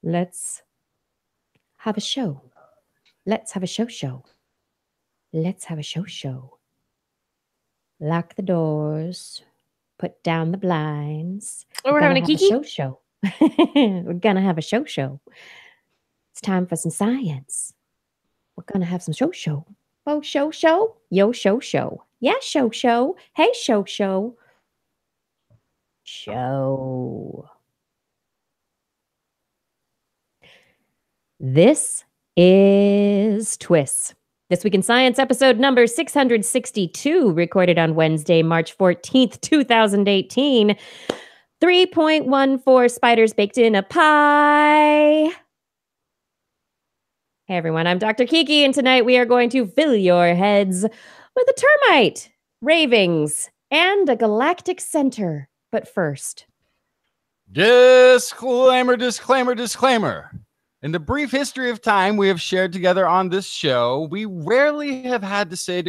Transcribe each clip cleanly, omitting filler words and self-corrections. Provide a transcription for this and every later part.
Let's have a show. Let's have a show. Let's have a show. Lock the doors. Put down the blinds. Oh, we're having a Kiki? Show. We're gonna have a show. It's time for some science. We're gonna have some show. Oh, show. Yo, show. Yeah, show. Hey, show. Show. This is TWIS. This Week in Science, episode number 662, recorded on Wednesday, March 14th, 2018. 3.14 spiders baked in a pie. Hey everyone, I'm Dr. Kiki, and tonight we are going to fill your heads with a termite, ravings, and a galactic center. But first, disclaimer. In the brief history of time we have shared together on this show, we rarely have had to say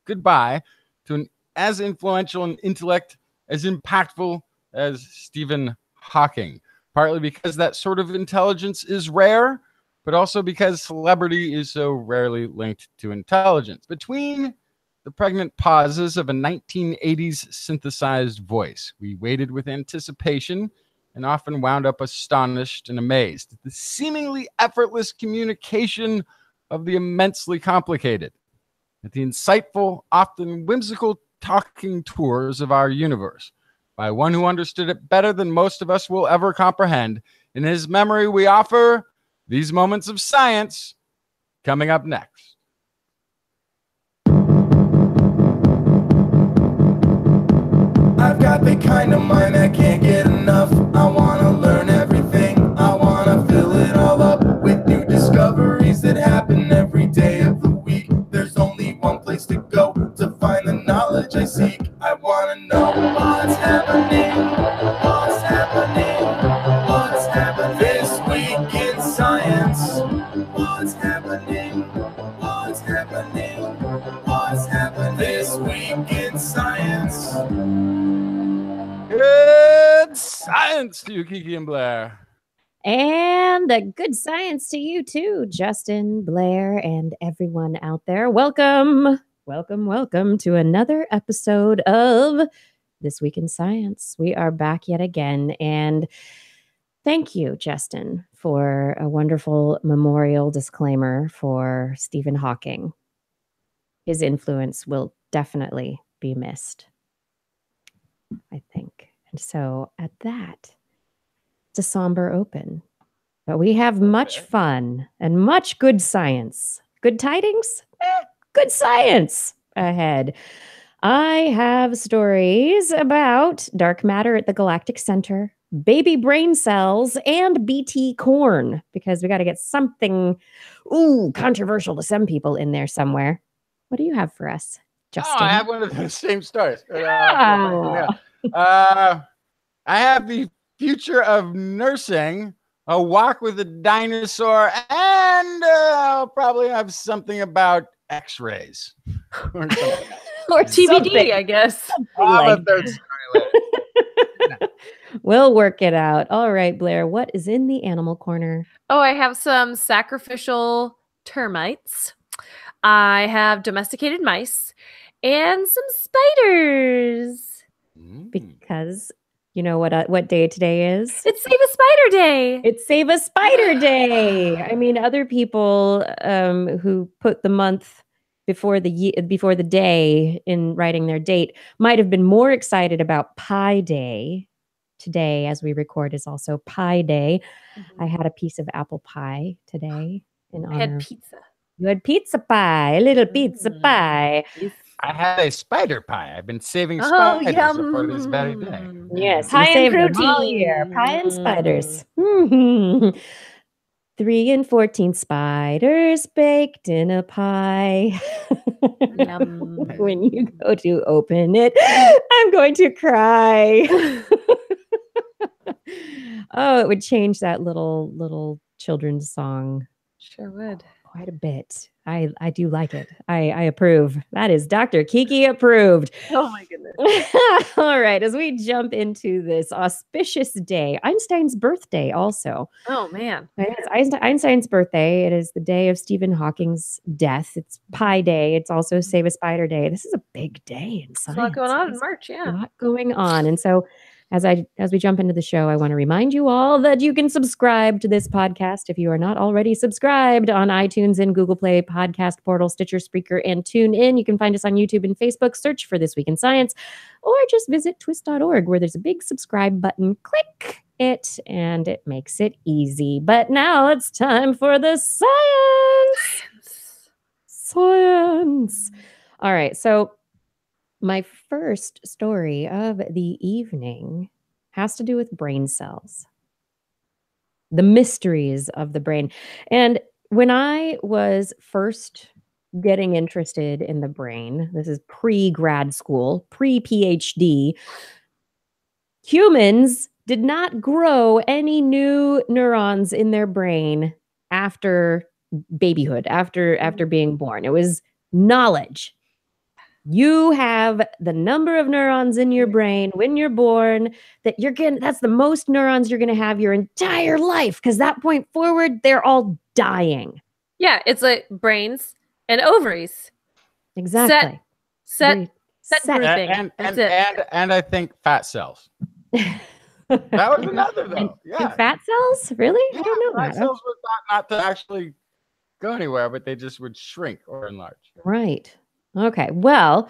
goodbye to an as influential an intellect, as impactful as Stephen Hawking. Partly because that sort of intelligence is rare, but also because celebrity is so rarely linked to intelligence. Between the pregnant pauses of a 1980s synthesized voice, we waited with anticipation and often wound up astonished and amazed at the seemingly effortless communication of the immensely complicated, at the insightful, often whimsical talking tours of our universe by one who understood it better than most of us will ever comprehend. In his memory, we offer these moments of science, coming up next. I've got the kind of mind I can't get enough. I want to learn everything. I want to fill it all up with new discoveries that happen every day of the week. There's only one place to go to find the knowledge I seek. I want to know what's happening. What's happening? What's happening this week in science? What's happening? What's happening? What's happening this week in science? Good science to you, Kiki and Blair. And a good science to you too, Justin, Blair, and everyone out there. Welcome to another episode of This Week in Science. We are back yet again, and thank you, Justin, for a wonderful memorial disclaimer for Stephen Hawking. His influence will definitely be missed, I think. And so at that, it's a somber open. But we have much fun and much good science. Good tidings? Good science ahead. I have stories about dark matter at the galactic center, baby brain cells, and BT corn, because we got to get something controversial to some people in there somewhere. What do you have for us, Justin? Oh, I have one of those same stories. Yeah. I have the future of nursing, a walk with a dinosaur, and I'll probably have something about x-rays. Or TBD, something. I guess. We'll work it out. All right, Blair, what is in the animal corner? Oh, I have some sacrificial termites. I have domesticated mice and some spiders. Because you know what day today is? It's Save a Spider Day. It's Save a Spider Day. I mean, other people who put the month before the day in writing their date might have been more excited about Pie Day. Today, as we record, is also Pie Day. I had a piece of apple pie today. I had pizza. You had pizza pie, a little pizza pie. Yes. I had a spider pie. I've been saving spiders for this very day. Yes, pie and protein. All year. Pie and spiders. 3 and 14 spiders baked in a pie. When you go to open it, I'm going to cry. Oh, it would change that little children's song. Sure would. quite a bit. I do like it. I approve. That is Dr. Kiki approved. Oh my goodness. All right, as we jump into this auspicious day, Einstein's birthday also. Oh man. It's Einstein's birthday. It is the day of Stephen Hawking's death. It's Pi Day. It's also Save a Spider Day. This is a big day in science. There's a lot going on in There's March, a yeah. lot going on. And so as we jump into the show, I want to remind you all that you can subscribe to this podcast if you are not already subscribed on iTunes and Google Play, Podcast Portal, Stitcher, Spreaker, and TuneIn. You can find us on YouTube and Facebook. Search for This Week in Science, or just visit TWIS.org where there's a big subscribe button. Click it, and it makes it easy. But now it's time for the science. All right, so my first story of the evening has to do with brain cells, the mysteries of the brain. And when I was first getting interested in the brain, this is pre-grad school, pre-PhD, humans did not grow any new neurons in their brain after babyhood, after being born. It was knowledge. You have the number of neurons in your brain when you're born that's the most neurons you're going to have your entire life, because that point forward, they're all dying. Yeah, it's like brains and ovaries. Exactly. Set grouping. And I think fat cells. That was another though. And fat cells? Really? Yeah, I don't know fat that. cells were thought not to actually go anywhere, but they just would shrink or enlarge. Right. Okay. Well,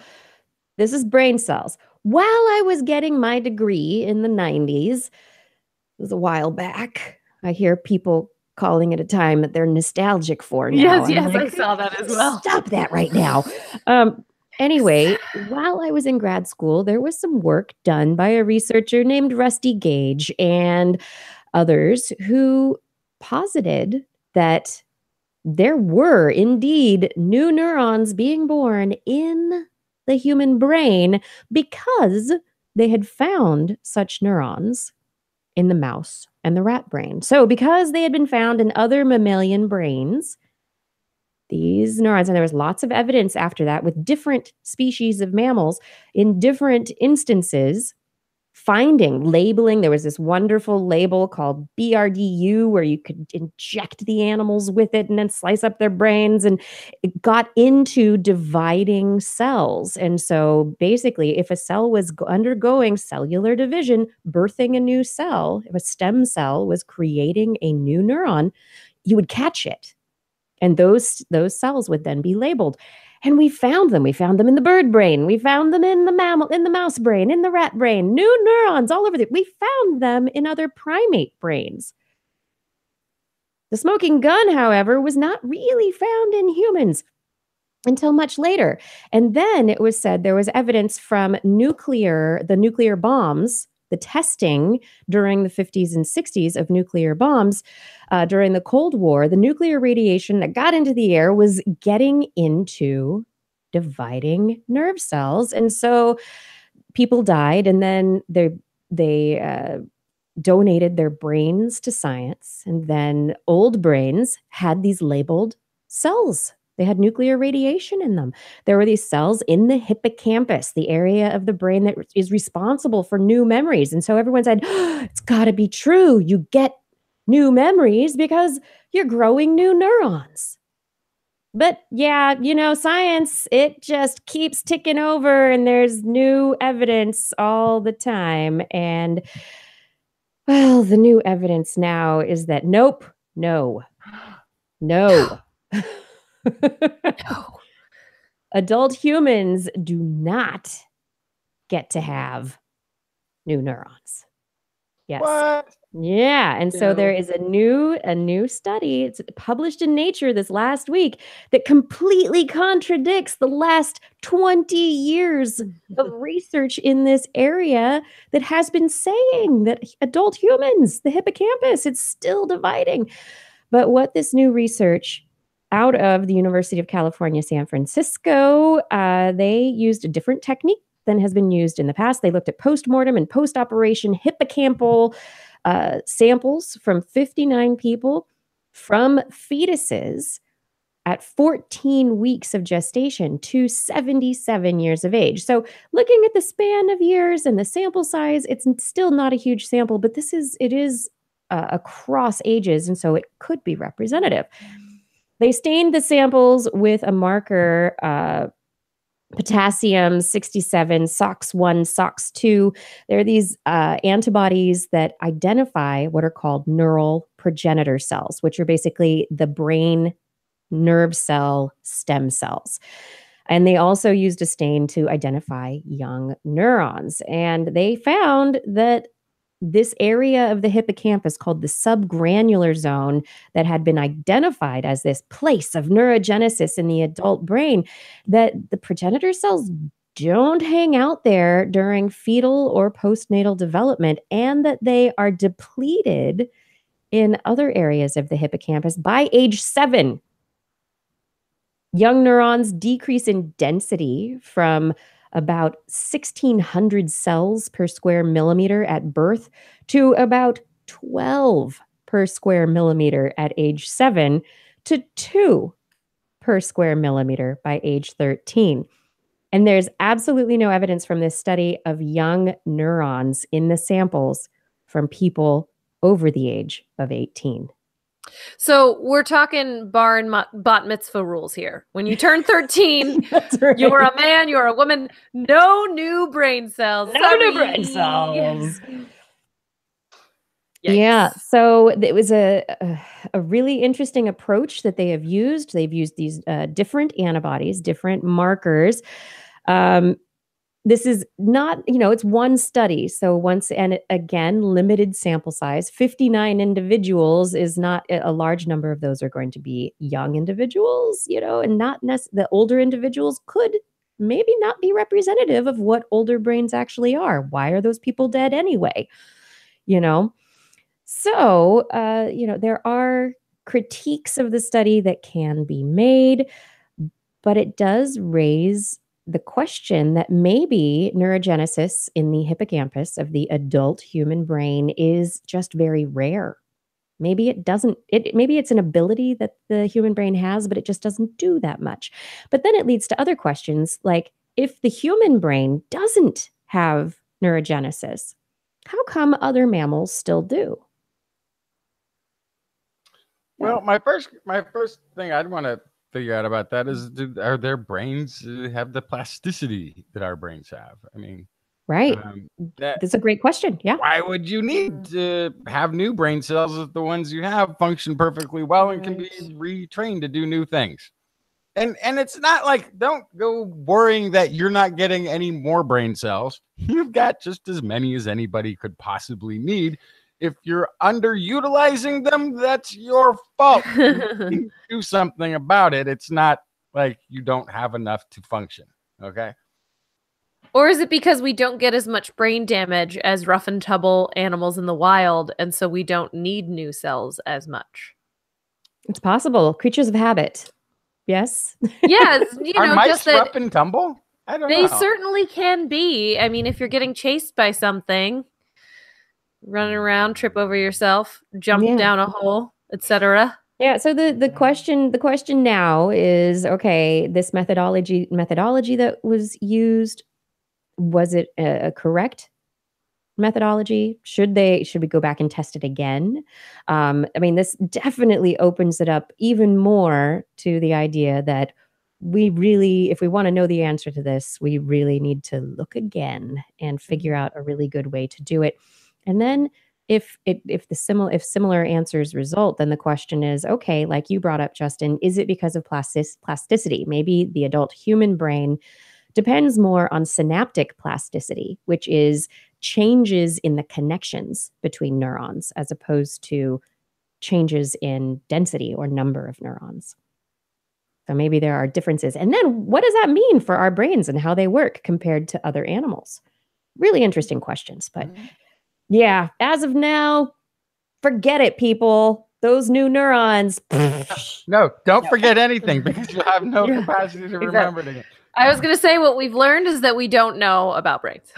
this is brain cells. While I was getting my degree in the 90s, it was a while back. I hear people calling it a time that they're nostalgic for now. Yes, I saw that as well. Stop that right now. Anyway, while I was in grad school, there was some work done by a researcher named Rusty Gage and others who posited that there were indeed new neurons being born in the human brain because they had found such neurons in the mouse and the rat brain. So because they had been found in other mammalian brains, these neurons, and there was lots of evidence after that with different species of mammals in different instances, labeling. There was this wonderful label called BRDU where you could inject the animals with it and then slice up their brains, and it got into dividing cells. And so basically, if a cell was undergoing cellular division, birthing a new cell, if a stem cell was creating a new neuron, you would catch it. And those cells would then be labeled. And we found them. We found them in the bird brain. We found them in the mouse brain, in the rat brain, new neurons all over we found them in other primate brains. The smoking gun, however, was not really found in humans until much later. And then it was said there was evidence from the nuclear bombs, the testing during the 50s and 60s of nuclear bombs during the Cold War. The nuclear radiation that got into the air was getting into dividing nerve cells. And so people died, and then they donated their brains to science. And then old brains had these labeled cells. They had nuclear radiation in them. There were these cells in the hippocampus, the area of the brain that is responsible for new memories. And so everyone said, it's got to be true. You get new memories because you're growing new neurons. But yeah, science, it just keeps ticking over, and there's new evidence all the time. And well, the new evidence now is that no. Adult humans do not get to have new neurons. Yes. What? Yeah. And so there is a new study. It's published in Nature this last week that completely contradicts the last 20 years of research in this area that has been saying that adult humans, the hippocampus, it's still dividing. But what this new research out of the University of California, San Francisco, they used a different technique than has been used in the past. They looked at post-mortem and post-operation hippocampal samples from 59 people from fetuses at 14 weeks of gestation to 77 years of age. So looking at the span of years and the sample size, it's still not a huge sample, but it is across ages, and so it could be representative. They stained the samples with a marker, potassium 67, SOX1, SOX2. There are these antibodies that identify what are called neural progenitor cells, which are basically the brain nerve cell stem cells. And they also used a stain to identify young neurons. And they found that this area of the hippocampus called the subgranular zone that had been identified as this place of neurogenesis in the adult brain, that the progenitor cells don't hang out there during fetal or postnatal development, and that they are depleted in other areas of the hippocampus by age 7. Young neurons decrease in density from about 1,600 cells per square millimeter at birth to about 12 per square millimeter at age 7 to 2 per square millimeter by age 13. And there's absolutely no evidence from this study of young neurons in the samples from people over the age of 18. So we're talking bar and bat mitzvah rules here. When you turn 13, right. You're a man, you're a woman, no new brain cells. No new brain cells. Yikes. Yeah, so it was a really interesting approach that they have used. They've used these different antibodies, different markers. This is not, it's one study. So once, and again, limited sample size, 59 individuals is not a large number of those are going to be young individuals, and not the older individuals could maybe not be representative of what older brains actually are. Why are those people dead anyway? So, there are critiques of the study that can be made, but it does raise the question that maybe neurogenesis in the hippocampus of the adult human brain is just very rare. Maybe maybe it's an ability that the human brain has, but it just doesn't do that much. But then it leads to other questions, like if the human brain doesn't have neurogenesis, how come other mammals still do? Well, my first thing I'd want to figure out about that is, are their brains have the plasticity that our brains have? I mean, right. That's a great question. Yeah. Why would you need to have new brain cells if the ones you have function perfectly well and can be retrained to do new things? And it's not like, don't go worrying that you're not getting any more brain cells. You've got just as many as anybody could possibly need. If you're underutilizing them, that's your fault. You do something about it. It's not like you don't have enough to function. Okay. Or is it because we don't get as much brain damage as rough and tumble animals in the wild, and so we don't need new cells as much? It's possible. Creatures of habit. Yes. Yes. Are mice rough and tumble? I don't know. They certainly can be. I mean, if you're getting chased by something, running around, trip over yourself, jump down a hole, etc. Yeah. So the question now is, okay, this methodology that was used, was it a correct methodology? Should we go back and test it again? I mean, this definitely opens it up even more to the idea that if we want to know the answer to this, we really need to look again and figure out a really good way to do it. And then if similar answers result, then the question is, okay, like you brought up, Justin, is it because of plasticity? Maybe the adult human brain depends more on synaptic plasticity, which is changes in the connections between neurons as opposed to changes in density or number of neurons. So maybe there are differences. And then what does that mean for our brains and how they work compared to other animals? Really interesting questions, but yeah, as of now, forget it, people. Those new neurons. No, don't forget anything because you have no capacity to remember it again. I was going to say what we've learned is that we don't know about brains.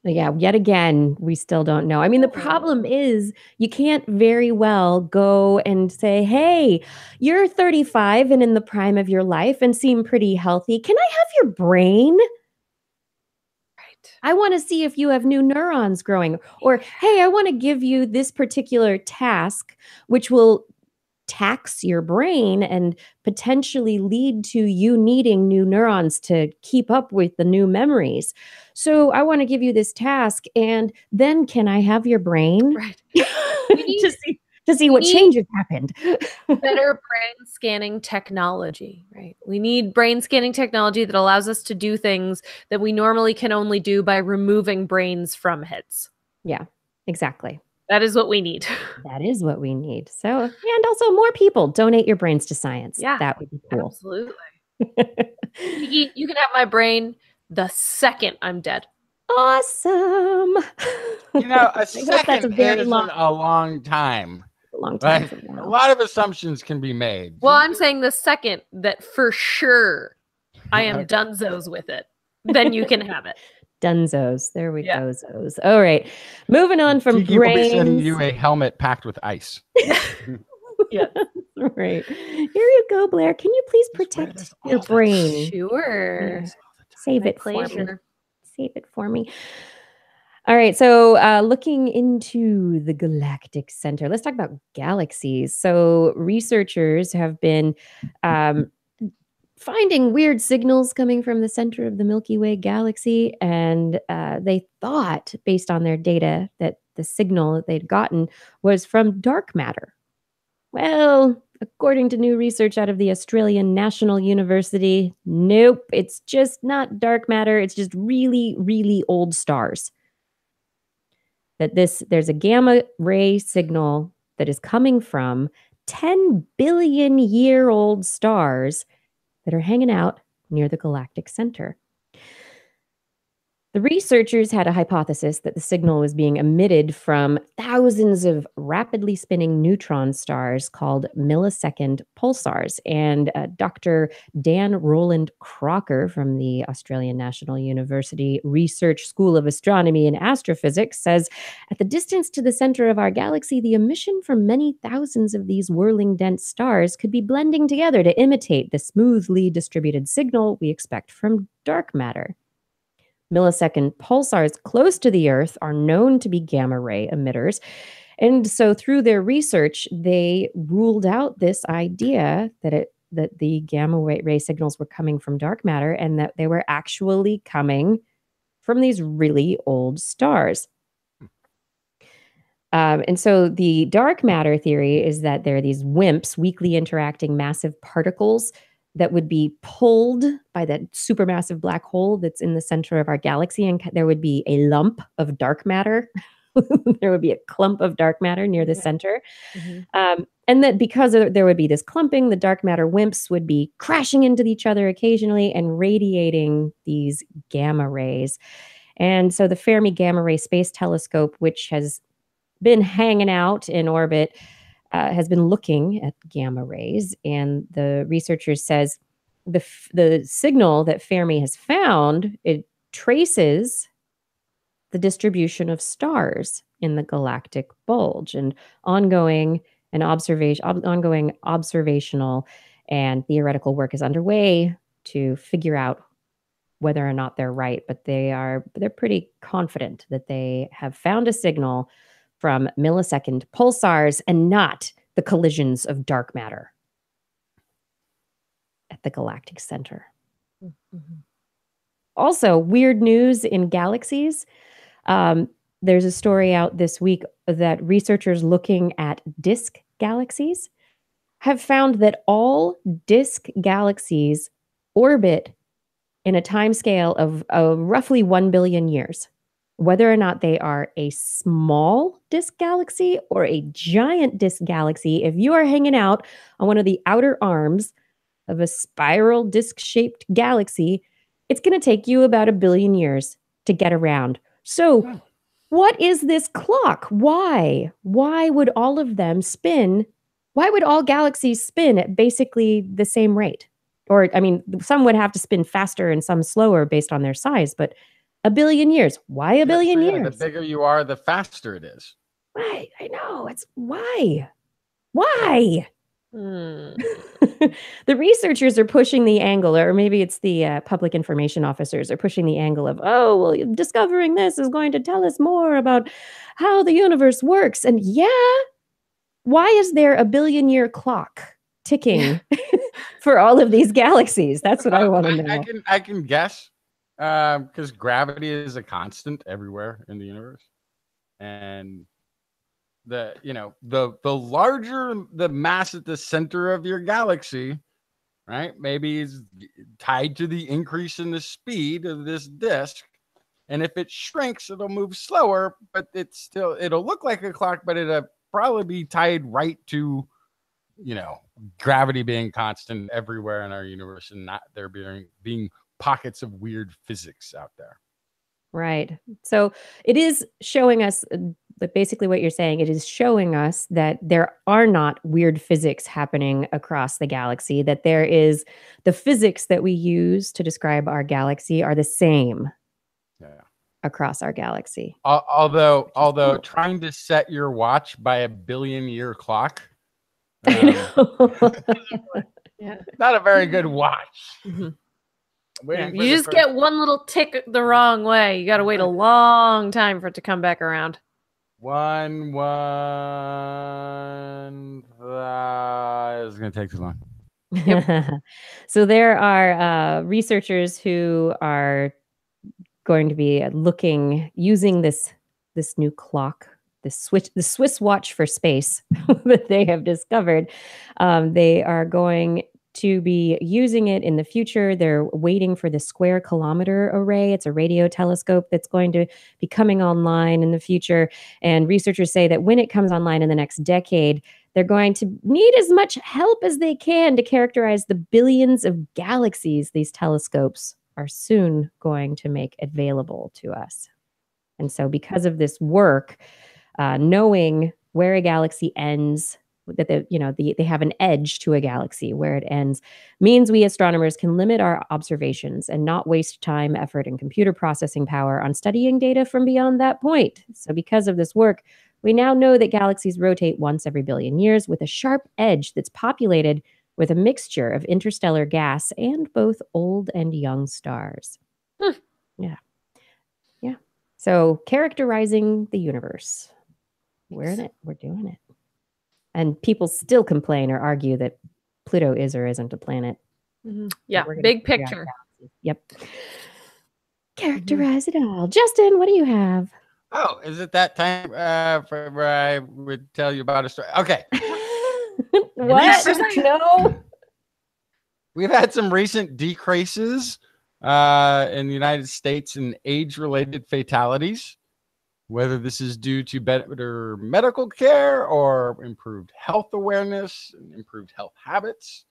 Yeah, yet again, we still don't know. I mean, the problem is you can't very well go and say, hey, you're 35 and in the prime of your life and seem pretty healthy. Can I have your brain? Right. I want to see if you have new neurons growing. Or, hey, I want to give you this particular task, which will tax your brain and potentially lead to you needing new neurons to keep up with the new memories. So I want to give you this task, and then can I have your brain? Right. to see what changes happened. Better brain scanning technology, right? We need brain scanning technology that allows us to do things that we normally can only do by removing brains from heads. Yeah, exactly. That is what we need. That is what we need. So, and also more people donate your brains to science. Yeah, that would be cool. Absolutely. Kiki, you can have my brain the second I'm dead. Awesome. You know, a second isn't a long time. A long time from A now. lot of assumptions can be made. Well, I'm saying the second that for sure I am dunzos with it, then you can have it. Dunzos. There we go. Zos. All right. Moving on from Kiki brains. will be sending you a helmet packed with ice. Yeah. Right. Here you go, Blair. Can you please protect your brain? Sure. Yeah. Save My it for me. pleasure. Save it for me. All right. So looking into the galactic center, let's talk about galaxies. So researchers have been finding weird signals coming from the center of the Milky Way galaxy. And they thought, based on their data, that the signal that they'd gotten was from dark matter. Well, according to new research out of the Australian National University, nope, it's just not dark matter. It's just really, really old stars. There's a gamma ray signal that is coming from 10 billion year old stars that are hanging out near the galactic center. The researchers had a hypothesis that the signal was being emitted from thousands of rapidly spinning neutron stars called millisecond pulsars. And Dr. Dan Roland Crocker from the Australian National University Research School of Astronomy and Astrophysics says, at the distance to the center of our galaxy, the emission from many thousands of these whirling dense stars could be blending together to imitate the smoothly distributed signal we expect from dark matter. Millisecond pulsars close to the Earth are known to be gamma ray emitters. And so through their research, they ruled out this idea that the gamma ray signals were coming from dark matter and that they were actually coming from these really old stars. And so the dark matter theory is that there are these WIMPs, weakly interacting massive particles, that would be pulled by that supermassive black hole that's in the center of our galaxy, and there would be a lump of dark matter. There would be a clump of dark matter near the center. Mm-hmm. And that because there would be this clumping, the dark matter WIMPs would be crashing into each other occasionally and radiating these gamma rays. And so the Fermi Gamma Ray Space Telescope, which has been hanging out in orbit, has been looking at gamma rays, and the researchers says the signal that Fermi has found, it traces the distribution of stars in the galactic bulge, and ongoing observational and theoretical work is underway to figure out whether or not they're right, but they're pretty confident that they have found a signal from millisecond pulsars and not the collisions of dark matter at the galactic center. Mm-hmm. Also, weird news in galaxies. There's a story out this week that researchers looking at disk galaxies have found that all disk galaxies orbit in a timescale of roughly 1 billion years. Whether or not they are a small disk galaxy or a giant disk galaxy, if you are hanging out on one of the outer arms of a spiral disk-shaped galaxy, it's going to take you about 1 billion years to get around. So what is this clock? Why? Why would all of them spin? Why would all galaxies spin at basically the same rate? Or, I mean, some would have to spin faster and some slower based on their size, but A billion years. Why a billion years? The bigger you are, the faster it is. Why? I know. It's why? Why? The researchers are pushing the angle, or maybe it's the public information officers are pushing the angle of, oh, well, discovering this is going to tell us more about how the universe works. And why is there a billion-year clock ticking for all of these galaxies? That's what I want to know. I can guess, because gravity is a constant everywhere in the universe, and the larger the mass at the center of your galaxy, right? Maybe is tied to the increase in the speed of this disk. And if it shrinks, it'll move slower, but it'll look like a clock, but it'll probably be tied right to, gravity being constant everywhere in our universe, and not there being pockets of weird physics out there. Right. So it is showing us, basically what you're saying, it is showing us that there are not weird physics happening across the galaxy, that there is the physics that we use to describe our galaxy are the same across our galaxy. Although trying to set your watch by a billion-year clock, I know. not a very good watch. Mm-hmm. You just get one little tick the wrong way. You got to wait a long time for it to come back around. It's going to take too long. Yep. So there are researchers who are going to be using this new clock, the Swiss watch for space that they have discovered. They are going to be using it in the future. They're waiting for the Square Kilometer Array. It's a radio telescope that's going to be coming online in the future. And researchers say that when it comes online in the next decade, they're going to need as much help as they can to characterize the billions of galaxies these telescopes are soon going to make available to us. And so because of this work, knowing where a galaxy ends, that they have an edge to a galaxy where it ends, means we astronomers can limit our observations and not waste time, effort, and computer processing power on studying data from beyond that point. So because of this work, we now know that galaxies rotate once every billion years with a sharp edge that's populated with a mixture of interstellar gas and both old and young stars. Yeah. So characterizing the universe. We're in it. We're doing it. And people still complain or argue that Pluto is or isn't a planet. Mm-hmm. Yeah, big picture. Yep. Characterize it all. Justin, what do you have? Oh, is it that time where I would tell you about a story? Okay. What? No. We've had some recent decreases in the United States in age-related fatalities. Whether this is due to better medical care or improved health awareness and improved health habits,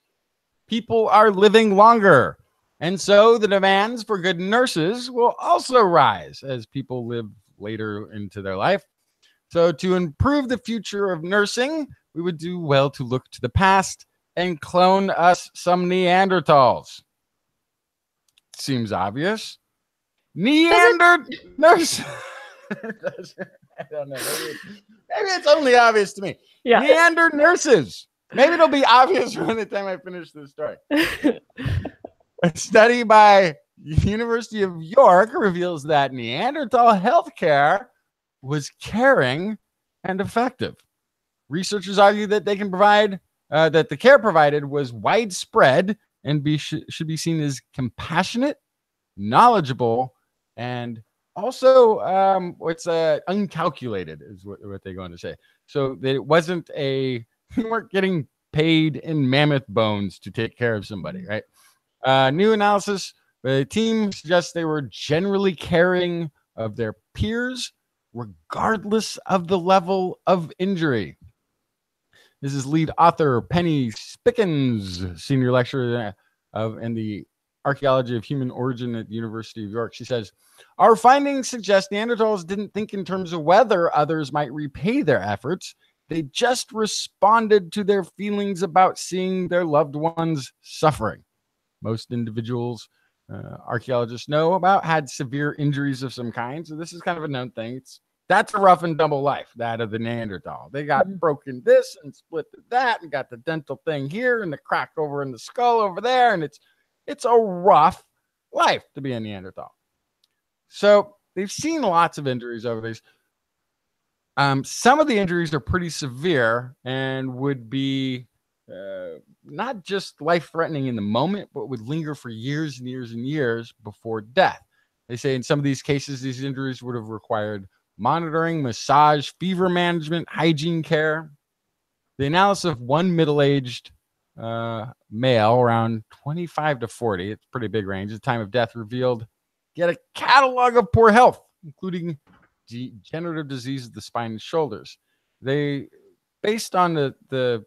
people are living longer. And so the demands for good nurses will also rise as people live later into their life. So to improve the future of nursing, we would do well to look to the past and clone us some Neanderthals. Seems obvious. Nurse. I don't know. Maybe it's only obvious to me. Yeah. Neander nurses. Maybe it'll be obvious by the time I finish this story. A study by University of York reveals that Neanderthal healthcare was caring and effective. Researchers argue that they can provide that the care provided was widespread and should be seen as compassionate, knowledgeable, and also, what's uncalculated is what they're going to say. So that it wasn't you weren't getting paid in mammoth bones to take care of somebody, right? New analysis, the team suggests they were generally caring of their peers, regardless of the level of injury. This is lead author Penny Spickens, senior lecturer in the Archaeology of Human Origin at the University of York. She says, our findings suggest Neanderthals didn't think in terms of whether others might repay their efforts. They just responded to their feelings about seeing their loved ones suffering. Most individuals archaeologists know about had severe injuries of some kind. So this is kind of a known thing. That's a rough and tumble life, that of the Neanderthal. They got broken this and split that and got the dental thing here and the crack over in the skull over there. And it's a rough life to be a Neanderthal. So they've seen lots of injuries over these. Some of the injuries are pretty severe and would be not just life-threatening in the moment, but would linger for years and years and years before death. They say in some of these cases, these injuries would have required monitoring, massage, fever management, hygiene care. The analysis of one middle-aged male around 25 to 40, it's a pretty big range, at the time of death revealed get a catalog of poor health, including degenerative disease of the spine and shoulders. They, based on the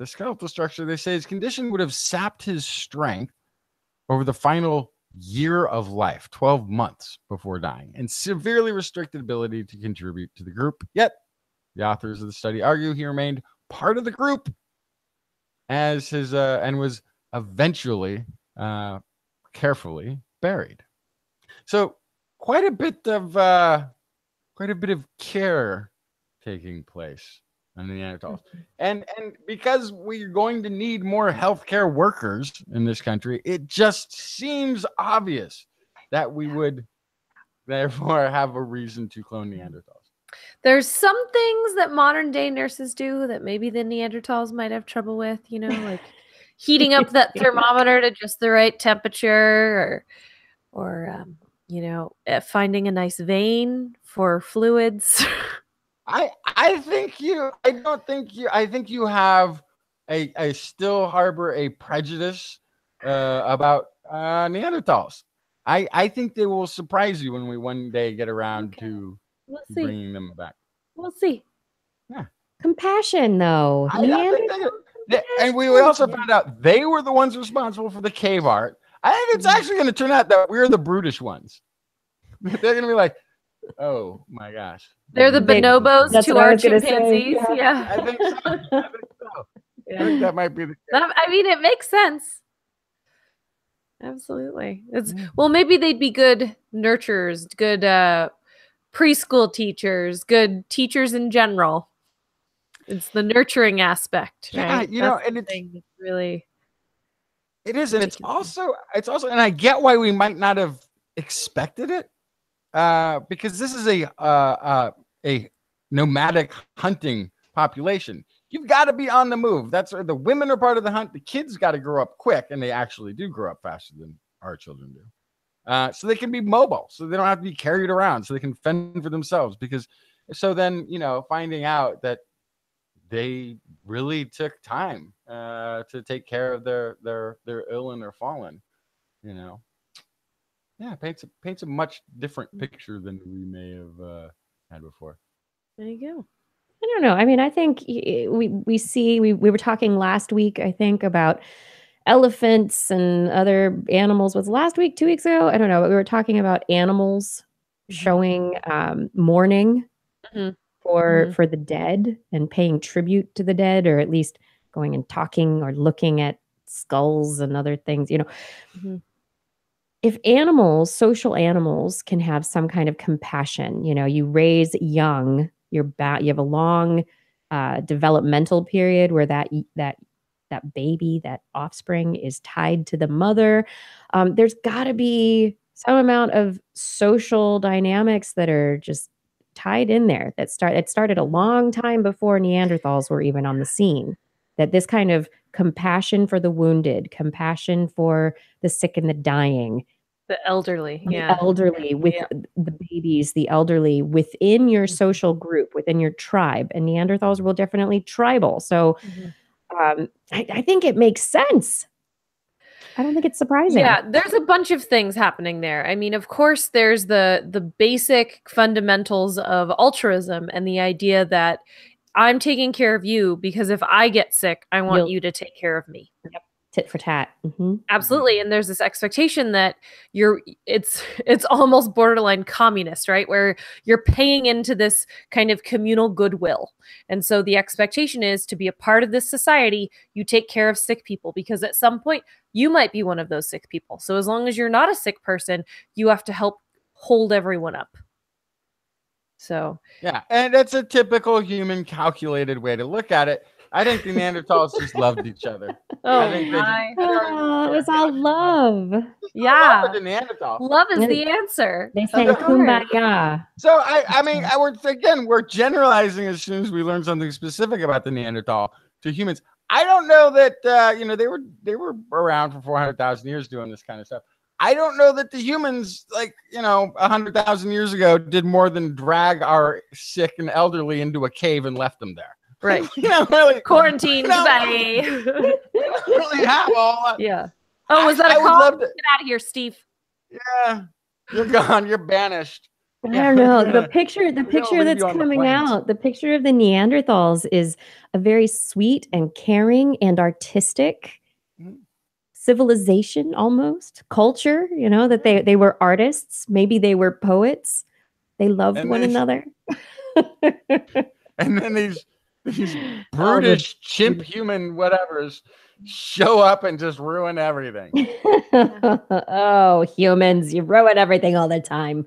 skeletal structure, they say his condition would have sapped his strength over the final year of life, 12 months before dying, and severely restricted ability to contribute to the group. Yet, the authors of the study argue he remained part of the group as his and was eventually carefully buried. So, quite a bit of care taking place on the Neanderthals. And because we're going to need more healthcare workers in this country, it just seems obvious that we would therefore have a reason to clone Neanderthals. There's some things that modern day nurses do that maybe the Neanderthals might have trouble with, you know, like heating up that thermometer to just the right temperature, or you know, finding a nice vein for fluids. I think you have a still harbor a prejudice about Neanderthals. I think they will surprise you when we one day get around to bringing them back. We'll see. Yeah. Compassion, though. And we also found out they were the ones responsible for the cave art. I think it's actually going to turn out that we're the brutish ones. They're going to be like, oh my gosh. They're the bonobos to our chimpanzees. Say, yeah. I think so. I think that might be the case. I mean, it makes sense. Absolutely. Well, maybe they'd be good nurturers, good preschool teachers, good teachers in general. It's the nurturing aspect, yeah, right? You know, and it's really. It is, and it's also, and I get why we might not have expected it, because this is a nomadic hunting population. You've got to be on the move. That's the women are part of the hunt. The kids got to grow up quick, and they actually do grow up faster than our children do. So they can be mobile, so they don't have to be carried around, so they can fend for themselves. So then, you know, finding out that they really took time to take care of their ill and their fallen, you know. Yeah, paints a much different picture than we may have had before. There you go. I don't know. I mean, I think we were talking last week, I think, about elephants and other animals. Was it last week, 2 weeks ago? I don't know. But we were talking about animals showing mourning for the dead and paying tribute to the dead, or at least going and talking or looking at skulls and other things, you know. If animals, social animals, can have some kind of compassion, you know, you raise young, you have a long developmental period where that baby, that offspring is tied to the mother. There's got to be some amount of social dynamics that are just tied in there it started a long time before Neanderthals were even on the scene, that this kind of compassion for the wounded, compassion for the sick and the dying, the elderly, with the babies, the elderly within your social group, within your tribe. And Neanderthals were definitely tribal. So I think it makes sense. I don't think it's surprising. Yeah, there's a bunch of things happening there. I mean, of course, there's the basic fundamentals of altruism and the idea that I'm taking care of you because if I get sick, I want you to take care of me. Yep. tit for tat. Absolutely. And there's this expectation that it's almost borderline communist, right? Where you're paying into this kind of communal goodwill. And so the expectation is to be a part of this society, you take care of sick people, because at some point you might be one of those sick people. So as long as you're not a sick person, you have to help hold everyone up. So yeah, and that's a typical human calculated way to look at it. I think the Neanderthals just loved each other. I think they Oh, it was all love. Yeah. love with the Neanderthal. Love is the answer. They sang Of course. kumbaya. So I mean, we're generalizing as soon as we learn something specific about the Neanderthal to humans. I don't know that they were around for 400,000 years doing this kind of stuff. I don't know that the humans, 100,000 years ago, did more than drag our sick and elderly into a cave and left them there. Right. Really Quarantine. Goodbye. really have all that. Yeah. Oh, was that a call? Get out of here, Steve. Yeah. You're gone. You're banished. I don't know. The picture that's coming out, the picture of the Neanderthals is a very sweet and caring and artistic civilization, almost culture, that they were artists. Maybe they were poets. They loved one another. And then these brutish chimp human whatevers show up and just ruin everything. Oh, humans, you ruin everything all the time.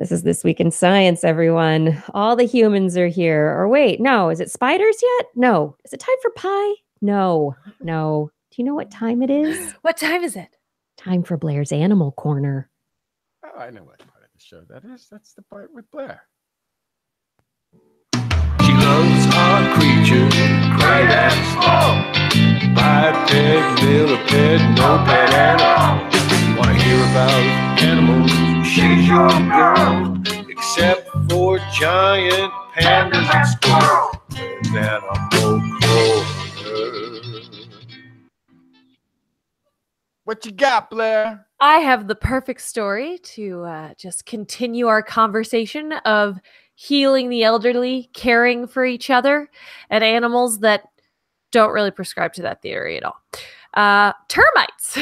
This is This Week in Science, everyone. All the humans are here. Or wait, no, is it spiders yet? No. Is it time for pie? No. Do you know what time it is? What time is it? Time for Blair's Animal Corner. Oh, I know what part of the show that is. That's the part with Blair. She loves our creatures, cried and small. Biped, millipede, no pet at all. If you want to hear about animals, she's your girl. Except for giant pandas and squirrels. Animal Corner. What you got, Blair? I have the perfect story to just continue our conversation of healing the elderly, caring for each other, and animals that don't really prescribe to that theory at all. Termites.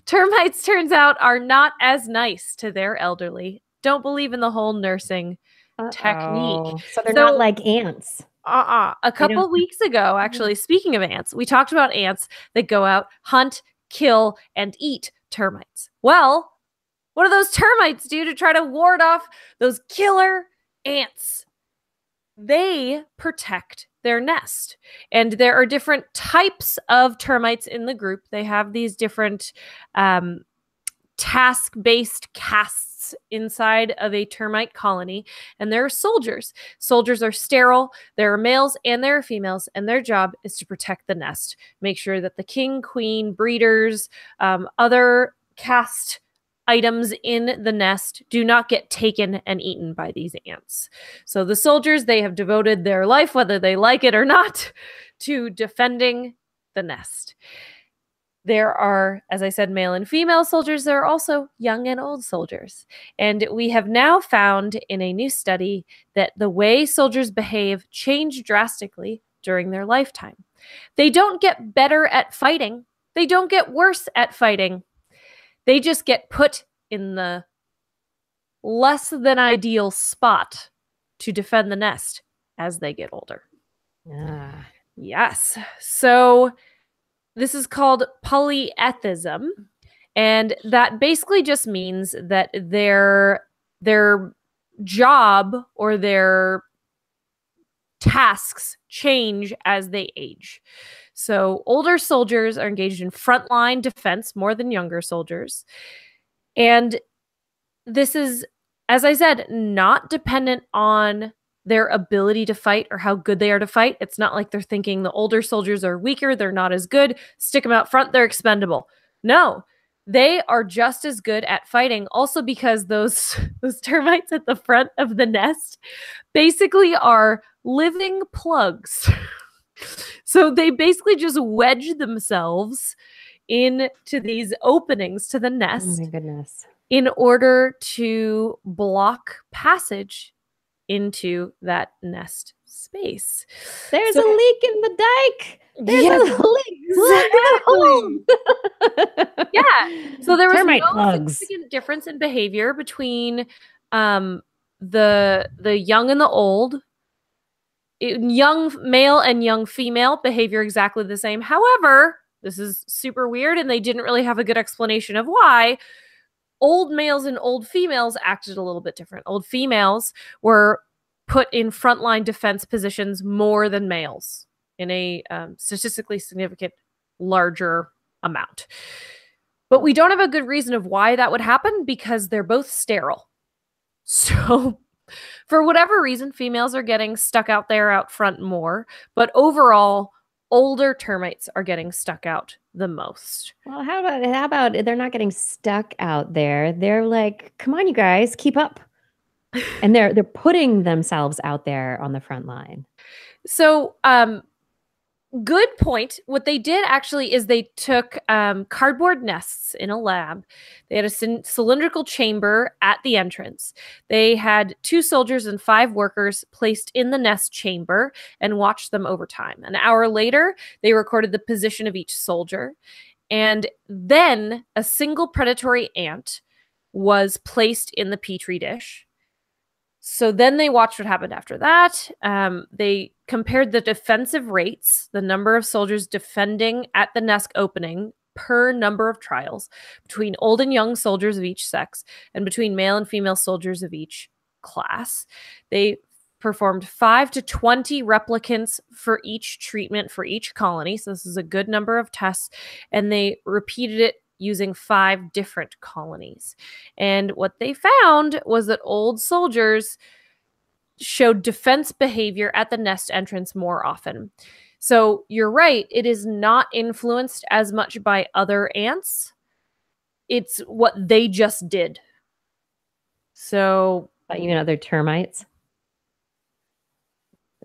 Termites, turns out, are not as nice to their elderly. Don't believe in the whole nursing technique. So they're not like ants. A couple weeks ago, actually, speaking of ants, we talked about ants that go out, hunt, kill, and eat termites. Well, what do those termites do to try to ward off those killer ants? They protect their nest. And there are different types of termites in the group. They have these different task-based castes inside of a termite colony. And there are soldiers. Soldiers are sterile. There are males and there are females. And their job is to protect the nest. Make sure that the king, queen, breeders, other caste items in the nest do not get taken and eaten by these ants. So the soldiers, they have devoted their life, whether they like it or not, to defending the nest. There are, as I said, male and female soldiers. There are also young and old soldiers. And we have now found in a new study that the way soldiers behave change drastically during their lifetime. They don't get better at fighting. They don't get worse at fighting. They just get put in the less than ideal spot to defend the nest as they get older. Yes. So this is called polyethism, and that basically just means that their job or their tasks change as they age. So older soldiers are engaged in frontline defense more than younger soldiers. And this is, as I said, not dependent on their ability to fight or how good they are to fight. It's not like they're thinking the older soldiers are weaker, they're not as good, stick them out front, they're expendable. No, they are just as good at fighting, also because those termites at the front of the nest basically are living plugs. So they basically just wedge themselves into these openings to the nest. Oh my goodness. In order to block passage into that nest space. There's So- a leak in the dike. There's Yes, a leak. Look at home. Yeah. So there was termite no plugs. significant difference in behavior between the young and the old. Young male and young female behavior exactly the same. However, this is super weird, and they didn't really have a good explanation of why. Old males and old females acted a little bit different. Old females were put in frontline defense positions more than males in a statistically significant larger amount. But we don't have a good reason of why that would happen because they're both sterile. So for whatever reason, females are getting stuck out there out front more, but overall, older termites are getting stuck out the most. Well, how about they're not getting stuck out there? They're like, come on, you guys, keep up. And they're putting themselves out there on the front line. So, good point. What they did actually is they took cardboard nests in a lab. They had a cylindrical chamber at the entrance. They had 2 soldiers and 5 workers placed in the nest chamber and watched them over time. An hour later, they recorded the position of each soldier. And then a single predatory ant was placed in the petri dish. So then they watched what happened after that. They compared the defensive rates, the number of soldiers defending at the nest opening per number of trials, between old and young soldiers of each sex and between male and female soldiers of each class. They performed 5 to 20 replicants for each treatment for each colony. So this is a good number of tests. And they repeated it using 5 different colonies. And what they found was that old soldiers showed defense behavior at the nest entrance more often. So you're right, it is not influenced as much by other ants. It's what they just did. So, You know, they're termites.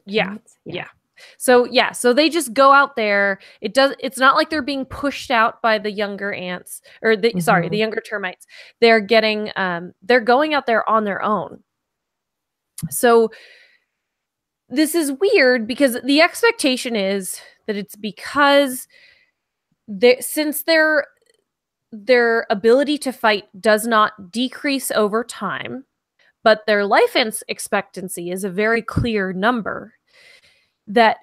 yeah. So they just go out there. It's not like they're being pushed out by the younger ants or the younger termites. They're going out there on their own. So this is weird because the expectation is that it's because since their ability to fight does not decrease over time, but their life expectancy is a very clear number, that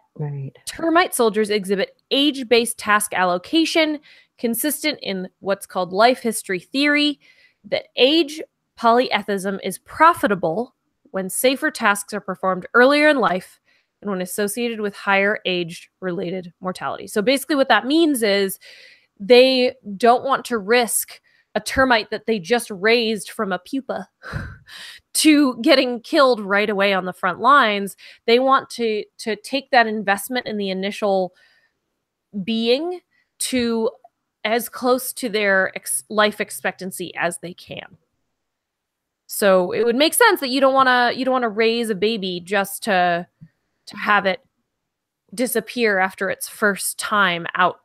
termite soldiers exhibit age-based task allocation consistent in what's called life history theory, that age polyethism is profitable when safer tasks are performed earlier in life and when associated with higher age-related mortality. So basically what that means is they don't want to risk a termite that they just raised from a pupa to getting killed right away on the front lines. They want to take that investment in the initial being to as close to their life expectancy as they can. So it would make sense that you don't want to raise a baby just to have it disappear after its first time out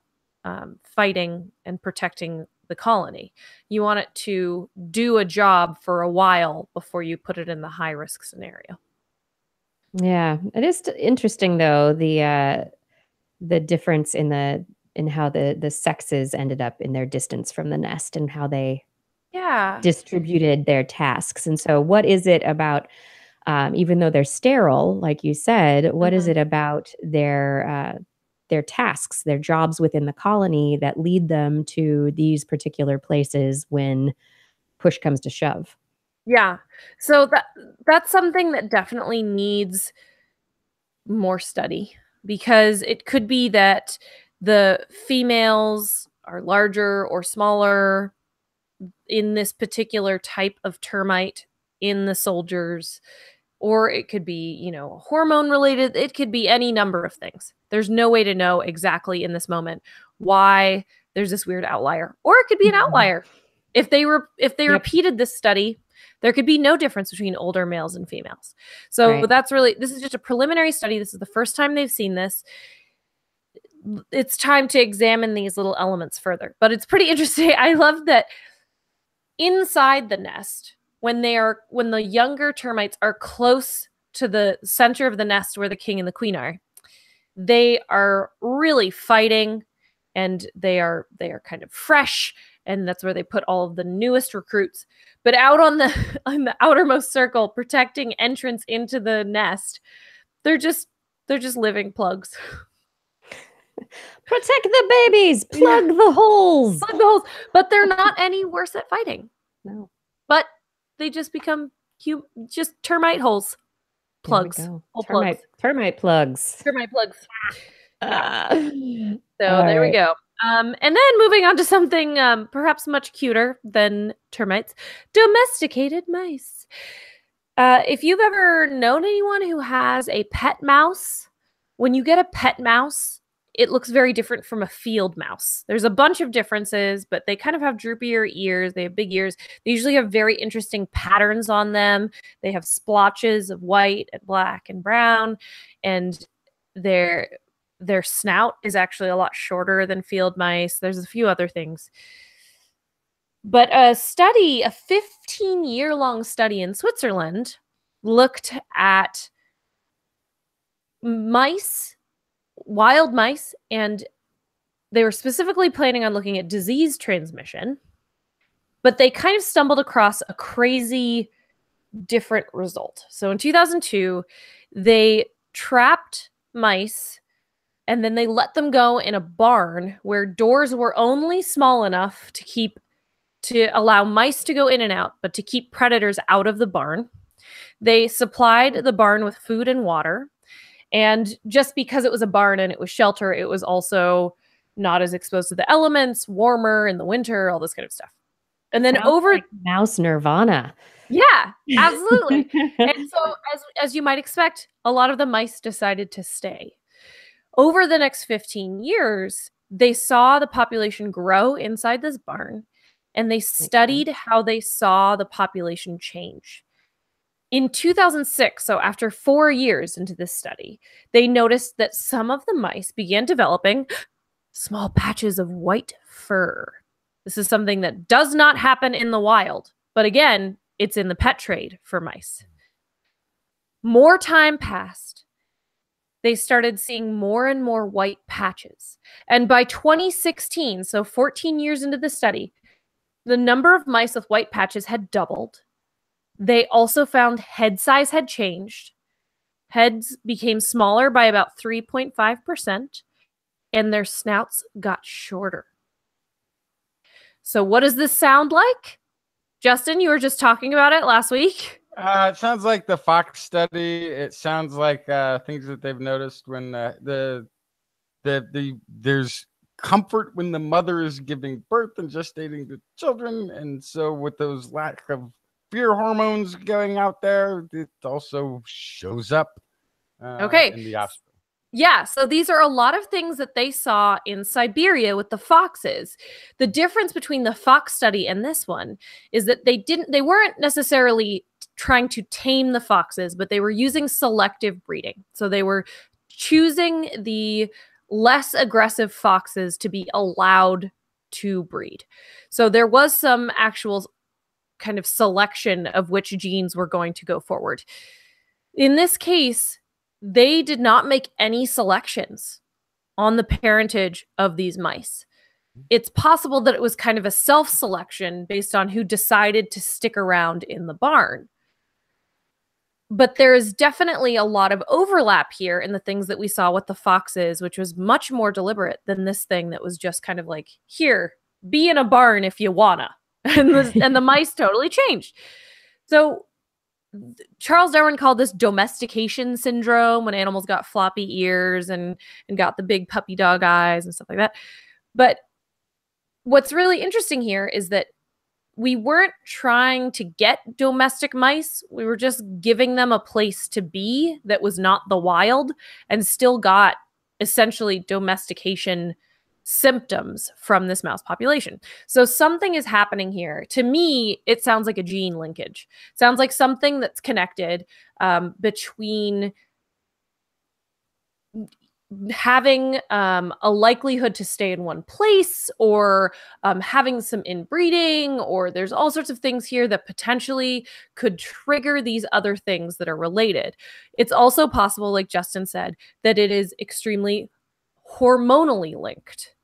fighting and protecting the colony. You want it to do a job for a while before you put it in the high risk scenario. Yeah, it is interesting though, the difference in how the sexes ended up in their distance from the nest and how they distributed their tasks. And so what is it about, even though they're sterile, like you said, what is it about their tasks, their jobs within the colony that lead them to these particular places when push comes to shove? Yeah. So that's something that definitely needs more study, because it could be that the females are larger or smaller in this particular type of termite in the soldiers, or it could be, hormone related. It could be any number of things. There's no way to know exactly in this moment why there's this weird outlier, or it could be an outlier. If they repeated this study, there could be no difference between older males and females. So this is just a preliminary study. This is the first time they've seen this. It's time to examine these little elements further, but it's pretty interesting. I love that inside the nest, when the younger termites are close to the center of the nest where the king and the queen are. They are really fighting, and they are kind of fresh, and that's where they put all of the newest recruits. But out on the outermost circle, protecting entrance into the nest, they're just living plugs. Protect the babies. Plug the holes. Plug the holes. But they're not any worse at fighting. No. But they just become just termite holes. Plugs. Termite plugs. Termite plugs. So All there we right. go. And then moving on to something perhaps much cuter than termites, domesticated mice. If you've ever known anyone who has a pet mouse, when you get a pet mouse, it looks very different from a field mouse. There's a bunch of differences, but they kind of have droopier ears. They have big ears. They usually have very interesting patterns on them. They have splotches of white and black and brown, and their snout is actually a lot shorter than field mice. There's a few other things. But a 15-year-long study in Switzerland looked at mice, wild mice, and they were specifically planning on looking at disease transmission, but they kind of stumbled across a crazy different result. So in 2002, they trapped mice and then they let them go in a barn where doors were only small enough to allow mice to go in and out, but to keep predators out of the barn. They supplied the barn with food and water. And just because it was a barn and it was shelter, it was also not as exposed to the elements, warmer in the winter, all this kind of stuff. And then Sounds like mouse nirvana. Yeah, absolutely. And so as you might expect, a lot of the mice decided to stay. Over the next 15 years, they saw the population grow inside this barn, and they studied how they saw the population change. In 2006, so after 4 years into this study, they noticed that some of the mice began developing small patches of white fur. This is something that does not happen in the wild, but again, it's in the pet trade for mice. More time passed. They started seeing more and more white patches. And by 2016, so 14 years into the study, the number of mice with white patches had doubled. They also found head size had changed. Heads became smaller by about 3.5%, and their snouts got shorter. So what does this sound like? Justin, you were just talking about it last week. It sounds like the fox study. It sounds like things that they've noticed when there's comfort when the mother is giving birth and gestating the children, and so with those lack of fear hormones going out there, it also shows up in the offspring. Yeah, so these are a lot of things that they saw in Siberia with the foxes. The difference between the fox study and this one is that they weren't necessarily trying to tame the foxes, but they were using selective breeding. So they were choosing the less aggressive foxes to be allowed to breed. So there was some actual kind of selection of which genes were going to go forward. In this case, they did not make any selections on the parentage of these mice. It's possible that it was kind of a self-selection based on who decided to stick around in the barn. But there is definitely a lot of overlap here in the things that we saw with the foxes, which was much more deliberate than this thing that was just kind of like, here, be in a barn if you wanna. And the mice totally changed. So Charles Darwin called this domestication syndrome, when animals got floppy ears and got the big puppy dog eyes and stuff like that. But what's really interesting here is that we weren't trying to get domestic mice. We were just giving them a place to be that was not the wild, and still got essentially domestication symptoms from this mouse population. So something is happening here. To me, it sounds like a gene linkage. It sounds like something that's connected between having a likelihood to stay in one place, or having some inbreeding, or there's all sorts of things here that potentially could trigger these other things that are related. It's also possible, like Justin said, that it is extremely hormonally linked.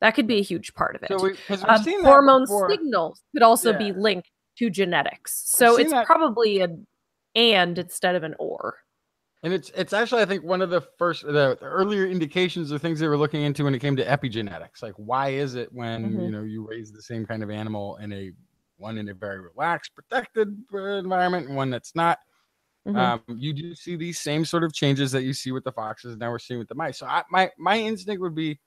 That could be a huge part of it. So we've seen that hormone before. signals could also Yeah. be linked to genetics. So seen it's that- probably an and instead of an or. And it's actually, I think, one of the earlier indications of things they were looking into when it came to epigenetics. Like, why is it when you raise the same kind of animal in one in a very relaxed, protected environment and one that's not, you do see these same sort of changes that you see with the foxes, and now we're seeing with the mice. So my instinct would be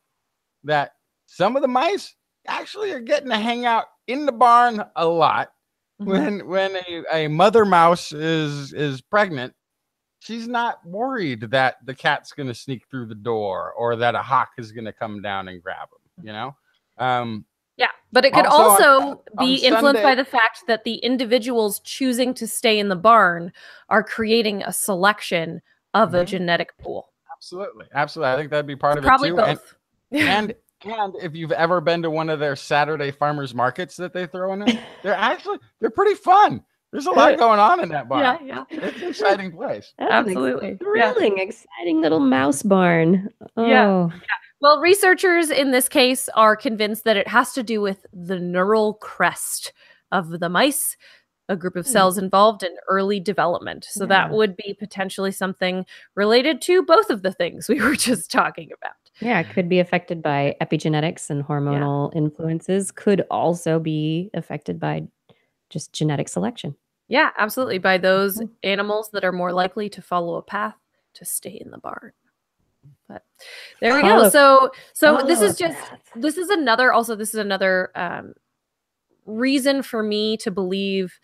that some of the mice actually are getting to hang out in the barn a lot. When a mother mouse is pregnant, she's not worried that the cat's going to sneak through the door or that a hawk is going to come down and grab him, you know? Yeah, but it could Also also on be influenced Sunday- by the fact that the individuals choosing to stay in the barn are creating a selection of a genetic pool. Absolutely. Absolutely. I think that'd be part of Probably it too. both. And if you've ever been to one of their Saturday farmers markets that they throw in there, they're pretty fun. There's a lot going on in that barn. Yeah. It's an exciting place. That's Absolutely. An thrilling, exciting little mouse barn. Oh. Yeah. Well, researchers in this case are convinced that it has to do with the neural crest of the mice, a group of cells involved in early development. So that would be potentially something related to both of the things we were just talking about. Yeah, it could be affected by epigenetics and hormonal influences. Could also be affected by just genetic selection. Yeah, absolutely. By those animals that are more likely to follow a path to stay in the barn. But there we go. So this is another reason for me to believe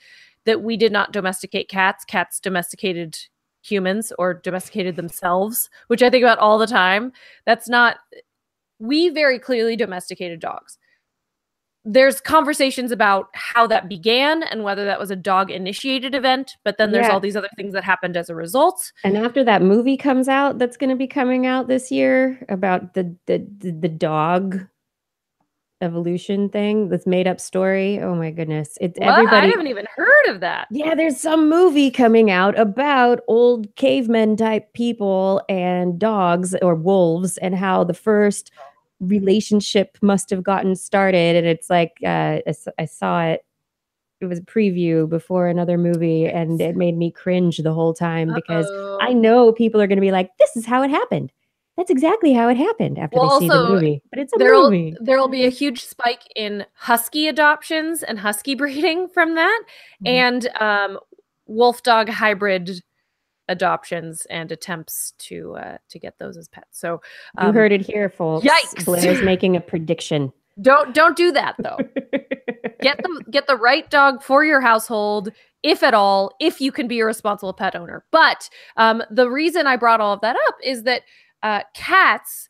that we did not domesticate cats. Cats domesticated humans or domesticated themselves, which I think about all the time. We very clearly domesticated dogs. There's conversations about how that began and whether that was a dog-initiated event, but then there's all these other things that happened as a result. And after that movie comes out, that's going to be coming out this year about the dog evolution thing, this made-up story. Oh my goodness! I haven't even heard of that. Yeah, there's some movie coming out about old cavemen type people and dogs or wolves, and how the first relationship must have gotten started. And it's like I saw it. It was a preview before another movie, and it made me cringe the whole time because I know people are going to be like, "This is how it happened." That's exactly how it happened after they see the movie. But it's a movie. There will be a huge spike in husky adoptions and husky breeding from that, and wolf dog hybrid adoptions and attempts to get those as pets. So you heard it here, folks. Yikes! Blair's making a prediction. Don't do that though. Get the right dog for your household, if at all, if you can be a responsible pet owner. But the reason I brought all of that up is that cats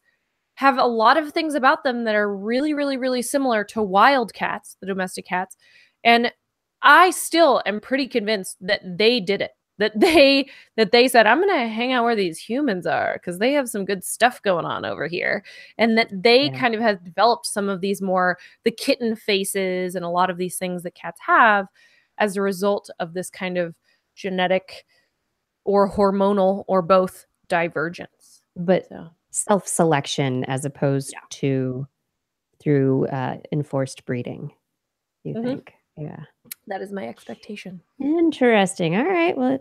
have a lot of things about them that are really, really, really similar to wild cats, the domestic cats. And I still am pretty convinced that they did it. That they said, I'm going to hang out where these humans are because they have some good stuff going on over here. And that they kind of have developed some of these the kitten faces and a lot of these things that cats have as a result of this kind of genetic or hormonal or both divergence. But self-selection as opposed to through enforced breeding, you think? Yeah. That is my expectation. Interesting. All right. Well,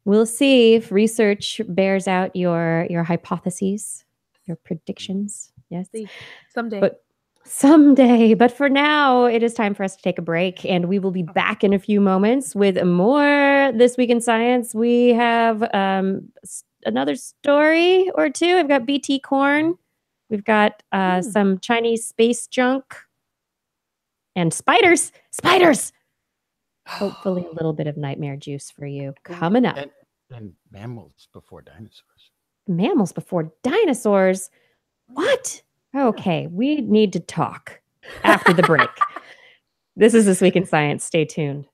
we'll see if research bears out your hypotheses, your predictions. Yes. Someday. But for now, it is time for us to take a break, and we will be back in a few moments with more This Week in Science. We have another story or two. I've got BT corn. We've got some Chinese space junk and spiders. Hopefully a little bit of nightmare juice for you coming up. And mammals before dinosaurs. Mammals before dinosaurs? What? Okay, we need to talk after the break. This is This Week in Science. Stay tuned.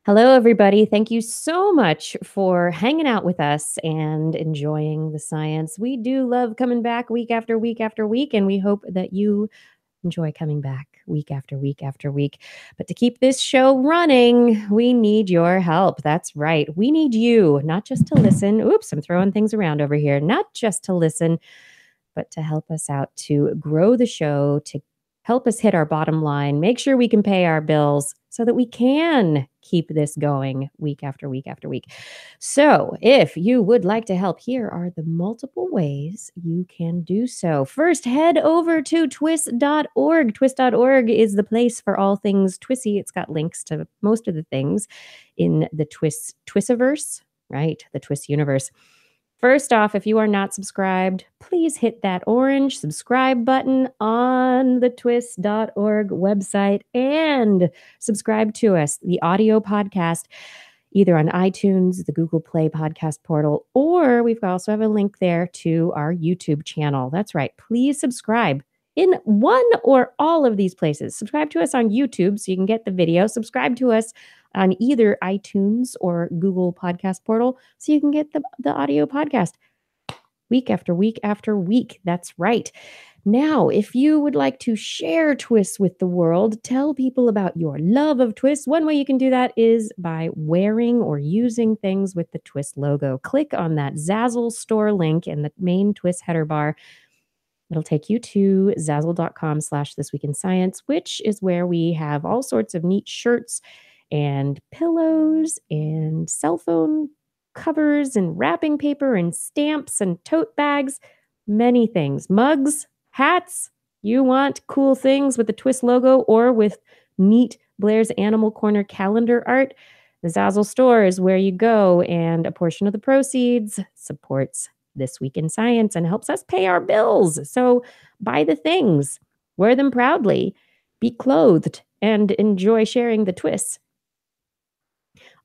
Hello, everybody. Thank you so much for hanging out with us and enjoying the science. We do love coming back week after week after week, and we hope that you enjoy coming back week after week after week. But to keep this show running, we need your help. That's right. We need you, not just to listen. Oops, I'm throwing things around over here. Not just to listen, but to help us out to grow the show, to help us hit our bottom line, make sure we can pay our bills so that we can keep this going week after week after week. So, if you would like to help, here are the multiple ways you can do so. First, head over to TWIS.org. TWIS.org is the place for all things TWISy. It's got links to most of the things in the TWISiverse, right? The TWIS universe. First off, if you are not subscribed, please hit that orange subscribe button on the TWIS.org website and subscribe to us, the audio podcast, either on iTunes, the Google Play podcast portal, or we've also have a link there to our YouTube channel. That's right. Please subscribe in one or all of these places. Subscribe to us on YouTube so you can get the video. Subscribe to us on either iTunes or Google Podcast Portal so you can get the audio podcast week after week after week. That's right. Now, if you would like to share TWIS with the world, tell people about your love of TWIS. One way you can do that is by wearing or using things with the TWIS logo. Click on that Zazzle store link in the main TWIS header bar. It'll take you to zazzle.com/thisweekinscience, which is where we have all sorts of neat shirts and pillows and cell phone covers and wrapping paper and stamps and tote bags, many things, mugs, hats. You want cool things with the TWIS logo or with neat Blair's Animal Corner calendar art? The Zazzle store is where you go, and a portion of the proceeds supports This Week in Science and helps us pay our bills. So buy the things, wear them proudly, be clothed, and enjoy sharing the TWIS.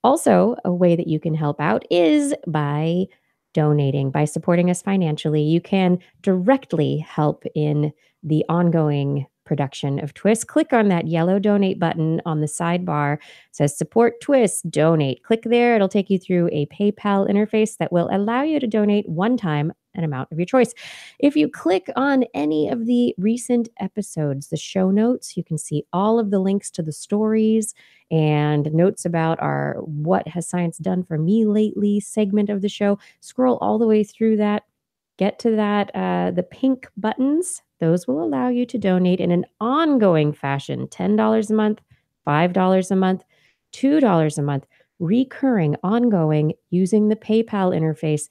Also, a way that you can help out is by donating, by supporting us financially. You can directly help in the ongoing production of TWIS. Click on that yellow donate button on the sidebar. It says support TWIS, donate. Click there. It'll take you through a PayPal interface that will allow you to donate one time an amount of your choice. If you click on any of the recent episodes, the show notes, you can see all of the links to the stories and notes about our What Has Science Done for Me Lately segment of the show. Scroll all the way through that. Get to that, the pink buttons. Those will allow you to donate in an ongoing fashion, $10 a month, $5 a month, $2 a month, recurring, ongoing, using the PayPal interface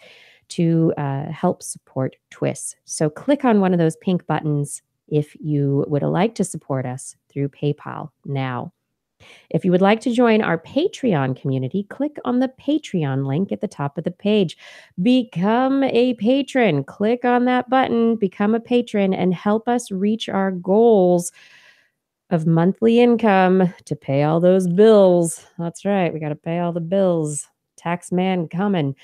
to help support TWIS. So click on one of those pink buttons if you would like to support us through PayPal now. If you would like to join our Patreon community, click on the Patreon link at the top of the page. Become a patron. Click on that button, become a patron, and help us reach our goals of monthly income to pay all those bills. That's right. We got to pay all the bills. Tax man coming.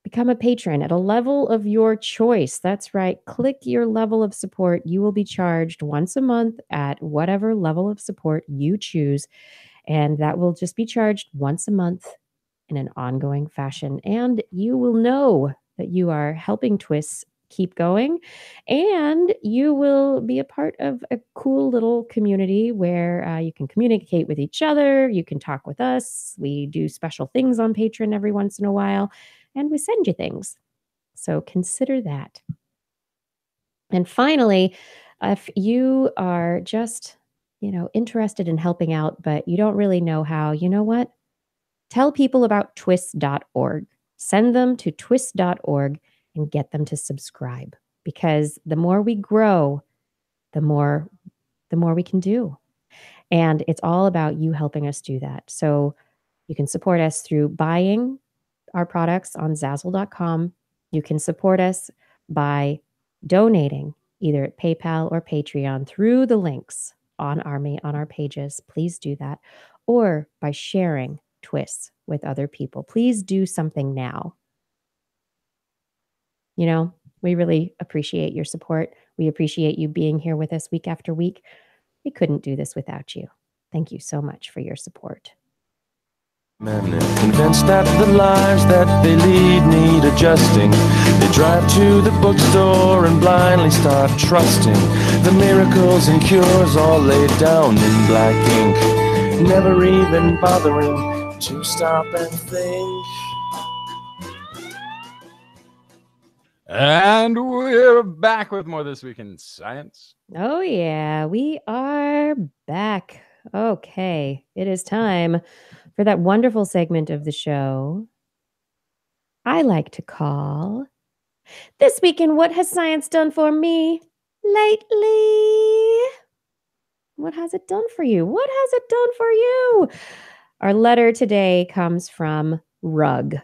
Become a patron at a level of your choice. That's right. Click your level of support. You will be charged once a month at whatever level of support you choose. And that will just be charged once a month in an ongoing fashion. And you will know that you are helping TWIS keep going. And you will be a part of a cool little community where you can communicate with each other. You can talk with us. We do special things on Patreon every once in a while. And we send you things. So consider that. And finally, if you are just, interested in helping out, but you don't really know how, you know what? Tell people about TWIS.org. Send them to TWIS.org and get them to subscribe. Because the more we grow, the more we can do. And it's all about you helping us do that. So you can support us through buying our products on Zazzle.com. You can support us by donating either at PayPal or Patreon through the links on our pages. Please do that. Or by sharing TWIS with other people. Please do something now. We really appreciate your support. We appreciate you being here with us week after week. We couldn't do this without you. Thank you so much for your support. Convinced that the lives that they lead need adjusting, they drive to the bookstore and blindly start trusting the miracles and cures all laid down in black ink, never even bothering to stop and think. And we're back with more This Week in Science. Oh, yeah, we are back. Okay, it is time for that wonderful segment of the show I like to call This Week in What Has Science Done For Me Lately? What has it done for you? What has it done for you? Our letter today comes from Rug.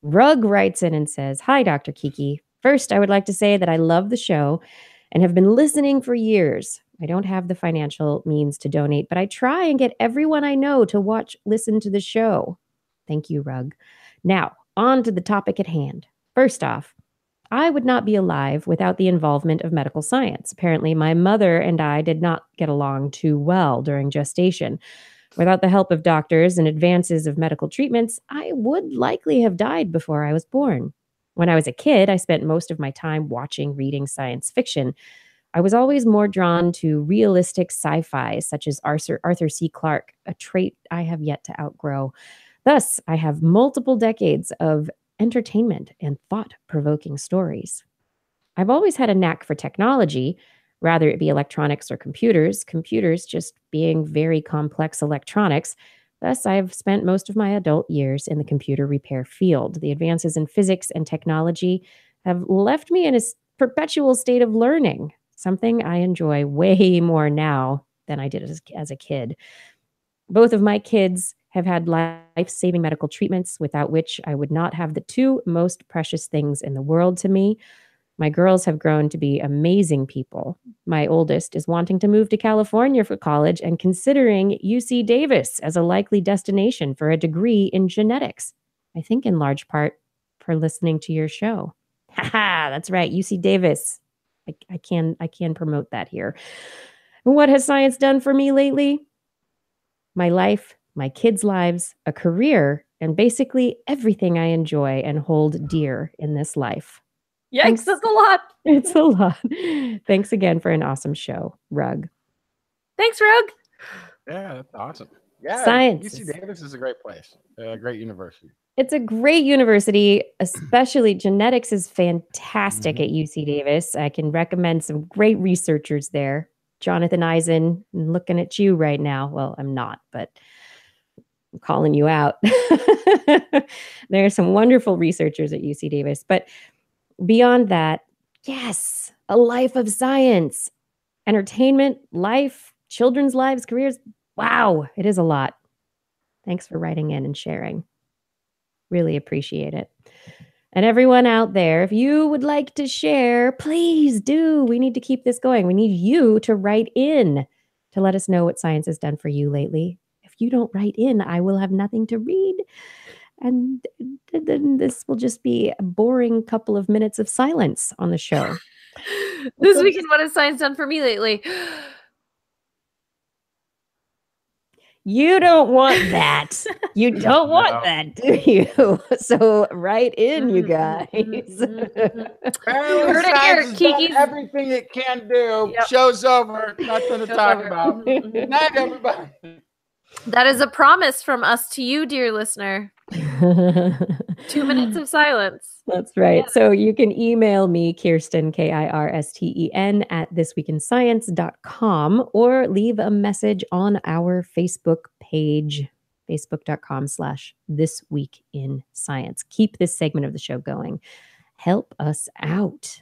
Rug writes in and says, "Hi, Dr. Kiki. First, I would like to say that I love the show and have been listening for years. I don't have the financial means to donate, but I try and get everyone I know to listen to the show. Thank you, Rug. Now, on to the topic at hand. First off, I would not be alive without the involvement of medical science. Apparently, my mother and I did not get along too well during gestation. Without the help of doctors and advances of medical treatments, I would likely have died before I was born. When I was a kid, I spent most of my time reading science fiction. I was always more drawn to realistic sci-fi, such as Arthur C. Clarke, a trait I have yet to outgrow. Thus, I have multiple decades of entertainment and thought-provoking stories. I've always had a knack for technology, rather it be electronics or computers just being very complex electronics. Thus, I've spent most of my adult years in the computer repair field. The advances in physics and technology have left me in a perpetual state of learning, something I enjoy way more now than I did as a kid. Both of my kids have had life-saving medical treatments, without which I would not have the two most precious things in the world to me. My girls have grown to be amazing people. My oldest is wanting to move to California for college and considering UC Davis as a likely destination for a degree in genetics. I think in large part for listening to your show." Haha, that's right, UC Davis. I can promote that here. What has science done for me lately? My life, my kids' lives, a career, and basically everything I enjoy and hold dear in this life. Yikes, that's a lot. It's a lot. Thanks again for an awesome show, Rug. Thanks, Rug. Yeah, that's awesome. Yeah, Science UC is- Davis is a great place, a great university. It's a great university, especially genetics is fantastic at UC Davis. I can recommend some great researchers there. Jonathan Eisen, I'm looking at you right now. Well, I'm not, but I'm calling you out. There are some wonderful researchers at UC Davis. But beyond that, yes, a life of science, entertainment, life, children's lives, careers. Wow, it is a lot. Thanks for writing in and sharing. Really appreciate it. And everyone out there, if you would like to share, please do. We need to keep this going. We need you to write in to let us know what science has done for you lately. If you don't write in, I will have nothing to read. And then this will just be a boring couple of minutes of silence on the show. This weekend, what has science done for me lately? You don't want that. You don't want that, do you? So write in, you guys. Heard it here, Science has done Kiki's- everything it can do. Yep. Show's over. Nothing to Show's talk over. about. Good night, everybody. That is a promise from us to you, dear listener. 2 minutes of silence. That's right. So you can email me, Kirsten, Kirsten, at thisweekinscience.com, or leave a message on our Facebook page, facebook.com/thisweekinscience. Keep this segment of the show going. Help us out.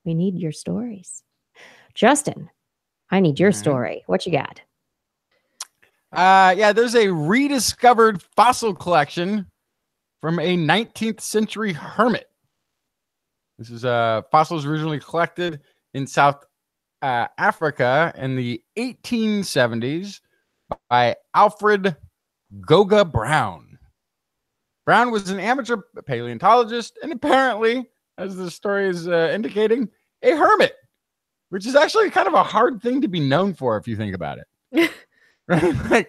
We need your stories. Justin, I need your story. What you got? Yeah, there's a rediscovered fossil collection from a 19th century hermit. This is fossils originally collected in South Africa in the 1870s by Alfred Goga Brown. Brown was an amateur paleontologist and apparently, as the story is indicating, a hermit, which is actually kind of a hard thing to be known for if you think about it. Right?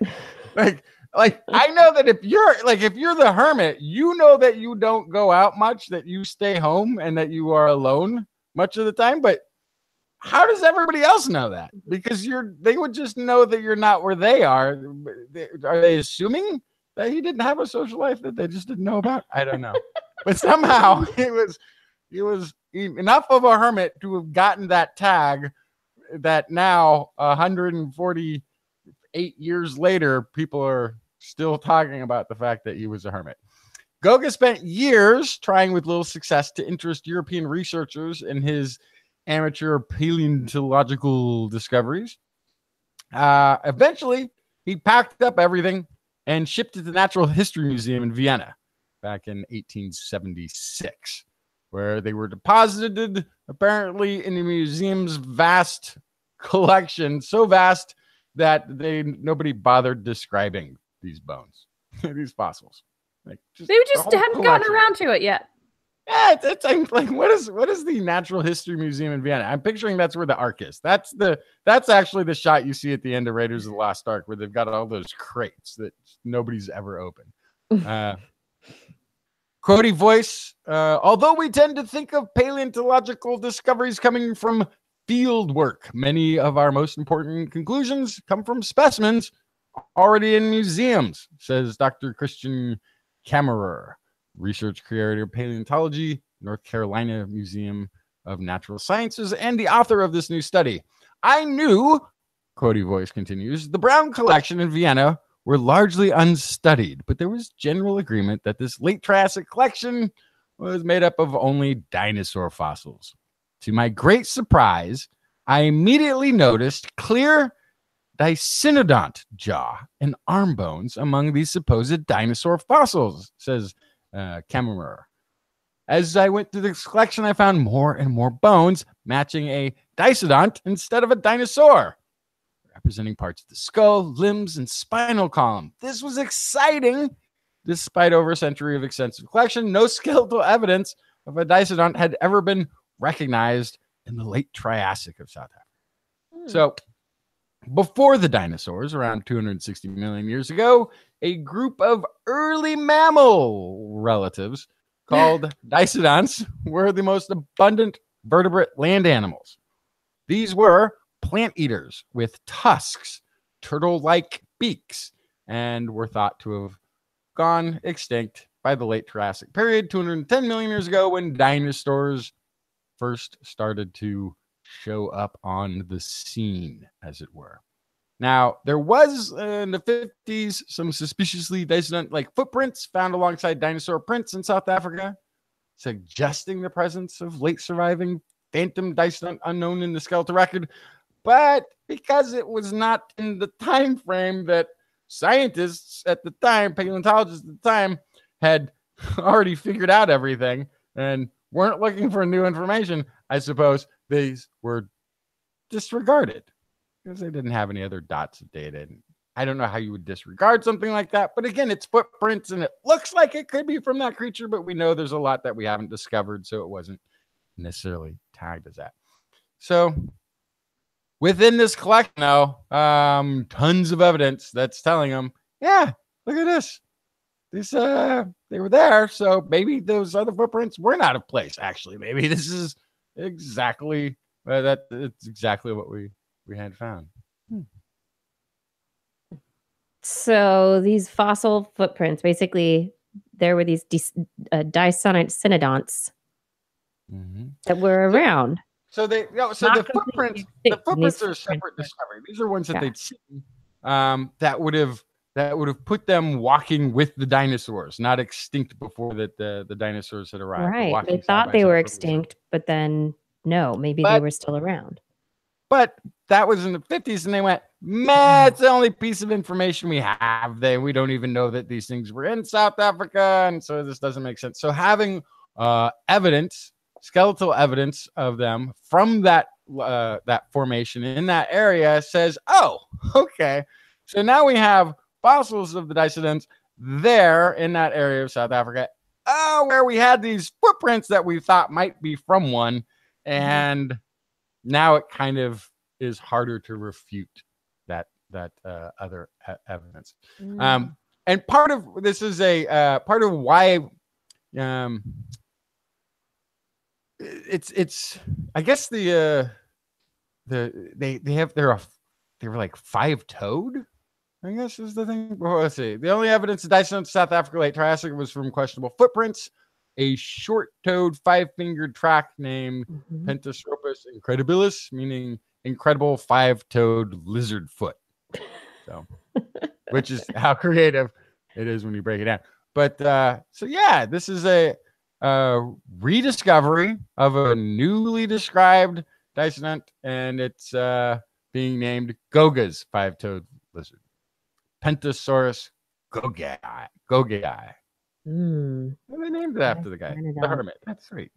like Like, I know that if you're the hermit, you know that you don't go out much, that you stay home and that you are alone much of the time. But how does everybody else know that? Because they would just know that you're not where they are. Are they assuming that he didn't have a social life that they just didn't know about? I don't know. But somehow he was enough of a hermit to have gotten that tag that now 148 years later, people are still talking about the fact that he was a hermit. Goga spent years trying with little success to interest European researchers in his amateur paleontological discoveries. Eventually, he packed up everything and shipped it to the Natural History Museum in Vienna back in 1876, where they were deposited apparently in the museum's vast collection, so vast that nobody bothered describing these bones, these fossils. Like, They just hadn't gotten around to it yet. Yeah, it's like what is the Natural History Museum in Vienna? I'm picturing that's where the Ark is. That's actually the shot you see at the end of Raiders of the Lost Ark, where they've got all those crates that nobody's ever opened. Quotey voice. Although we tend to think of paleontological discoveries coming from field work, many of our most important conclusions come from specimens already in museums, says Dr. Christian Kammerer, research creator of paleontology, North Carolina Museum of Natural Sciences, and the author of this new study. I knew, Quotey voice continues, the Brown collection in Vienna were largely unstudied, but there was general agreement that this late Triassic collection was made up of only dinosaur fossils. To my great surprise, I immediately noticed clear Dicynodont jaw and arm bones among these supposed dinosaur fossils, says Kammerer. As I went through this collection, I found more and more bones matching a Dicynodont instead of a dinosaur, representing parts of the skull, limbs, and spinal column. This was exciting. Despite over a century of extensive collection, no skeletal evidence of a Dicynodont had ever been recognized in the late Triassic of South Africa. So, before the dinosaurs, around 260 million years ago, a group of early mammal relatives called Dicynodonts were the most abundant vertebrate land animals. These were plant eaters with tusks, turtle-like beaks, and were thought to have gone extinct by the late Triassic period, 210 million years ago, when dinosaurs first started to show up on the scene, as it were. Now, there was in the 50s some suspiciously Dicynodont-like footprints found alongside dinosaur prints in South Africa, suggesting the presence of late surviving phantom Dicynodont unknown in the skeletal record. But because it was not in the time frame that scientists at the time, paleontologists at the time, had already figured out everything and weren't looking for new information, I suppose these were disregarded because they didn't have any other dots of data. And I don't know how you would disregard something like that. But again, it's footprints and it looks like it could be from that creature, but we know there's a lot that we haven't discovered, so it wasn't necessarily tagged as that. So within this collection, now, tons of evidence that's telling them, yeah, look at this. This they were there, so maybe those other footprints were not out of place. Actually, maybe this is exactly it's exactly what we had found. So these fossil footprints, basically, there were these Dicynodonts that were around. So the footprints are a separate discovery. These are ones that they'd seen that would have put them walking with the dinosaurs, not extinct before the dinosaurs had arrived. Right. They thought they were extinct, but then no, maybe they were still around. But that was in the 50s, and they went, man, it's the only piece of information we have. We don't even know that these things were in South Africa, and so this doesn't make sense. So having evidence, skeletal evidence of them from that formation in that area says, oh, okay. So now we have fossils of the Dicynodonts there in that area of South Africa, where we had these footprints that we thought might be from one, and now it kind of is harder to refute that other evidence. Mm. And part of this is a part of why it's I guess they were like 5-toed, I guess is the thing. Well, let's see. The only evidence of Dicynodont South Africa late Triassic was from questionable footprints, a short-toed 5-fingered track named Pentasropus incredibilis, meaning incredible 5-toed lizard foot. So, which is how creative it is when you break it down. But so yeah, this is a rediscovery of a newly described Dicynodont, and it's being named Goga's 5-toed lizard, Pentasaurus gogai. Mm. And they named it after the guy, the hermit. That's sweet.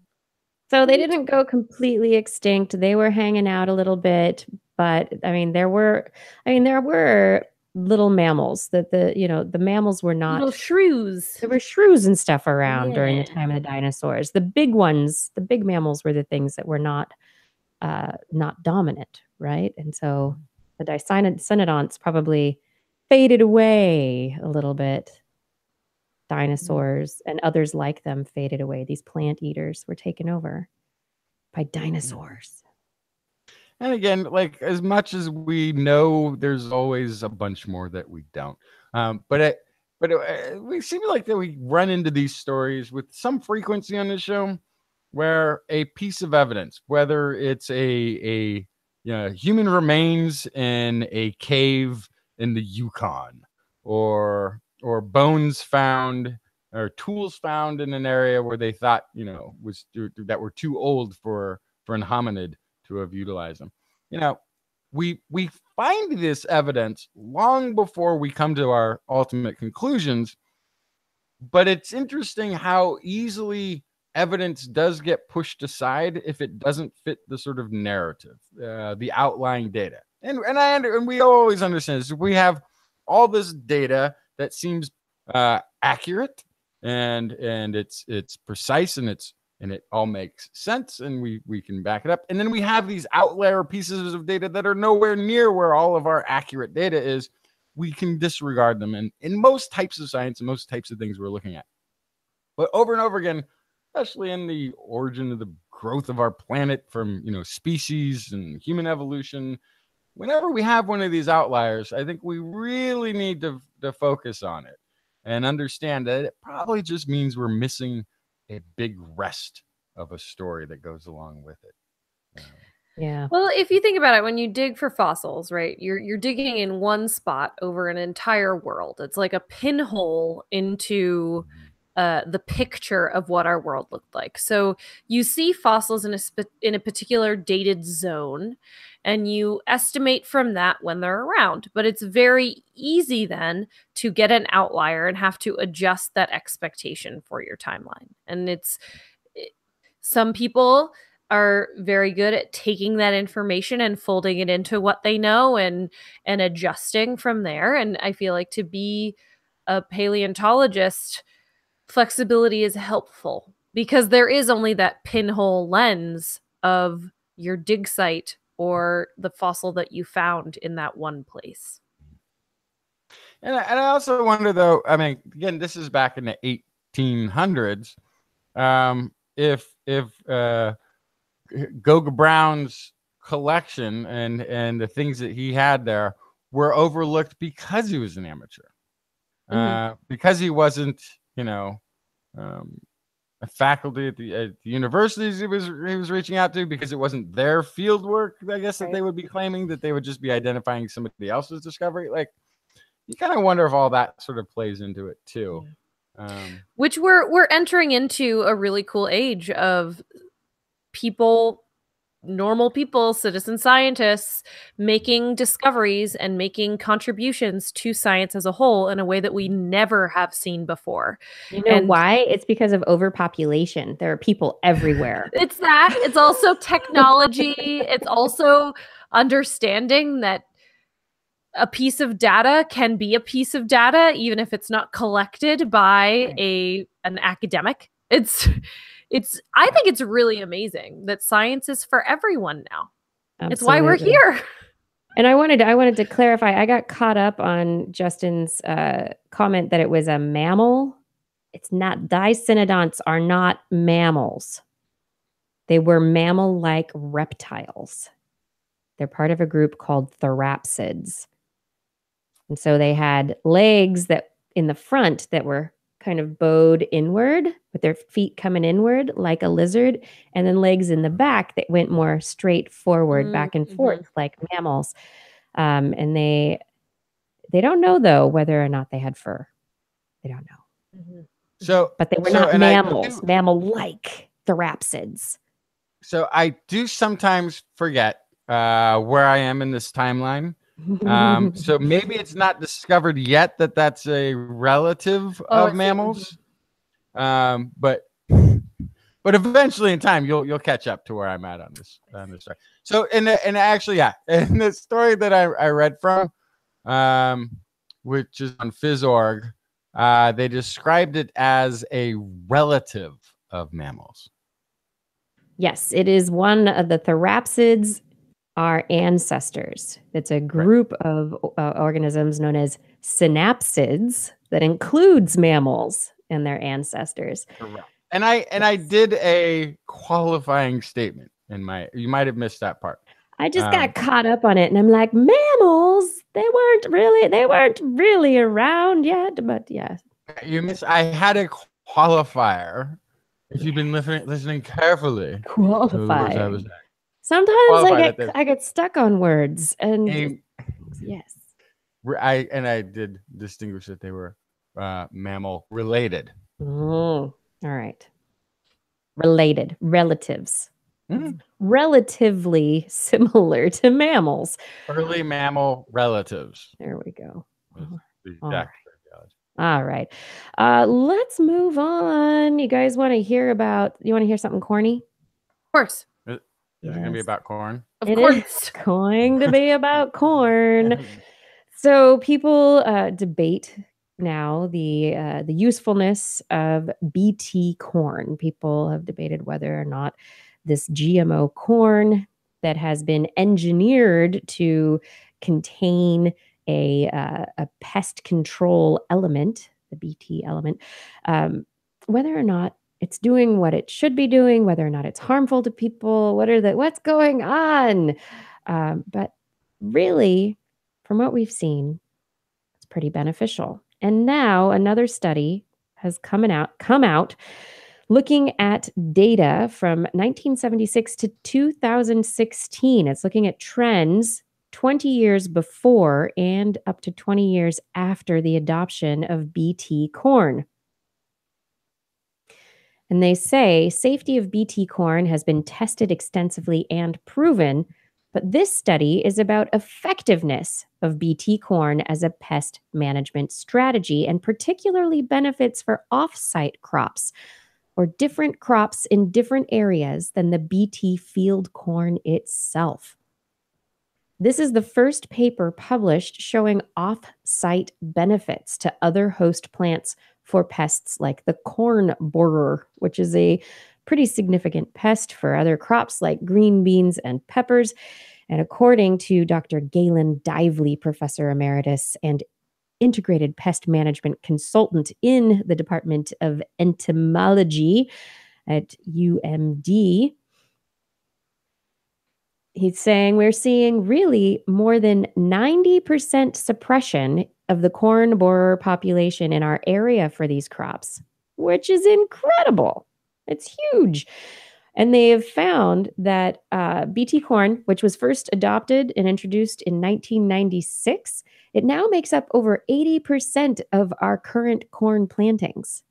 So they didn't go completely extinct. They were hanging out a little bit, but I mean, there were little mammals that the mammals were not Little shrews. There were shrews and stuff around during the time of the dinosaurs. The big ones, the big mammals were the things that were not dominant, right? And so the Dicynodonts probably faded away a little bit. Dinosaurs and others like them faded away. These plant eaters were taken over by dinosaurs. And again, like as much as we know, there's always a bunch more that we don't. But we seem like that we run into these stories with some frequency on this show, where a piece of evidence, whether it's a human remains in a cave in the Yukon, or bones found or tools found in an area where they thought that were too old for an hominid to have utilized them. We find this evidence long before we come to our ultimate conclusions, but it's interesting how easily evidence does get pushed aside if it doesn't fit the sort of narrative, the outlying data. And we always understand this. We have all this data that seems accurate and it's precise and it all makes sense, and we can back it up. And then we have these outlier pieces of data that are nowhere near where all of our accurate data is. We can disregard them in most types of science and most types of things we're looking at. But over and over again, especially in the origin of the growth of our planet from species and human evolution, whenever we have one of these outliers, I think we really need to focus on it and understand that it probably just means we're missing a big rest of a story that goes along with it. Yeah. Well, if you think about it, when you dig for fossils, right, you're digging in one spot over an entire world. It's like a pinhole into the picture of what our world looked like. So you see fossils in a particular dated zone, and you estimate from that when they're around. But it's very easy then to get an outlier and have to adjust that expectation for your timeline. And some people are very good at taking that information and folding it into what they know and adjusting from there. And I feel like to be a paleontologist, flexibility is helpful because there is only that pinhole lens of your dig site or the fossil that you found in that one place. And I also wonder, though, I mean, again, this is back in the 1800s. If Goga Brown's collection and the things that he had there were overlooked because he was an amateur, because he wasn't, a faculty at the universities he was reaching out to, because it wasn't their field work, I guess, that they would be claiming, that they would just be identifying somebody else's discovery. Like, you kind of wonder if all that sort of plays into it too. Which we're entering into a really cool age of people, normal people, citizen scientists, making discoveries and making contributions to science as a whole in a way that we never have seen before. You know why? It's because of overpopulation. There are people everywhere. It's that. It's also technology. It's also understanding that a piece of data can be a piece of data, even if it's not collected by an academic. I think it's really amazing that science is for everyone now. Absolutely. It's why we're here. And I wanted to clarify. I got caught up on Justin's comment that it was a mammal. It's not. Dicynodonts are not mammals. They were mammal-like reptiles. They're part of a group called therapsids. And so they had legs that in the front that were kind of bowed inward with their feet coming inward like a lizard, and then legs in the back that went more straight forward, back and forth like mammals. And they don't know though whether or not they had fur. They don't know. So, but they were not mammals, mammal-like therapsids. So I do sometimes forget where I am in this timeline. So maybe it's not discovered yet that that's a relative of mammals. But eventually in time you'll catch up to where I'm at on this story. So and actually, yeah, in the story that I read from, which is on Phys.org, they described it as a relative of mammals. Yes, it is one of the therapsids, our ancestors. It's a group of organisms known as synapsids that includes mammals and their ancestors. Correct. And I did a qualifying statement in you might have missed that part. I just got caught up on it and I'm like, mammals, they weren't really around yet, but yeah. I had a qualifier. If you've been listening carefully. Qualified. Sometimes I get stuck on words and yes. I did distinguish that they were mammal related. All right. Related, relatives. Relatively similar to mammals. Early mammal relatives. There we go. All right. Let's move on. You guys want to hear something corny? Of course. Is it going to be about corn? It is going to be about corn. So people debate now the usefulness of BT corn. People have debated whether or not this GMO corn that has been engineered to contain a pest control element, the BT element, whether or not it's doing what it should be doing, whether or not it's harmful to people, what's going on? But really, from what we've seen, it's pretty beneficial. And now another study has come out looking at data from 1976 to 2016. It's looking at trends 20 years before and up to 20 years after the adoption of BT corn. And they say safety of BT corn has been tested extensively and proven, but this study is about effectiveness of BT corn as a pest management strategy and particularly benefits for off-site crops or different crops in different areas than the BT field corn itself. This is the first paper published showing off-site benefits to other host plants for pests like the corn borer, which is a pretty significant pest for other crops like green beans and peppers. And according to Dr. Galen Dively, Professor Emeritus and Integrated Pest Management Consultant in the Department of Entomology at UMD, he's saying we're seeing really more than 90% suppression of the corn borer population in our area for these crops, which is incredible. It's huge. And they have found that BT corn, which was first adopted and introduced in 1996, it now makes up over 80% of our current corn plantings.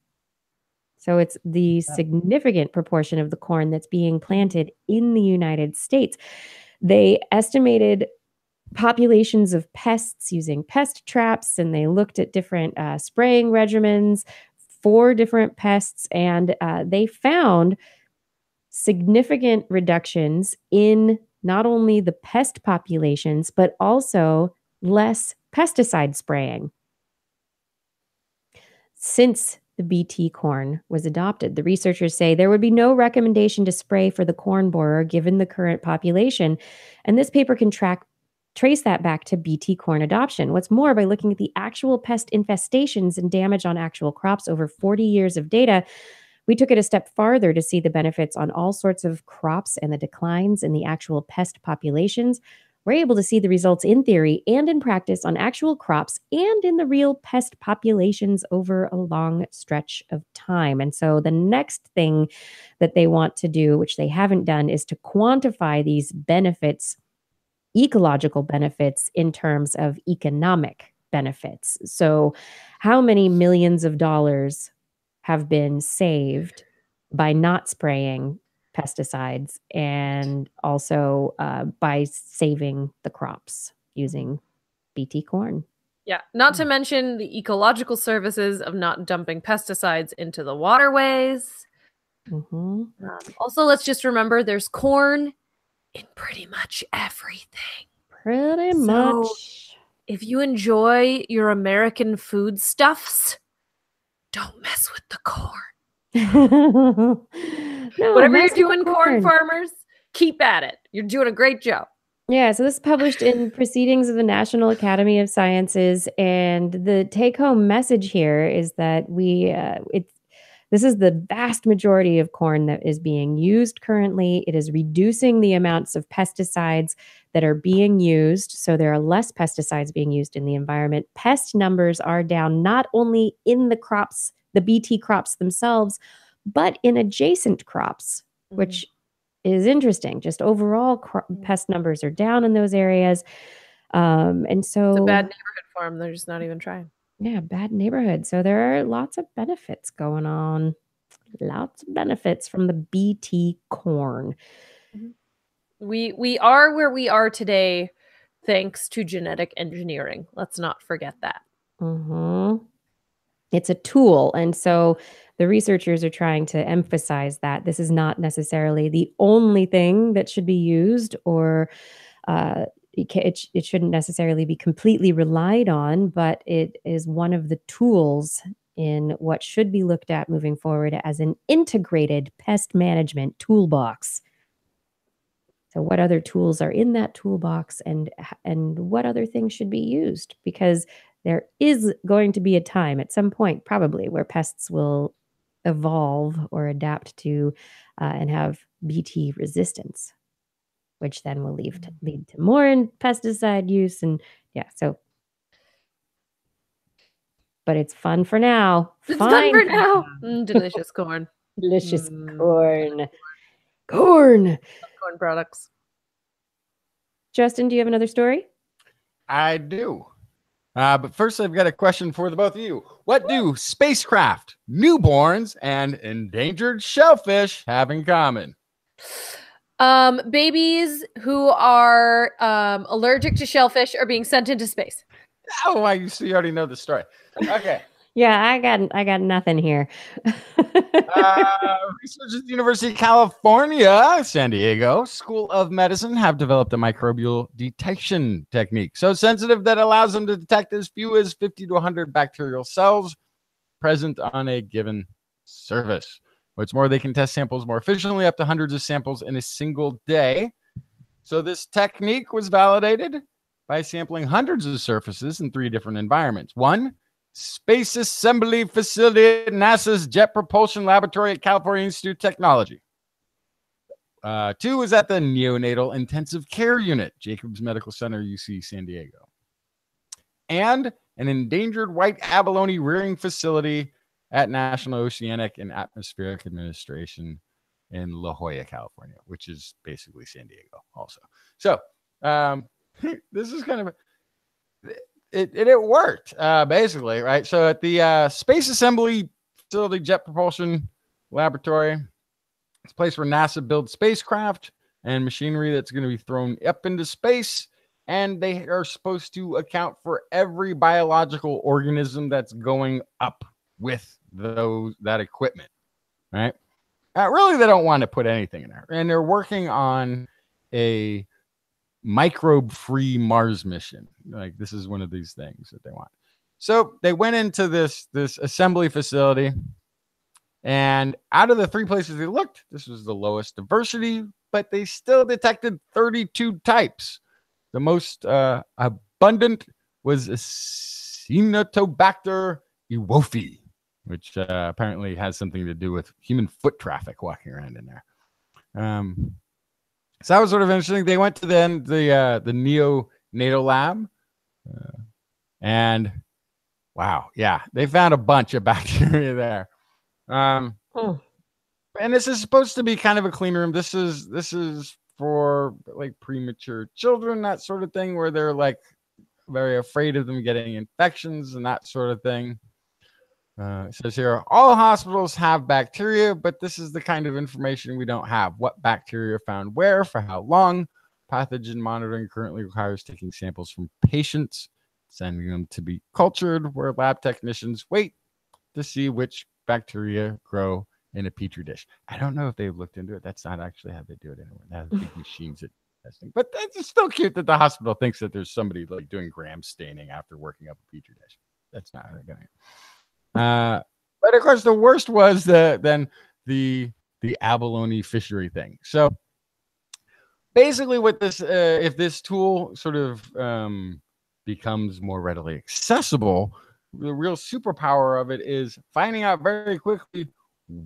So it's the significant proportion of the corn that's being planted in the United States. They estimated populations of pests using pest traps, and they looked at different spraying regimens for different pests, and they found significant reductions in not only the pest populations, but also less pesticide spraying. Since the BT corn was adopted, the researchers say there would be no recommendation to spray for the corn borer given the current population. And this paper can track trace that back to BT corn adoption. What's more, by looking at the actual pest infestations and damage on actual crops over 40 years of data, we took it a step farther to see the benefits on all sorts of crops and the declines in the actual pest populations. We're able to see the results in theory and in practice on actual crops and in the real pest populations over a long stretch of time. And so the next thing that they want to do, which they haven't done, is to quantify these benefits, ecological benefits, in terms of economic benefits. So how many millions of dollars have been saved by not spraying pesticides, and also by saving the crops using BT corn. Yeah, not to mention the ecological services of not dumping pesticides into the waterways. Also, let's just remember there's corn in pretty much everything. Pretty much. If you enjoy your American foodstuffs, don't mess with the corn. No, whatever you're doing, corn farmers, keep at it. You're doing a great job. Yeah, so this is published in Proceedings of the National Academy of Sciences, and the take-home message here is that this is the vast majority of corn that is being used currently. It is reducing the amounts of pesticides that are being used, so there are less pesticides being used in the environment. Pest numbers are down not only in the crops, the BT crops themselves, but in adjacent crops, which is interesting. Just overall pest numbers are down in those areas. And so it's a bad neighborhood for them. They're just not even trying. Yeah, bad neighborhood. So there are lots of benefits going on. Lots of benefits from the BT corn. We are where we are today thanks to genetic engineering. Let's not forget that. It's a tool. And so the researchers are trying to emphasize that this is not necessarily the only thing that should be used, or it shouldn't necessarily be completely relied on, but it is one of the tools in what should be looked at moving forward as an integrated pest management toolbox. So what other tools are in that toolbox, and what other things should be used? Because there is going to be a time at some point, probably, where pests will evolve or adapt to and have BT resistance, which then will lead to more pesticide use. And but it's fun for now. It's fun for now. Delicious corn. Delicious corn. Corn products. Justin, do you have another story? I do. But first, I've got a question for the both of you. What do spacecraft, newborns, and endangered shellfish have in common? Babies who are allergic to shellfish are being sent into space. Oh, you already know the story. Okay. Yeah, I got nothing here. Researchers at the University of California, San Diego School of Medicine have developed a microbial detection technique so sensitive that allows them to detect as few as 50 to 100 bacterial cells present on a given surface. What's more, they can test samples more efficiently, up to hundreds of samples in a single day. So this technique was validated by sampling hundreds of surfaces in 3 different environments. 1, Space Assembly Facility at NASA's Jet Propulsion Laboratory at California Institute of Technology. 2 is at the Neonatal Intensive Care Unit, Jacobs Medical Center, UC San Diego. And an endangered white abalone rearing facility at National Oceanic and Atmospheric Administration in La Jolla, California, which is basically San Diego also. So this is kind of... It worked, basically, right? So at the Space Assembly Facility Jet Propulsion Laboratory, it's a place where NASA builds spacecraft and machinery that's going to be thrown up into space, and they are supposed to account for every biological organism that's going up with that equipment, right? Really, they don't want to put anything in there, and they're working on a microbe-free Mars mission. Like, this is one of these things that they want. So they went into this assembly facility, and out of the 3 places they looked, this was the lowest diversity, but they still detected 32 types the most abundant was Cenotobacter ewophii, which apparently has something to do with human foot traffic walking around in there. So that was sort of interesting. They went to the neonatal lab, and wow, yeah, they found a bunch of bacteria there. And this is supposed to be kind of a clean room. This is for like premature children, that sort of thing, where they're like very afraid of them getting infections and that sort of thing. It says here, all hospitals have bacteria, but this is the kind of information we don't have. What bacteria are found where, for how long? Pathogen monitoring currently requires taking samples from patients, sending them to be cultured, where lab technicians wait to see which bacteria grow in a petri dish. I don't know if they've looked into it. That's not actually how they do it anywhere. They have big machines at testing. But it's still cute that the hospital thinks that there's somebody like doing gram staining after working up a petri dish. That's not how they're going. But of course, the worst was the abalone fishery thing. So basically, what this if this tool sort of becomes more readily accessible, the real superpower of it is finding out very quickly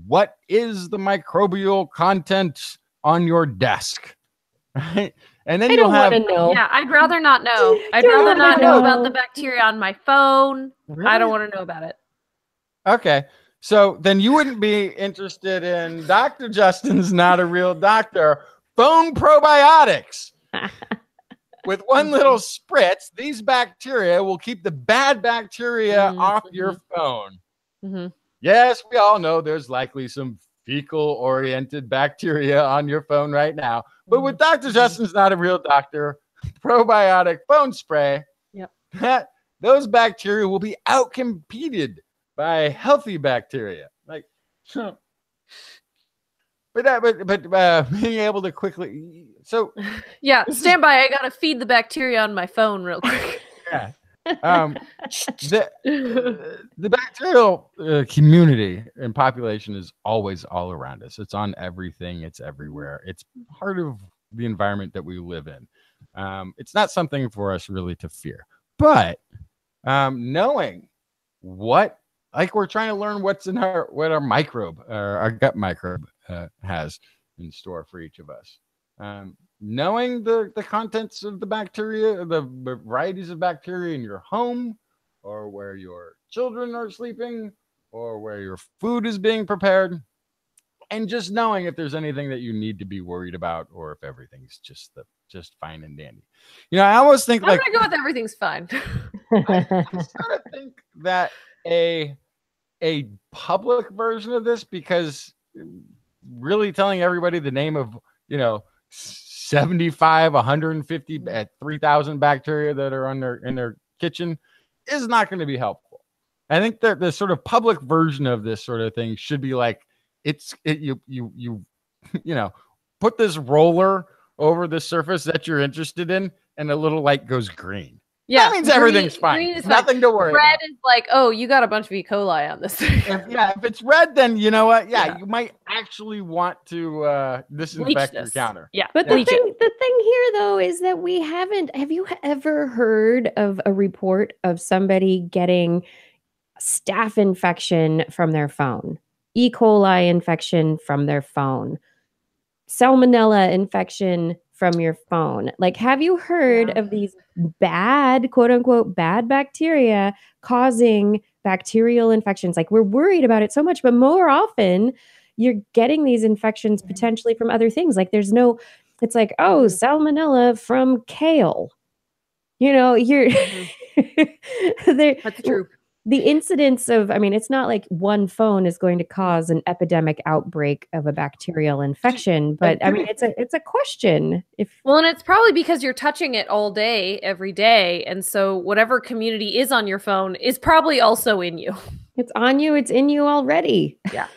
what is the microbial content on your desk, right? And then you'll have know. Yeah, I'd rather not know. I'd rather not know about the bacteria on my phone. Really? I don't want to know about it. Okay, so then you wouldn't be interested in Dr. Justin's Not a Real Doctor phone probiotics. With one little spritz, these bacteria will keep the bad bacteria off your phone. Yes, we all know there's likely some fecal-oriented bacteria on your phone right now. But with Dr. Justin's Not a Real Doctor probiotic phone spray, those bacteria will be outcompeted by healthy bacteria. Like, but being able to quickly, so yeah, stand by. I gotta feed the bacteria on my phone real quick. Yeah. The bacterial community and population is always all around us. It's on everything. It's everywhere. It's part of the environment that we live in. It's not something for us really to fear, but knowing what, like, we're trying to learn what our microbe, our gut microbe has in store for each of us. Knowing the contents of the bacteria, the varieties of bacteria in your home, or where your children are sleeping, or where your food is being prepared, and just knowing if there's anything that you need to be worried about, or if everything's just fine and dandy. You know, I almost think I'm gonna go with everything's fine. I sort of think that a public version of this, because really telling everybody the name of, 75, 150 at 3,000 bacteria that are in their kitchen is not going to be helpful. I think that the sort of public version of this sort of thing should be like, you put this roller over the surface that you're interested in, and a little light goes green. Yeah, that means everything's fine. Green is nothing to worry about. Red is like, oh, you got a bunch of E. coli on this thing. If it's red, then you know what? Yeah, you might actually want to disinfect your counter. Yeah, but the thing here, though, is that we haven't. Have you ever heard of a report of somebody getting staph infection from their phone, E. coli infection from their phone, salmonella infection from your phone? Like, have you heard of these bad, quote unquote, bad bacteria causing bacterial infections? Like, we're worried about it so much, but more often you're getting these infections potentially from other things. Like, it's like, oh, salmonella from kale. You're That's true. The incidence of, it's not like one phone is going to cause an epidemic outbreak of a bacterial infection, but it's a question. And it's probably because you're touching it all day, every day. And so whatever community is on your phone is probably also in you. It's on you. It's in you already. Yeah.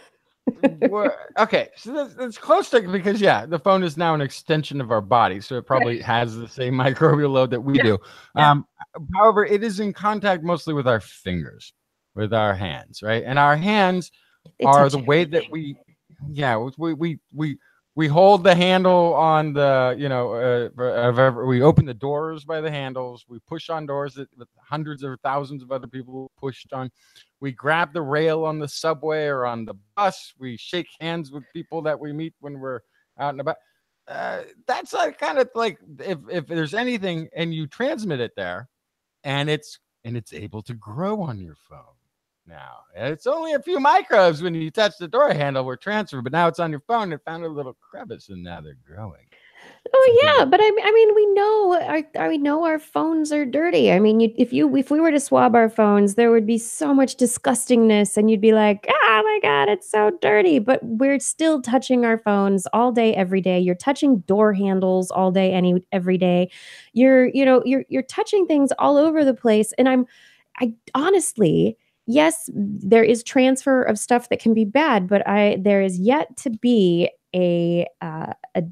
Okay. So that's close to, because the phone is now an extension of our body. So it probably has the same microbial load that we do. However, it is in contact mostly with our fingers, with our hands, right? And our hands are the way that we We hold the handle on the, we open the doors by the handles. We push on doors that hundreds or thousands of other people pushed on. We grab the rail on the subway or on the bus. We shake hands with people that we meet when we're out and about. That's kind of like if there's anything and you transmit it there, and it's able to grow on your phone. Now, it's only a few microbes when you touch the door handle were transferred, but now it's on your phone. It found a little crevice, and now they're growing. Oh yeah, but I mean, we know our phones are dirty. I mean, if we were to swab our phones, there would be so much disgustingness, and you'd be like, "Oh my God, it's so dirty." But we're still touching our phones all day, every day. You're touching door handles all day, every day. You're touching things all over the place, and I honestly. Yes, there is transfer of stuff that can be bad, but there is yet to be a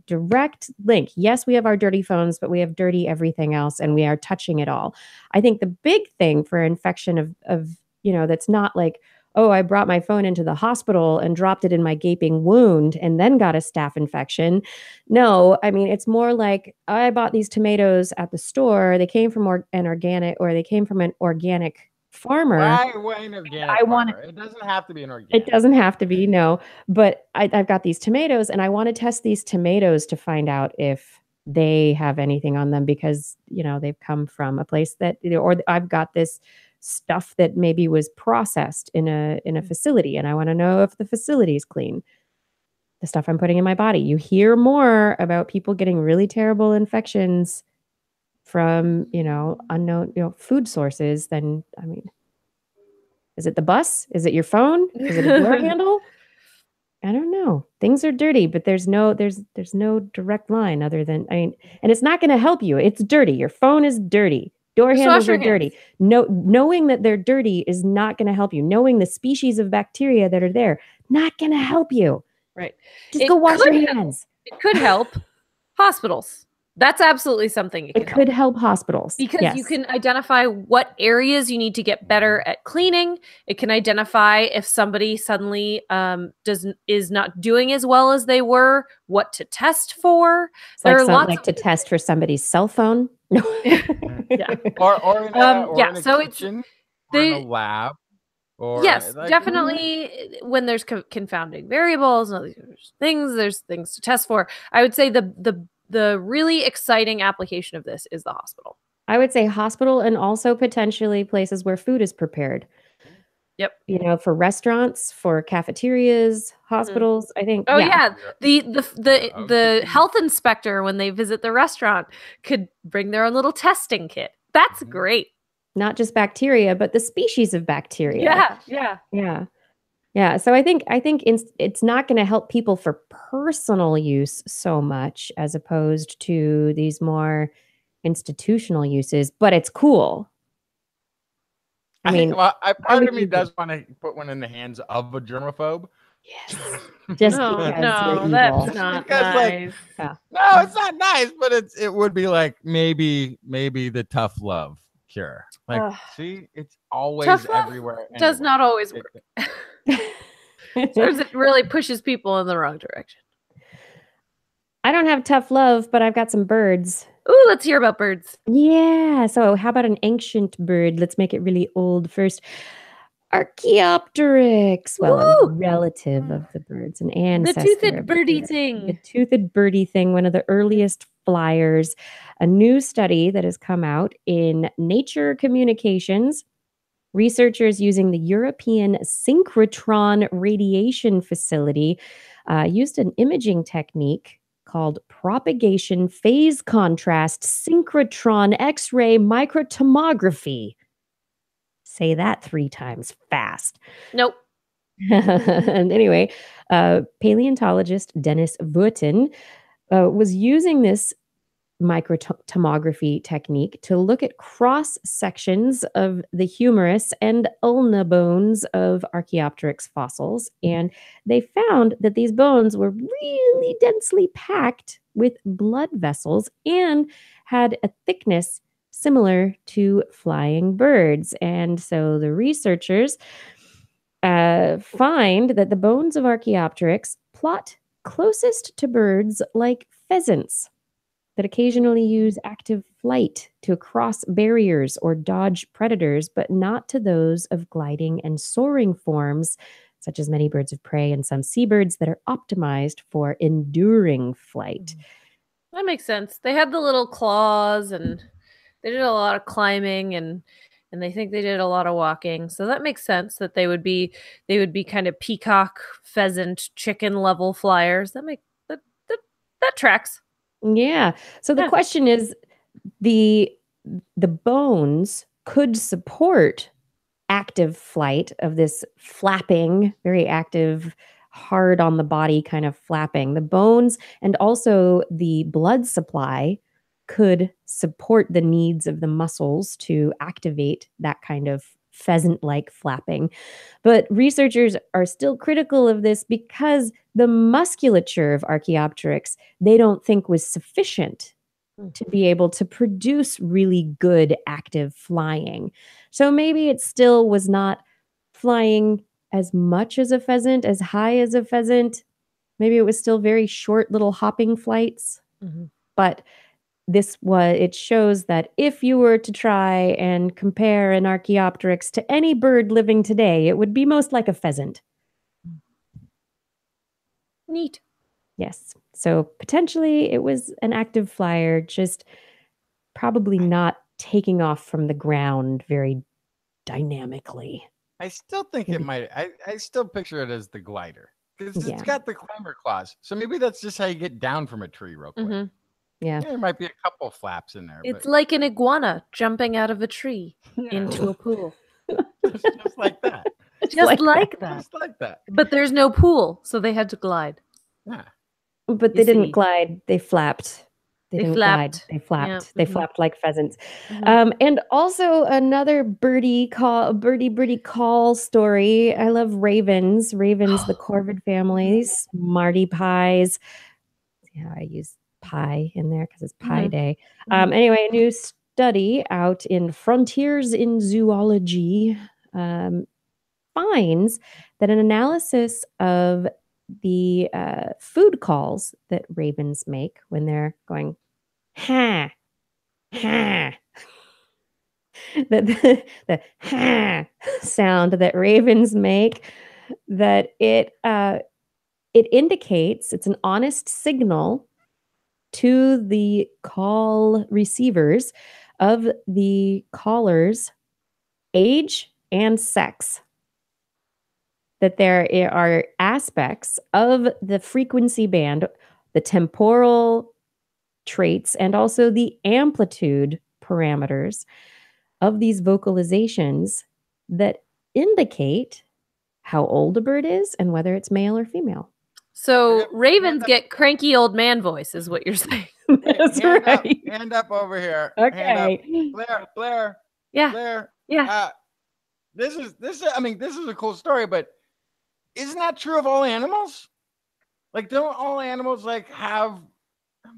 direct link. Yes, we have our dirty phones, but we have dirty everything else, and we are touching it all. I think the big thing for infection of that's not like, oh, I brought my phone into the hospital and dropped it in my gaping wound and then got a staph infection. No, I mean, it's more like I bought these tomatoes at the store. They came from an organic farmer. Why an organic farmer? It doesn't have to be an organic. It doesn't have to be, no. But I've got these tomatoes, and I want to test these tomatoes to find out if they have anything on them because, they've come from a place that, or I've got this stuff that maybe was processed in a facility, and I want to know if the facility is clean. The stuff I'm putting in my body. You hear more about people getting really terrible infections from, unknown, food sources than, is it the bus? Is it your phone? Is it a door handle? I don't know. Things are dirty, but there's no direct line other than, and it's not going to help you. It's dirty. Your phone is dirty. Door handles are dirty. Knowing that they're dirty is not going to help you. Knowing the species of bacteria that are there, not going to help you. Right. Just go wash your hands. It could help hospitals. That's absolutely something it could help hospitals. Because you can identify what areas you need to get better at cleaning. It can identify if somebody suddenly is not doing as well as they were, what to test for. There are lots to test for somebody's cell phone. Yeah. Or in a so kitchen, or in a lab. Or yes, definitely. When there's confounding variables and there's things to test for. I would say the really exciting application of this is the hospital. I would say hospital, and also potentially places where food is prepared. Yep. For restaurants, for cafeterias, hospitals, I think. Oh yeah. The health inspector, when they visit the restaurant, could bring their own little testing kit. That's great. Not just bacteria, but the species of bacteria. Yeah. So I think it's not going to help people for personal use so much as opposed to these more institutional uses, but it's cool. Part of me does want to put one in the hands of a germaphobe. Yes. Just no, that's not nice. No, it's not nice, but it would be like maybe the tough love cure. See, it's always everywhere. Does not always work. It really pushes people in the wrong direction. I don't have tough love, but I've got some birds. Ooh, let's hear about birds. Yeah. So how about an ancient bird? Let's make it really old first. Archaeopteryx. Well, a relative of the birds, an ancestor. The toothed birdie thing. The toothed birdie thing, one of the earliest flyers. A new study that has come out in Nature Communications. Researchers using the European Synchrotron Radiation Facility used an imaging technique called propagation phase contrast synchrotron X-ray microtomography. Say that 3 times fast. Nope. And anyway, paleontologist Dennis Wooten was using this microtomography technique to look at cross sections of the humerus and ulna bones of Archaeopteryx fossils, and they found that these bones were really densely packed with blood vessels and had a thickness similar to flying birds. And so the researchers find that the bones of Archaeopteryx plot closest to birds like pheasants that occasionally use active flight to cross barriers or dodge predators, but not to those of gliding and soaring forms, such as many birds of prey and some seabirds that are optimized for enduring flight. That makes sense. They had the little claws and they did a lot of climbing and they think they did a lot of walking. So that makes sense that they would be kind of peacock, pheasant, chicken level flyers. That tracks. Yeah. So the Yeah. question is, the bones could support active flight of this flapping, very active, hard on the body kind of flapping. The bones and also the blood supply could support the needs of the muscles to activate that kind of pheasant-like flapping. But researchers are still critical of this because the musculature of Archaeopteryx they don't think was sufficient to be able to produce really good active flying. So maybe it still was not flying as much as a pheasant, as high as a pheasant. Maybe it was still very short little hopping flights. But it shows that if you were to try and compare an Archaeopteryx to any bird living today, it would be most like a pheasant. Neat. Yes. So potentially it was an active flyer, just probably not taking off from the ground very dynamically. I still think it might. I still picture it as the glider because Yeah. it's got the climber claws. So maybe that's just how you get down from a tree real quick. Mhm. Yeah. Yeah, there might be a couple flaps in there. It's but like an iguana jumping out of a tree yeah, into a pool. just like that. Just like that. Just like that. But there's no pool, so they had to glide. Yeah. But You they didn't see. glide. They flapped. They didn't glide. flapped. They flapped. Yeah. They Mhm. flapped like pheasants. Mhm. And also another birdie call story. I love ravens. Ravens, the corvid family, smarty pies. Yeah, I use pie in there because it's Pie Mhm. Day. Mhm. Anyway, a new study out in Frontiers in Zoology finds that an analysis of the food calls that ravens make when they're going, ha, ha, that the ha sound that ravens make, that it indicates it's an honest signal to the call receivers of the caller's age and sex. That there are aspects of the frequency band, the temporal traits, and also the amplitude parameters of these vocalizations that indicate how old a bird is and whether it's male or female. So Yep. ravens get cranky old man voice, is what you're saying. That's hand right. Up, hand up over here. Hand up. Okay. Blair. Yeah. Blair. Yeah. This is a cool story, but isn't that true of all animals? Like, don't all animals like have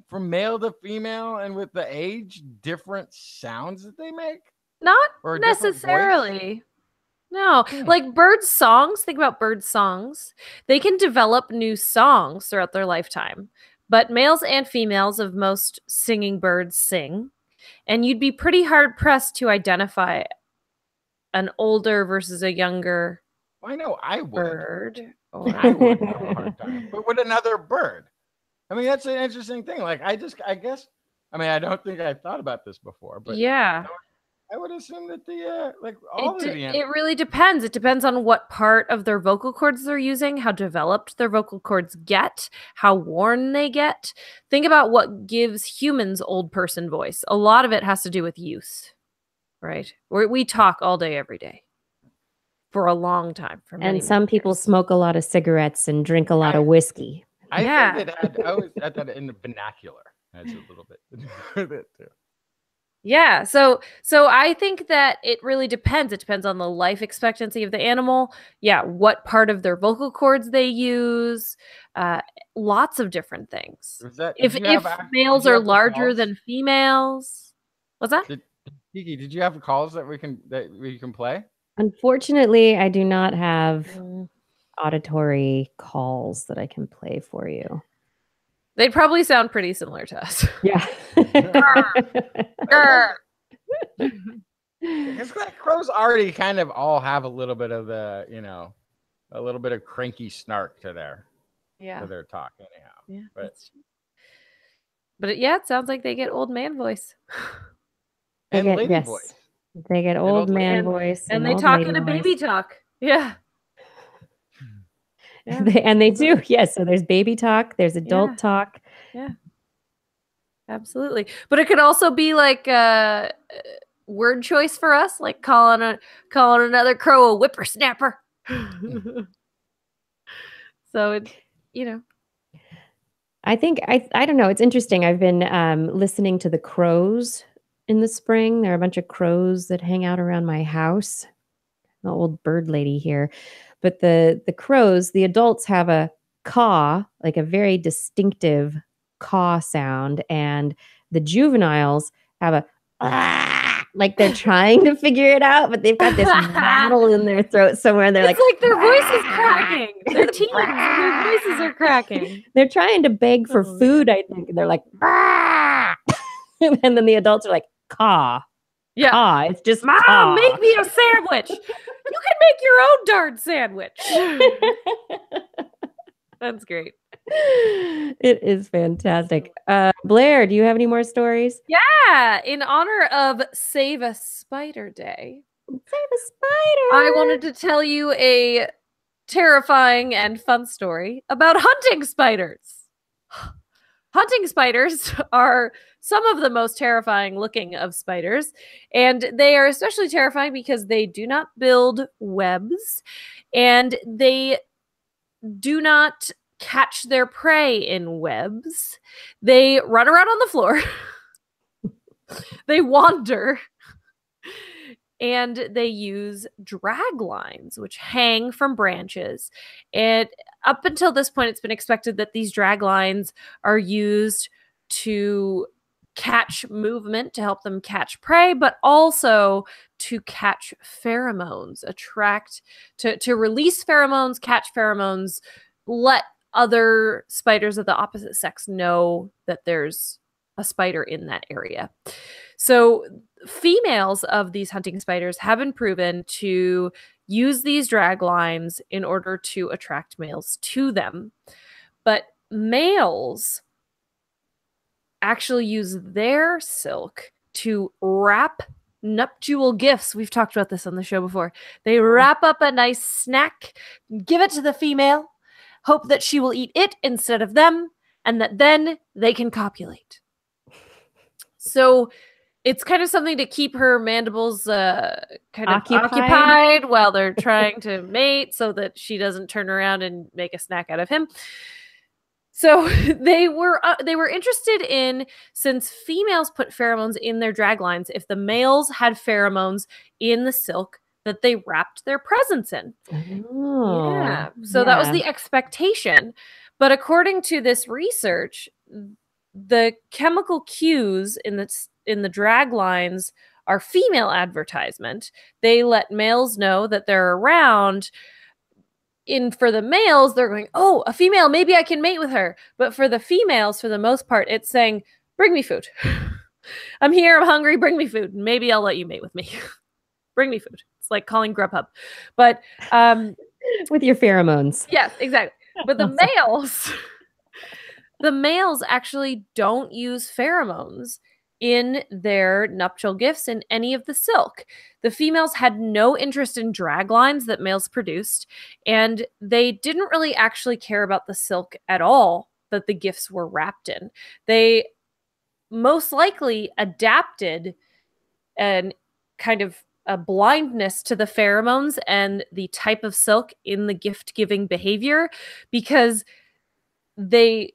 from male to female and with the age different sounds that they make? Not Or a different voice? necessarily. No, like birds' songs, think about birds' songs. They can develop new songs throughout their lifetime. But males and females of most singing birds sing. And you'd be pretty hard pressed to identify an older versus a younger I know I would. bird. Or... I would have a hard time. But with another bird. I mean, that's an interesting thing. Like, I guess, I mean, I don't think I thought about this before, but yeah. I would assume that It really depends. It depends on what part of their vocal cords they're using, how developed their vocal cords get, how worn they get. Think about what gives humans old person voice. A lot of it has to do with use, right? We talk all day, every day for a long time. And some people smoke a lot of cigarettes and drink a lot of whiskey. I think I always had that in the vernacular. That's a little bit with it too. Yeah, so I think that it really depends. It depends on the life expectancy of the animal. Yeah, what part of their vocal cords they use. Lots of different things. If males are larger than females, what's that? Kiki, did you have calls that we can play? Unfortunately, I do not have auditory calls that I can play for you. They probably sound pretty similar to us. Yeah. Because crows already kind of all have a little bit of the, a little bit of cranky snark to their talk anyhow. Yeah. But yeah, it sounds like they get old man voice. They and get, lady yes. voice. They get old man voice. And they old talk lady in a voice. baby talk. Yeah. Yeah. They do. Yes. So there's baby talk. There's adult talk. Yeah. Absolutely. But it could also be like a word choice for us, like calling another crow a whippersnapper. So it, I think I don't know. It's interesting. I've been listening to the crows in the spring. There are a bunch of crows that hang out around my house. The old bird lady here. But the crows, the adults have a caw, like a very distinctive caw sound, and the juveniles have a like they're trying to figure it out, but they've got this rattle in their throat somewhere, and they're it's like their voice is cracking. Their teeth and their voices are cracking. They're trying to beg for food, I think, and they're like, and then the adults are like, caw. Yeah. Caw. It's just Mom, caw. make me a sandwich. You can make your own darn sandwich. That's great. It is fantastic. Blair, do you have any more stories? Yeah. In honor of Save a Spider Day. Save a spider. I wanted to tell you a terrifying and fun story about hunting spiders. Hunting spiders are some of the most terrifying looking of spiders, and they are especially terrifying because they do not build webs, and they do not catch their prey in webs. They run around on the floor. They wander. And they use drag lines, which hang from branches. And up until this point, it's been expected that these drag lines are used to catch movement, to help them catch prey, but also to catch pheromones, to release pheromones, catch pheromones, let other spiders of the opposite sex know that there's a spider in that area. So females of these hunting spiders have been proven to use these drag lines in order to attract males to them. But males actually use their silk to wrap nuptial gifts. We've talked about this on the show before. They wrap up a nice snack, give it to the female, hope that she will eat it instead of them, and that then they can copulate. So it's kind of something to keep her mandibles kind of occupied while they're trying to mate, so that she doesn't turn around and make a snack out of him. So they were interested in, since females put pheromones in their drag lines, if the males had pheromones in the silk that they wrapped their presents in. Oh, yeah. So that was the expectation. But according to this research, the chemical cues in the drag lines are female advertisement. They let males know that they're around. For the males, they're going, oh, a female, maybe I can mate with her. But for the females, for the most part, it's saying, bring me food. I'm here, I'm hungry, bring me food. Maybe I'll let you mate with me. Bring me food. It's like calling Grubhub. But with your pheromones. Yes, exactly. But the males actually don't use pheromones in their nuptial gifts in any of the silk. The females had no interest in drag lines that males produced, and they didn't really actually care about the silk at all that the gifts were wrapped in. They most likely adapted an kind of a blindness to the pheromones and the type of silk in the gift-giving behavior, because the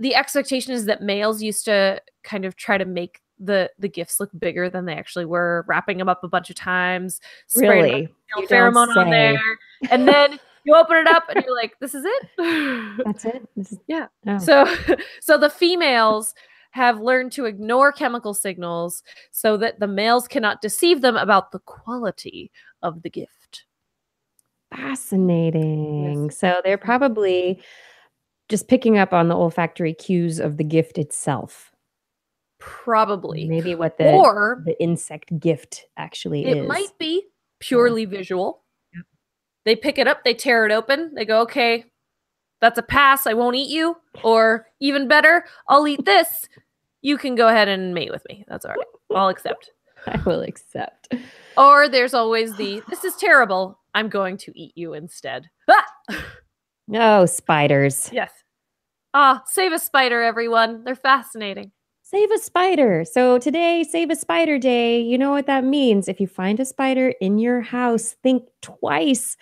expectation is that males used to kind of try to make the gifts look bigger than they actually were, wrapping them up a bunch of times, spraying pheromone on there, and then you open it up and you're like, this is it? That's it? Yeah. Oh. So the females have learned to ignore chemical signals so that the males cannot deceive them about the quality of the gift. Fascinating. Yes. So they're probably just picking up on the olfactory cues of the gift itself. Probably. Maybe what Or the insect gift actually it is. might be purely visual. Yep. They pick it up, they tear it open, they go, okay, that's a pass, I won't eat you. Or even better, I'll eat this. You can go ahead and mate with me. That's all right. I'll accept. I will accept. Or there's always this is terrible. I'm going to eat you instead. Ah! No, spiders. Yes. Save a spider, everyone. They're fascinating. Save a spider. So today, Save a Spider Day. You know what that means. If you find a spider in your house, think twice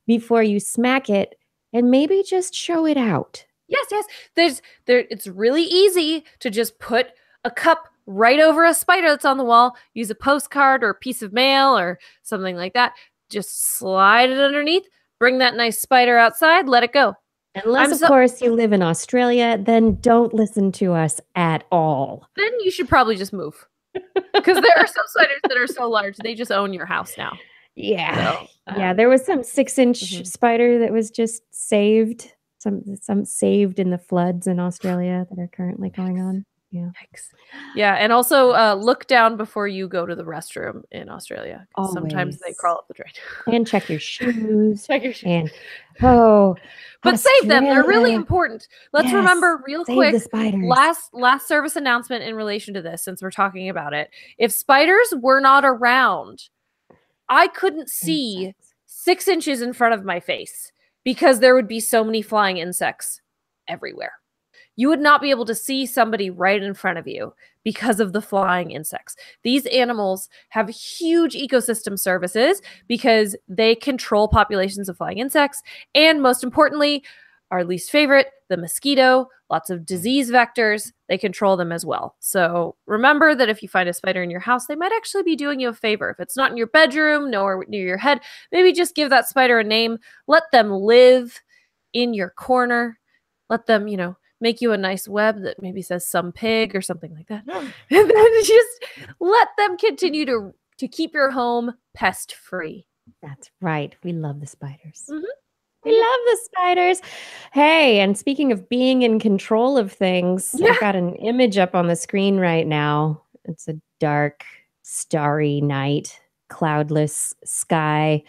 before you smack it and maybe just show it out. Yes. It's really easy to just put a cup right over a spider that's on the wall, use a postcard or a piece of mail or something like that. Just slide it underneath, bring that nice spider outside, let it go. Unless, of course, you live in Australia, then don't listen to us at all. Then you should probably just move. Because there are some spiders that are so large, they just own your house now. Yeah. So, yeah, there was some 6-inch spider that was just saved. Some saved in the floods in Australia that are currently going on. Yeah. Yikes. Yeah, and also look down before you go to the restroom in Australia. Sometimes they crawl up the drain. And check your shoes. Check your shoes. And but save them. They're really important. Let's remember real quick. The spiders. Last service announcement in relation to this, since we're talking about it. If spiders were not around, I couldn't see 6 inches in front of my face because there would be so many flying insects everywhere. You would not be able to see somebody right in front of you because of the flying insects. These animals have huge ecosystem services because they control populations of flying insects. And most importantly, our least favorite, the mosquito, lots of disease vectors, they control them as well. So remember that if you find a spider in your house, they might actually be doing you a favor. If it's not in your bedroom, nowhere near your head, maybe just give that spider a name. Let them live in your corner. Let them, make you a nice web that maybe says some pig or something like that. And then just let them continue to keep your home pest free. That's right. We love the spiders. Mm-hmm. We love the spiders. Hey, and speaking of being in control of things, I've got an image up on the screen right now. It's a dark, starry night, cloudless sky.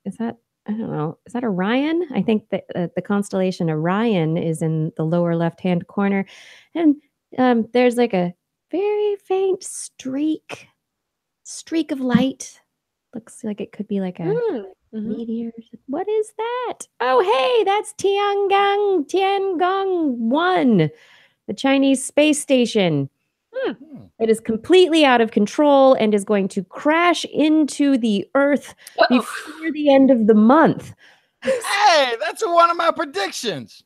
Is that, I don't know, is that Orion? I think that the constellation Orion is in the lower left-hand corner. And there's like a very faint streak of light. Looks like it could be like a meteor. What is that? Oh, hey, that's Tiangong 1, the Chinese space station. It is completely out of control and is going to crash into the Earth before the end of the month. Hey, that's one of my predictions.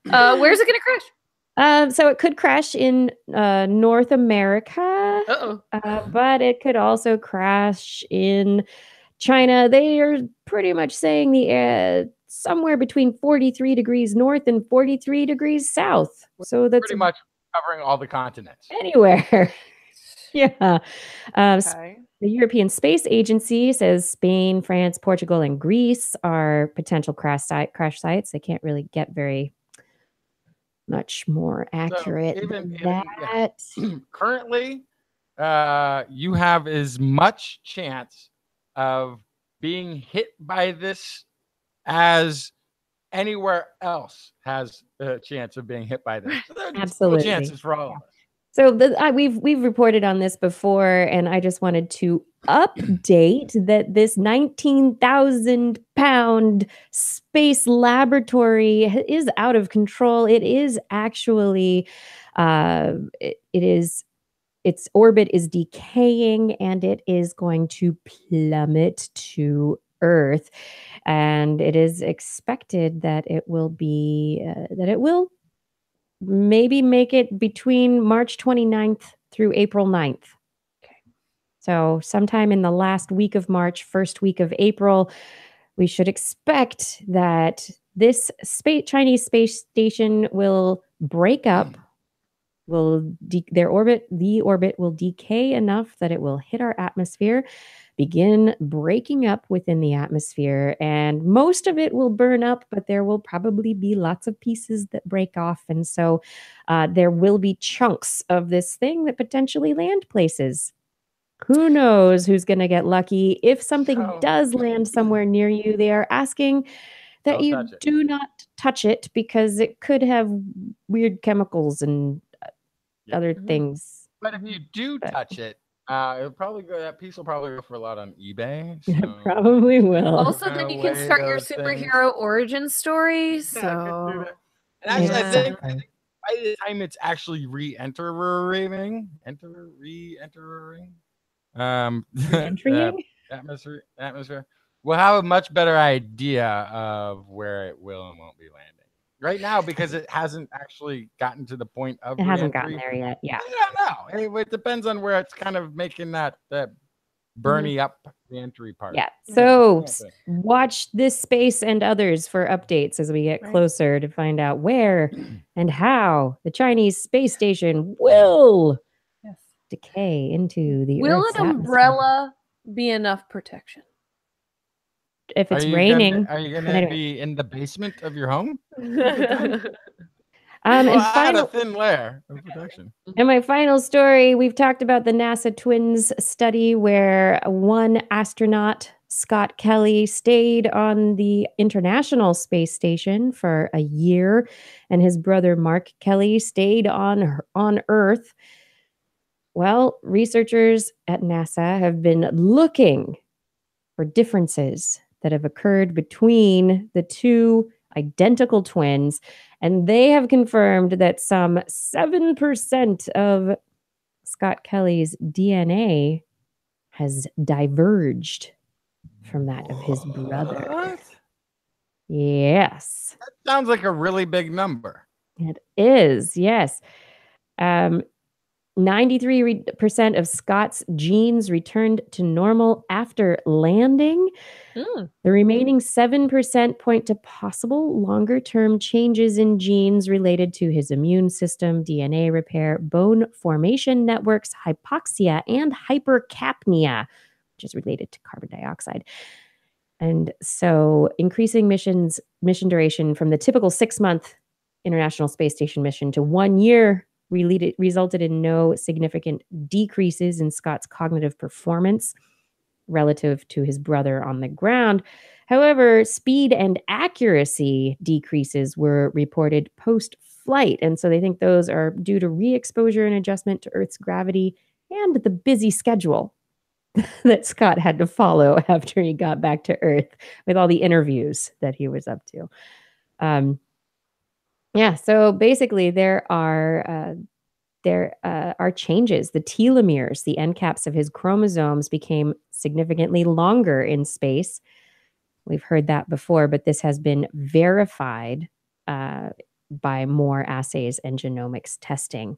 Where's it going to crash? So it could crash in North America, but it could also crash in China. They are pretty much saying the somewhere between 43 degrees north and 43 degrees south. So that's pretty much covering all the continents. Anywhere. Yeah. The European Space Agency says Spain, France, Portugal, and Greece are potential crash sites. They can't really get very much more accurate than that. Currently, you have as much chance of being hit by this as anywhere else has a chance of being hit by this. So absolutely, chances for all of us. So we've reported on this before, and I just wanted to update that this 19,000-pound space laboratory is out of control. It is actually, its orbit is decaying, and it is going to plummet to Earth. And it is expected that it will maybe make it between March 29th through April 9th. Okay. So sometime in the last week of March, first week of April, we should expect that this Chinese space station will break up. The orbit will decay enough that it will hit our atmosphere, begin breaking up within the atmosphere. And most of it will burn up, but there will probably be lots of pieces that break off. And so there will be chunks of this thing that potentially land places. Who knows who's going to get lucky? If something So- does land somewhere near you, they are asking that Don't you touch it. do not touch it because it could have weird chemicals and Yeah. other things. But if you do But- touch it, it'll probably go. That piece will probably go for a lot on eBay. So Probably will. Also, kinda then you can weigh start your those things. superhero origin story. Yeah, I could do So that. And actually, I think Exactly. by the time it's actually re-entering, Re-entering? atmosphere, we'll have a much better idea of where it will and won't be landing. Right now, because it hasn't actually gotten to the point of It hasn't re-entry, gotten there yet. Yeah. I don't know. Anyway, it depends on where it's kind of making that burny up the entry part. Yeah. So Yeah. watch this space and others for updates as we get Right. closer to find out where and how the Chinese space station will yes. decay into the Will Earth's an atmosphere. umbrella be enough protection? If it's Are you raining. Are you but gonna anyway. be in the basement of your home? And Well, add a final, thin layer of protection. and my final story, we've talked about the NASA twins study where one astronaut, Scott Kelly, stayed on the International Space Station for a year, and his brother Mark Kelly stayed on Earth. Well, researchers at NASA have been looking for differences that have occurred between the two identical twins, and they have confirmed that some 7% of Scott Kelly's DNA has diverged from that of his brother. What? Yes, That sounds like a really big number. it is. Yes. 93% of Scott's genes returned to normal after landing. Hmm. The remaining 7% point to possible longer-term changes in genes related to his immune system, DNA repair, bone formation networks, hypoxia, and hypercapnia, which is related to carbon dioxide. And so increasing mission duration from the typical 6-month International Space Station mission to 1 year resulted in no significant decreases in Scott's cognitive performance relative to his brother on the ground. However, speed and accuracy decreases were reported post-flight. And so they think those are due to re-exposure and adjustment to Earth's gravity and the busy schedule that Scott had to follow after he got back to Earth with all the interviews that he was up to. Yeah, so basically there are changes. The telomeres, the end caps of his chromosomes, became significantly longer in space. We've heard that before, but this has been verified by more assays and genomics testing.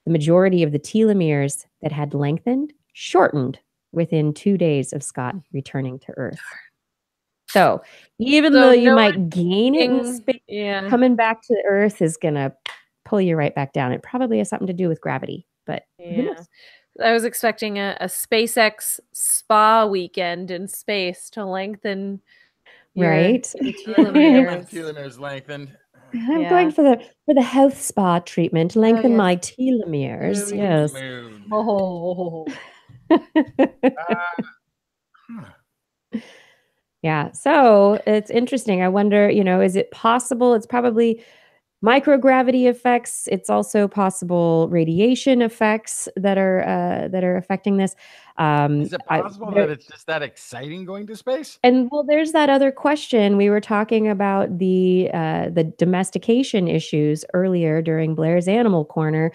The majority of the telomeres that had lengthened shortened within 2 days of Scott returning to Earth. So even So though you no might gain it in space, Yeah. coming back to Earth is going to pull you right back down. It probably has something to do with gravity, but who Yeah. knows? I was expecting a SpaceX spa weekend in space to lengthen your Right? telomeres. Telomeres lengthened. I'm Yeah. going for the health spa treatment, lengthen yes. my telomeres. Yes. Moon. Oh. Yeah. So it's interesting. I wonder, is it possible? It's probably microgravity effects. It's also possible radiation effects that are affecting this. Is it possible that it's just that exciting going to space? And well, there's that other question. We were talking about the domestication issues earlier during Blair's Animal Corner.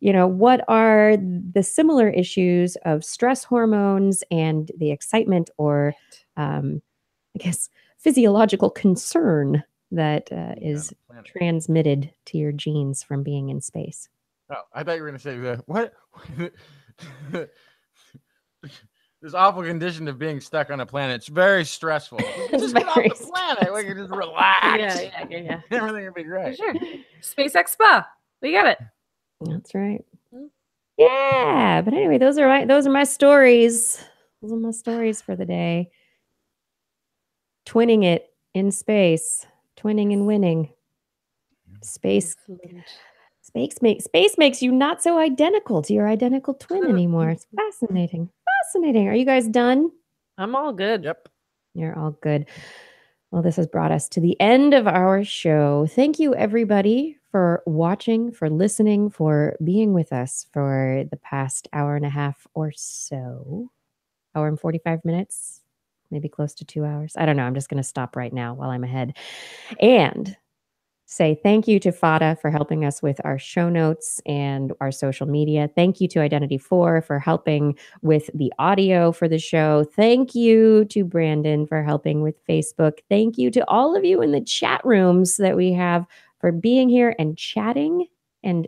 What are the similar issues of stress hormones and the excitement or, I guess, physiological concern that is transmitted to your genes from being in space? Oh, I thought you were going to say that. What? This awful condition of being stuck on a planet. It's very stressful. Just get off the planet. We can just relax. Yeah. Everything will be great. Sure. SpaceX spa. We got it. That's right. Yeah, but anyway, those are my stories. Those are my stories for the day. Twinning it in space. Twinning and winning. Space makes you not so identical to your identical twin anymore. It's fascinating. Fascinating. Are you guys done? I'm all good. Yep. You're all good. Well, this has brought us to the end of our show. Thank you, everybody, for watching, for listening, for being with us for the past hour and a half or so. Hour and 45 minutes, maybe close to 2 hours. I don't know. I'm just going to stop right now while I'm ahead. And say thank you to Fada for helping us with our show notes and our social media. Thank you to Identity4 for helping with the audio for the show. Thank you to Brandon for helping with Facebook. Thank you to all of you in the chat rooms that we have for being here and chatting and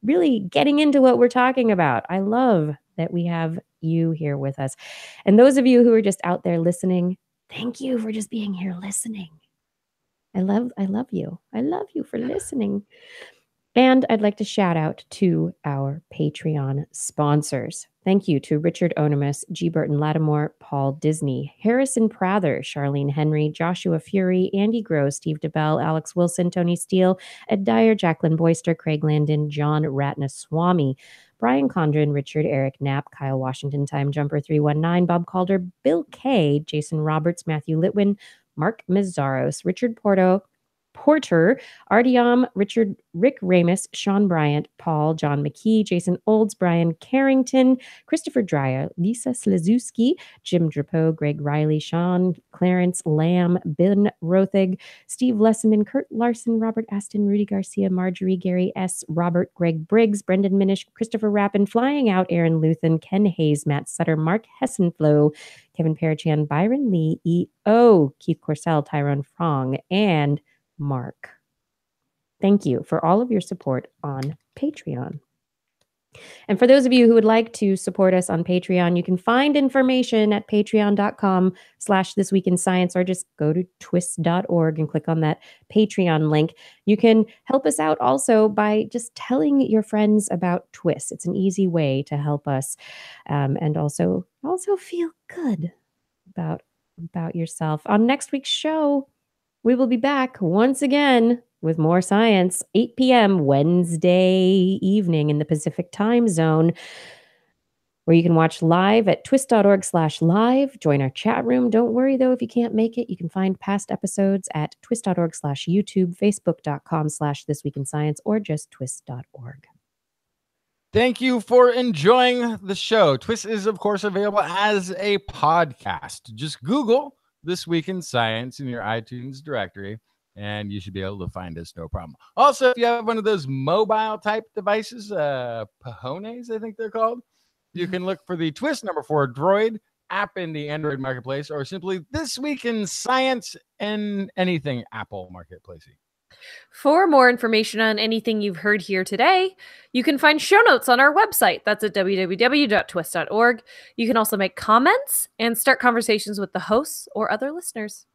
really getting into what we're talking about. I love that we have you here with us. And those of you who are just out there listening, thank you for just being here listening. I love you. I love you for listening. And I'd like to shout out to our Patreon sponsors. Thank you to Richard Onimus, G. Burton Lattimore, Paul Disney, Harrison Prather, Charlene Henry, Joshua Fury, Andy Gross, Steve DeBell, Alex Wilson, Tony Steele, Ed Dyer, Jacqueline Boyster, Craig Landon, John Ratnaswamy, Brian Condren, Richard Eric Knapp, Kyle Washington, Time Jumper 319, Bob Calder, Bill K, Jason Roberts, Matthew Litwin, Mark Mizzaros, Richard Porter, Artyom, Rick Ramus, Sean Bryant, Paul, John McKee, Jason Olds, Brian Carrington, Christopher Dreyer, Lisa Slazewski, Jim Drapeau, Greg Riley, Sean Clarence Lamb, Ben Rothig, Steve Lesseman, Kurt Larson, Robert Aston, Rudy Garcia, Marjorie, Gary S., Robert, Greg Briggs, Brendan Minish, Christopher Rappin, Flying Out, Aaron Luthen, Ken Hayes, Matt Sutter, Mark Hessenflow, Kevin Parachan, Byron Lee, E.O., Keith Corsell, Tyrone Frong, and Mark. Thank you for all of your support on Patreon. And for those of you who would like to support us on Patreon, you can find information at patreon.com/thisweekinscience, or just go to TWIS.org and click on that Patreon link. You can help us out also by just telling your friends about TWIS. It's an easy way to help us and also feel good about yourself. On next week's show, we will be back once again with more science, 8 p.m. Wednesday evening in the Pacific time zone, where you can watch live at twist.org/live. Join our chat room. Don't worry, though, if you can't make it. You can find past episodes at twist.org/YouTube, facebook.com/thisweekinscience, or just twist.org. Thank you for enjoying the show. TWIS is, of course, available as a podcast. Just Google This Week in Science in your iTunes directory, and you should be able to find us no problem. Also, if you have one of those mobile type devices, Pahones, I think they're called, you can look for the TWIS #4 Droid app in the Android marketplace, or simply This Week in Science in anything Apple marketplacey. For more information on anything you've heard here today, you can find show notes on our website. That's at www.twist.org. You can also make comments and start conversations with the hosts or other listeners.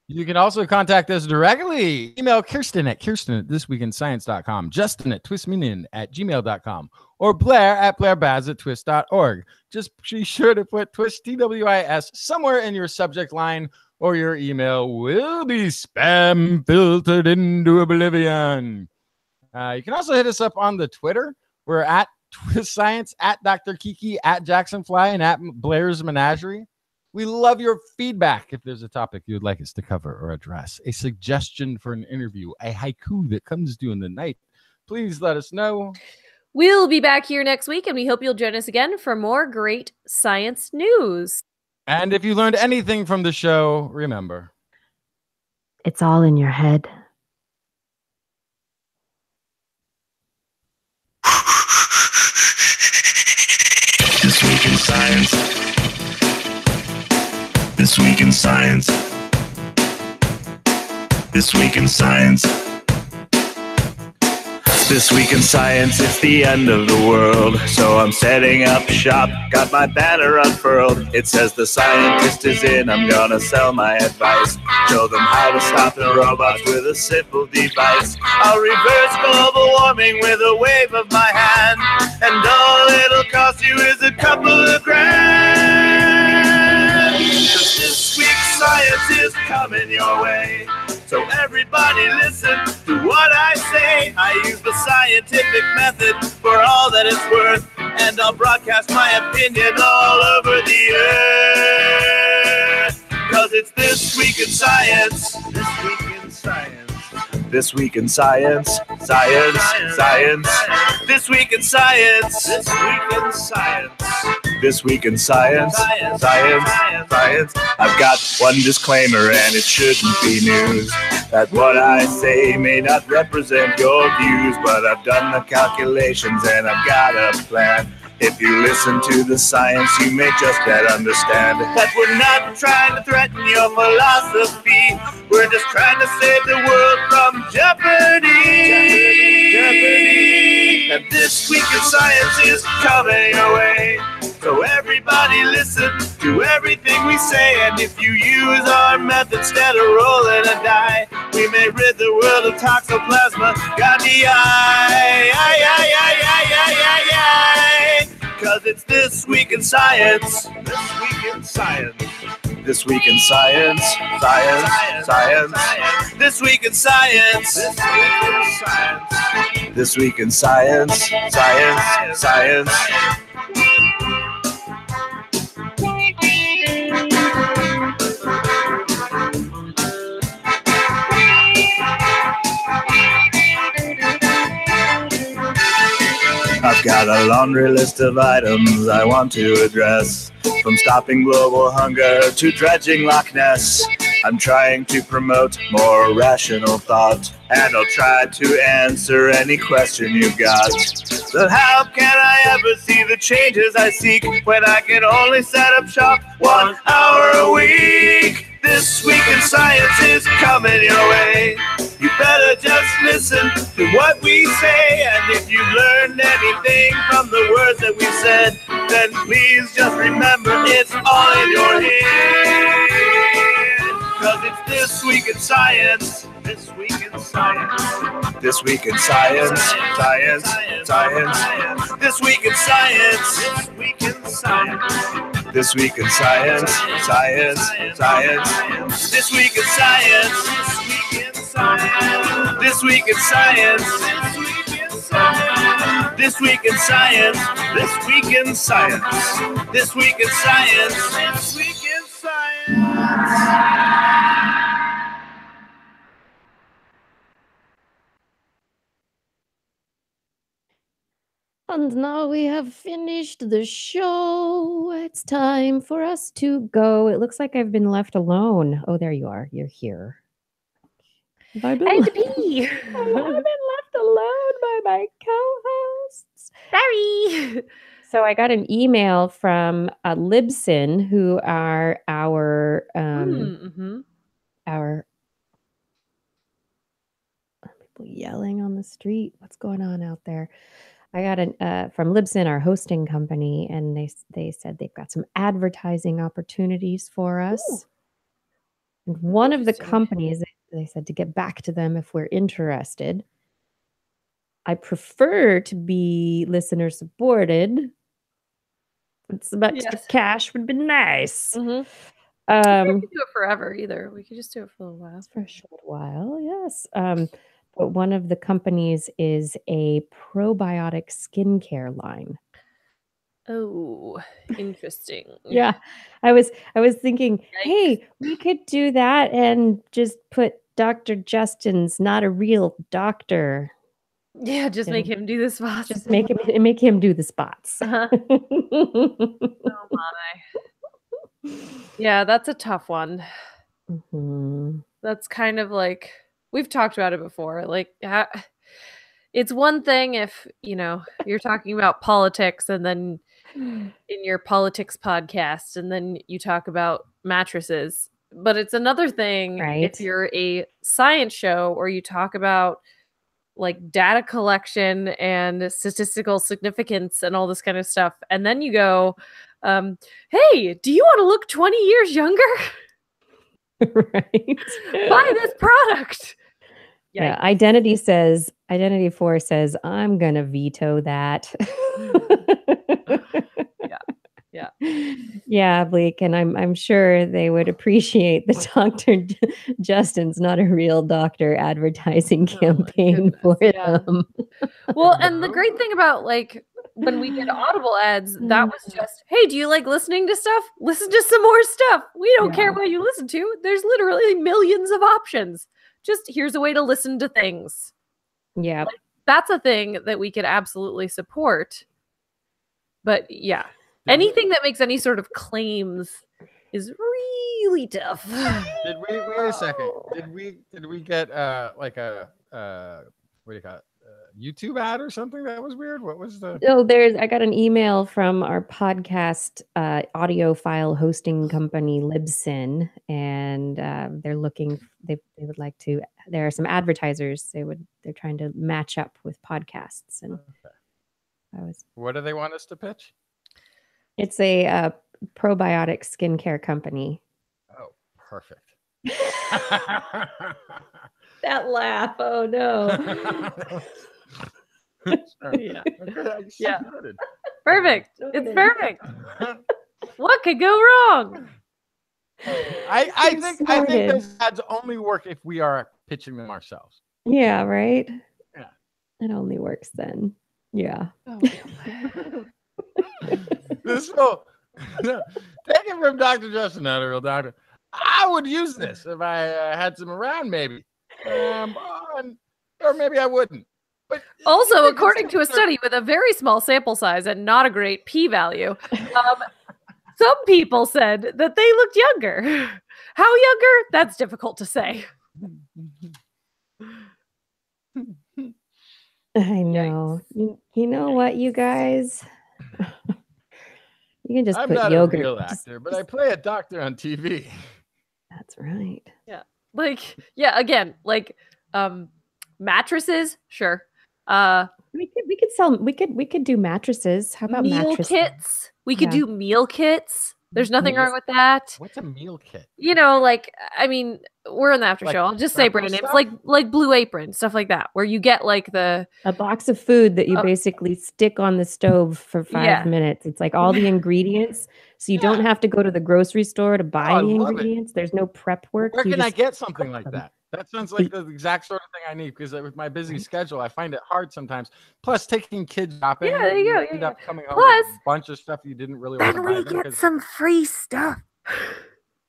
You can also contact us directly. Email Kirsten at thisweekinscience.com, Justin at twistminion@gmail.com, or Blair at blairbaz@twist.org. Just be sure to put TWIS, TWIS, somewhere in your subject line, or your email will be spam filtered into oblivion. You can also hit us up on the Twitter. We're at TWIS Science, at Dr. Kiki, at Jacksonfly, and at Blair's Menagerie. We love your feedback. If there's a topic you'd like us to cover or address, a suggestion for an interview, a haiku that comes due in the night, please let us know. We'll be back here next week, and we hope you'll join us again for more great science news. And if you learned anything from the show, remember, it's all in your head. This Week in Science. This Week in Science. This Week in Science. This Week in Science, it's the end of the world. So I'm setting up shop, got my banner unfurled. It says the scientist is in, I'm gonna sell my advice. Show them how to stop the robots with a simple device. I'll reverse global warming with a wave of my hand. And all it'll cost you is a couple of grand. 'cause this week's science is coming your way. So everybody listen to what I say. I use the scientific method for all that it's worth, and I'll broadcast my opinion all over the earth. 'Cause it's This Week in Science. This Week in Science. This Week in Science. Science. Science. This Week in Science. This Week in Science. This Week in Science. Science. Science. I've got one disclaimer, and it shouldn't be news, that what I say may not represent your views, but I've done the calculations and I've got a plan. If you listen to the science, you may just better understand that we're not trying to threaten your philosophy. We're just trying to save the world from jeopardy. Jeopardy. And This Week in Science is coming your way. So everybody listen to everything we say. And if you use our method instead of rolling a die, we may rid the world of toxoplasma. Got the eye. 'Cause it's This Week in Science. This Week in Science. This Week in Science. Science. Science. This Week in Science. This Week in Science. This Week in Science. Science. Science. I've got a laundry list of items I want to address, from stopping global hunger to dredging Loch Ness. I'm trying to promote more rational thought, and I'll try to answer any question you've got. So how can I ever see the changes I seek when I can only set up shop 1 hour a week? This Week in Science is coming your way. You better just listen to what we say, and if you've learned anything from the words that we said, then please just remember it's all in your head. 'Cause it's This Week in Science. This Week in Science. This Week in Science. Science. Science. This Week in Science. This Week in Science. This Week in Science. Science. Science. This Week in Science. This Week in Science. This Week in Science. This Week in Science. This Week in Science. This Week in Science. And now we have finished the show. It's time for us to go. It looks like I've been left alone. Oh, there you are. You're here. Have I been, I had to pee. I've been left alone by my co-hosts. Sorry. So I got an email from Libsyn, who are our people yelling on the street. What's going on out there? I got from Libsyn, our hosting company, and they said they've got some advertising opportunities for us. Ooh. And one of the companies, they said to get back to them if we're interested. I prefer to be listener supported. But some extra cash would be nice. Mm-hmm. We could do it forever either. We could just do it for a little while. For a short while, yes. But one of the companies is a probiotic skincare line. Oh, interesting. Yeah. I was thinking, hey, we could do that and just put Dr. Justin's not a real doctor. Yeah, just make him do the spots. Just make him do the spots. Uh-huh. Oh my. Yeah, that's a tough one. Mm-hmm. That's kind of like, we've talked about it before. Like, it's one thing if, you're talking about politics and then in your politics podcast and then you talk about mattresses. But it's another thing if you're a science show or you talk about like data collection and statistical significance and all this kind of stuff. And then you go, hey, do you want to look 20 years younger? Right. Buy this product. Yeah. Identity 4 says, I'm going to veto that. Yeah. Yeah, Bleak, and I'm sure they would appreciate the Dr. Justin's not a real doctor advertising campaign goodness, for yeah. them. Well, and the great thing about like when we did Audible ads, that was just, hey, do you like listening to stuff? Listen to some more stuff. We don't care what you listen to. There's literally millions of options. Just here's a way to listen to things. Yeah. Like, that's a thing that we could absolutely support. But yeah, anything that makes any sort of claims is really tough. Did we wait a second? Did we get like a what do you call it? YouTube ad or something? That was weird. What was the Oh, I got an email from our podcast audio file hosting company Libsyn, and they're looking. They would like to. There are some advertisers. They're trying to match up with podcasts, and what do they want us to pitch? It's a probiotic skincare company. Oh, perfect. That laugh. Oh no. Yeah. Yeah. Perfect. It's perfect. What could go wrong? I think those ads only work if we are pitching them ourselves. Yeah, right? Yeah. It only works then. Yeah. Oh, This will take it from Dr. Justin, not a real doctor. I would use this if I had some around, maybe. Or maybe I wouldn't. But also, according to a study with a very small sample size and not a great p-value, some people said that they looked younger. How younger? That's difficult to say. I know. You know what, you guys? You can just I'm put not yogurt. a real actor, but I play a doctor on TV. That's right. Yeah. Like, yeah, again, like mattresses, sure. We could do mattresses. How about meal mattresses? kits? We could do meal kits. There's nothing wrong with that. What's a meal kit? You know, like, I mean, we're in the after Like show. I'll just say brand names, stuff? like Blue Apron, stuff like that, where you get like A box of food that you basically stick on the stove for 5 minutes. It's like all the ingredients, so you don't have to go to the grocery store to buy the ingredients. There's no prep work. Where You can I just get something like that? That sounds like the exact sort of thing I need, because with my busy schedule, I find it hard sometimes. Plus, taking kids shopping, Yeah, there you go. end up coming home Plus, with a bunch of stuff you didn't really want to buy. then we get some free stuff.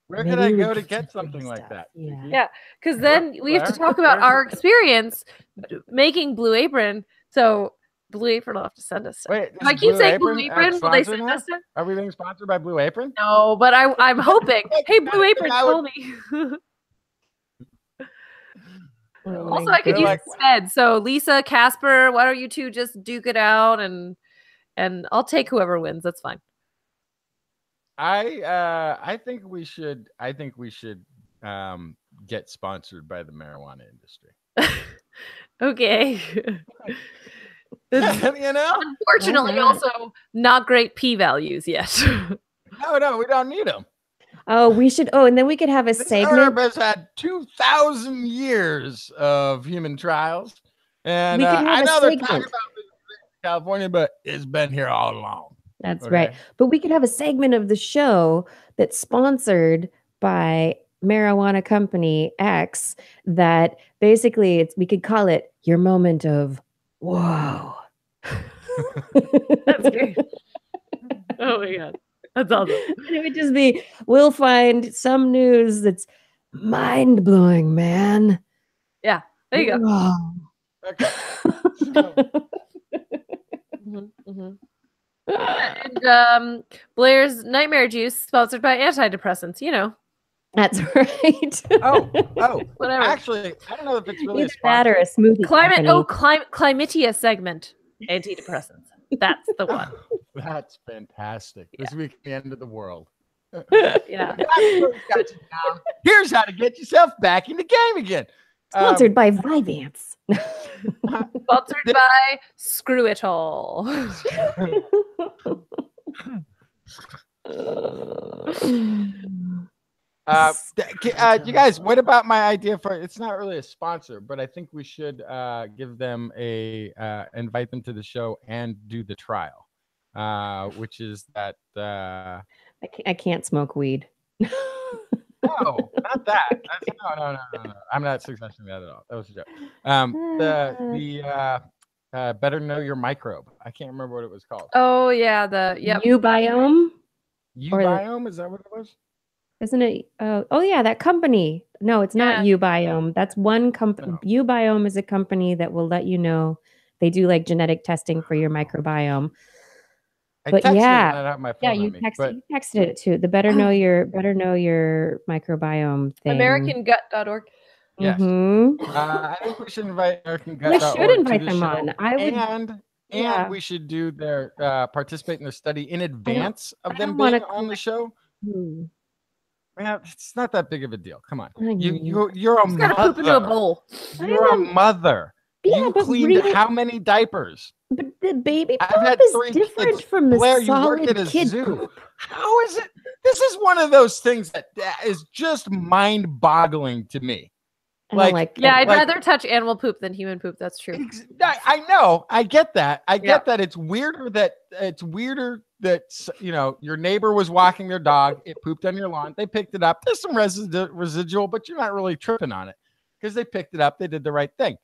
Where can I go to get something like that? Yeah, because then we have to talk about our experience making Blue Apron. So Blue Apron will have to send us stuff. Wait, If I keep saying Blue Apron, will they send us stuff? Are we being sponsored by Blue Apron? No, but I'm hoping. Hey, Blue Apron, call me. Also, I could use Sped. So Lisa, Casper, why don't you two just duke it out, and I'll take whoever wins. That's fine. I think we should get sponsored by the marijuana industry. Okay. You know, Unfortunately, also not great p-values yet. No, we don't need them. Oh, we should. Oh, and then we could have a segment. Herb has had 2,000 years of human trials, and We could have I a know they're talking segment. about this in California, but it's been here all along. That's Okay. right. But we could have a segment of the show that's sponsored by marijuana company X that basically we could call it your moment of whoa. That's great. Oh my god. That's awesome. And it would just be, we'll find some news that's mind blowing, man. Yeah. There you go. Whoa. Okay. And Blair's Nightmare Juice, sponsored by antidepressants. You know. That's right. Oh, Whatever. Actually, I don't know if it's really Either that or a smoothie company. Chlamydia segment. Antidepressants. That's the one. That's fantastic. This week, the end of the world. Yeah. Here's how to get yourself back in the game again. Sponsored by Vyvanse. Sponsored by Screw It All. You guys, what about my idea for? It's not really a sponsor, but I think we should give them invite them to the show and do the trial. which is that. I can't smoke weed. No, not that. That's, no. I'm not suggesting that at all. That was a joke. Better know your microbe. I can't remember what it was called. Oh yeah, the Ubiome. Ubiome, is that what it was? Isn't it? Oh yeah, that company. No, it's not Ubiome. That's one company. No. Ubiome is a company that will let you know. They do like genetic testing for your microbiome. I texted it and I have my phone you on me, you texted it too. The better know your microbiome thing. AmericanGut.org. Yes. Mm-hmm. I think we should invite AmericanGut.org. We should invite to the them show, on. I would, and we should do their participate in their study in advance of them wanna being on the show. Hmm. Yeah, it's not that big of a deal. Come on, I you're a Just gotta poop into a mother. bowl. You're a mother. Yeah, You but cleaned really- how many diapers? But the baby I've poop had is 3 different kids. from the Blair, you work solid at a kid zoo. poop. How is it? This is one of those things that is just mind-boggling to me. I don't like Yeah, that. I'd rather touch animal poop than human poop. That's true. I know. I get that. I get Yeah. that it's weirder that your neighbor was walking their dog. It pooped on your lawn. They picked it up. There's some residual, but you're not really tripping on it because they picked it up. They did the right thing.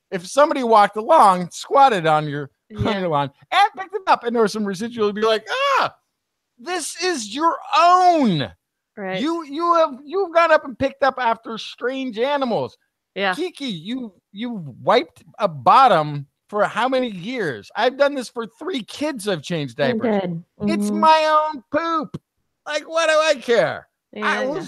If somebody walked along, squatted on your lawn and picked it up, and there was some residual, you'd be like, this is your own. Right. You've gone up and picked up after strange animals. Yeah. Kiki, you wiped a bottom for how many years? I've done this for 3 kids. I've changed I'm diapers. good. It's Mhm. my own poop. Like, what do I care? Yeah.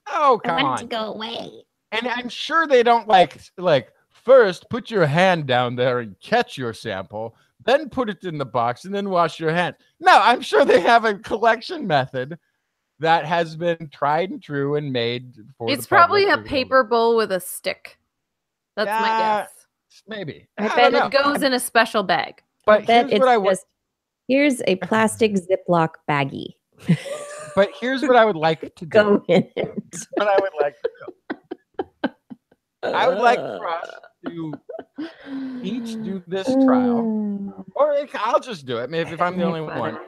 Oh, come I want on. to go away. And I'm sure they don't like first put your hand down there and catch your sample, then put it in the box and then wash your hands. No, I'm sure they have a collection method that has been tried and true and made for It's the public. probably a paper bowl with a stick. That's my guess. Maybe. I I bet don't And know. it goes in a special bag. But Bet here's what I would. here's a plastic Ziploc baggie. But here's what I would like to do. Go in it. What I would like to do. I would like for us to each do this trial, or I'll just do it. Maybe if I'm the only one,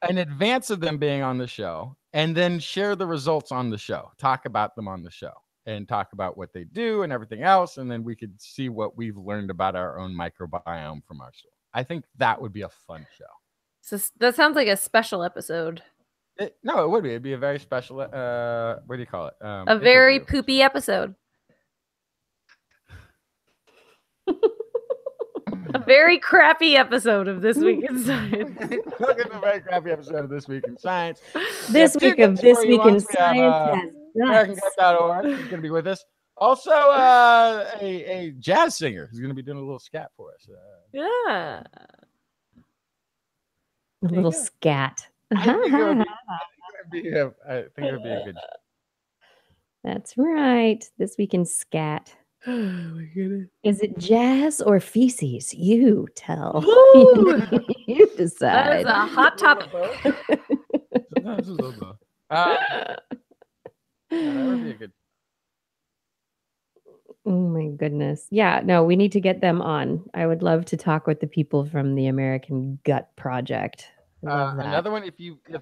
in advance of them being on the show, and then share the results on the show. Talk about them on the show, and talk about what they do and everything else, and then we could see what we've learned about our own microbiome from our show. I think that would be a fun show. So that sounds like a special episode. No, it would be. It'd be a very special. What do you call it? A very poopy episode. A very crappy episode of This Week in Science. Look at the very crappy episode of This Week in Science. This week in Science has guts. American.org is going to be with us. Also, a jazz singer who's going to be doing a little scat for us. Yeah. A little scat. I think it would be a good. That's right. This week in scat. Oh my goodness. Is it jazz or feces? You tell. Woo! You That decide. is a hot topic. That would be a good. Oh my goodness. Yeah, no, we need to get them on. I would love to talk with the people from the American Gut Project. I love that. Another one, if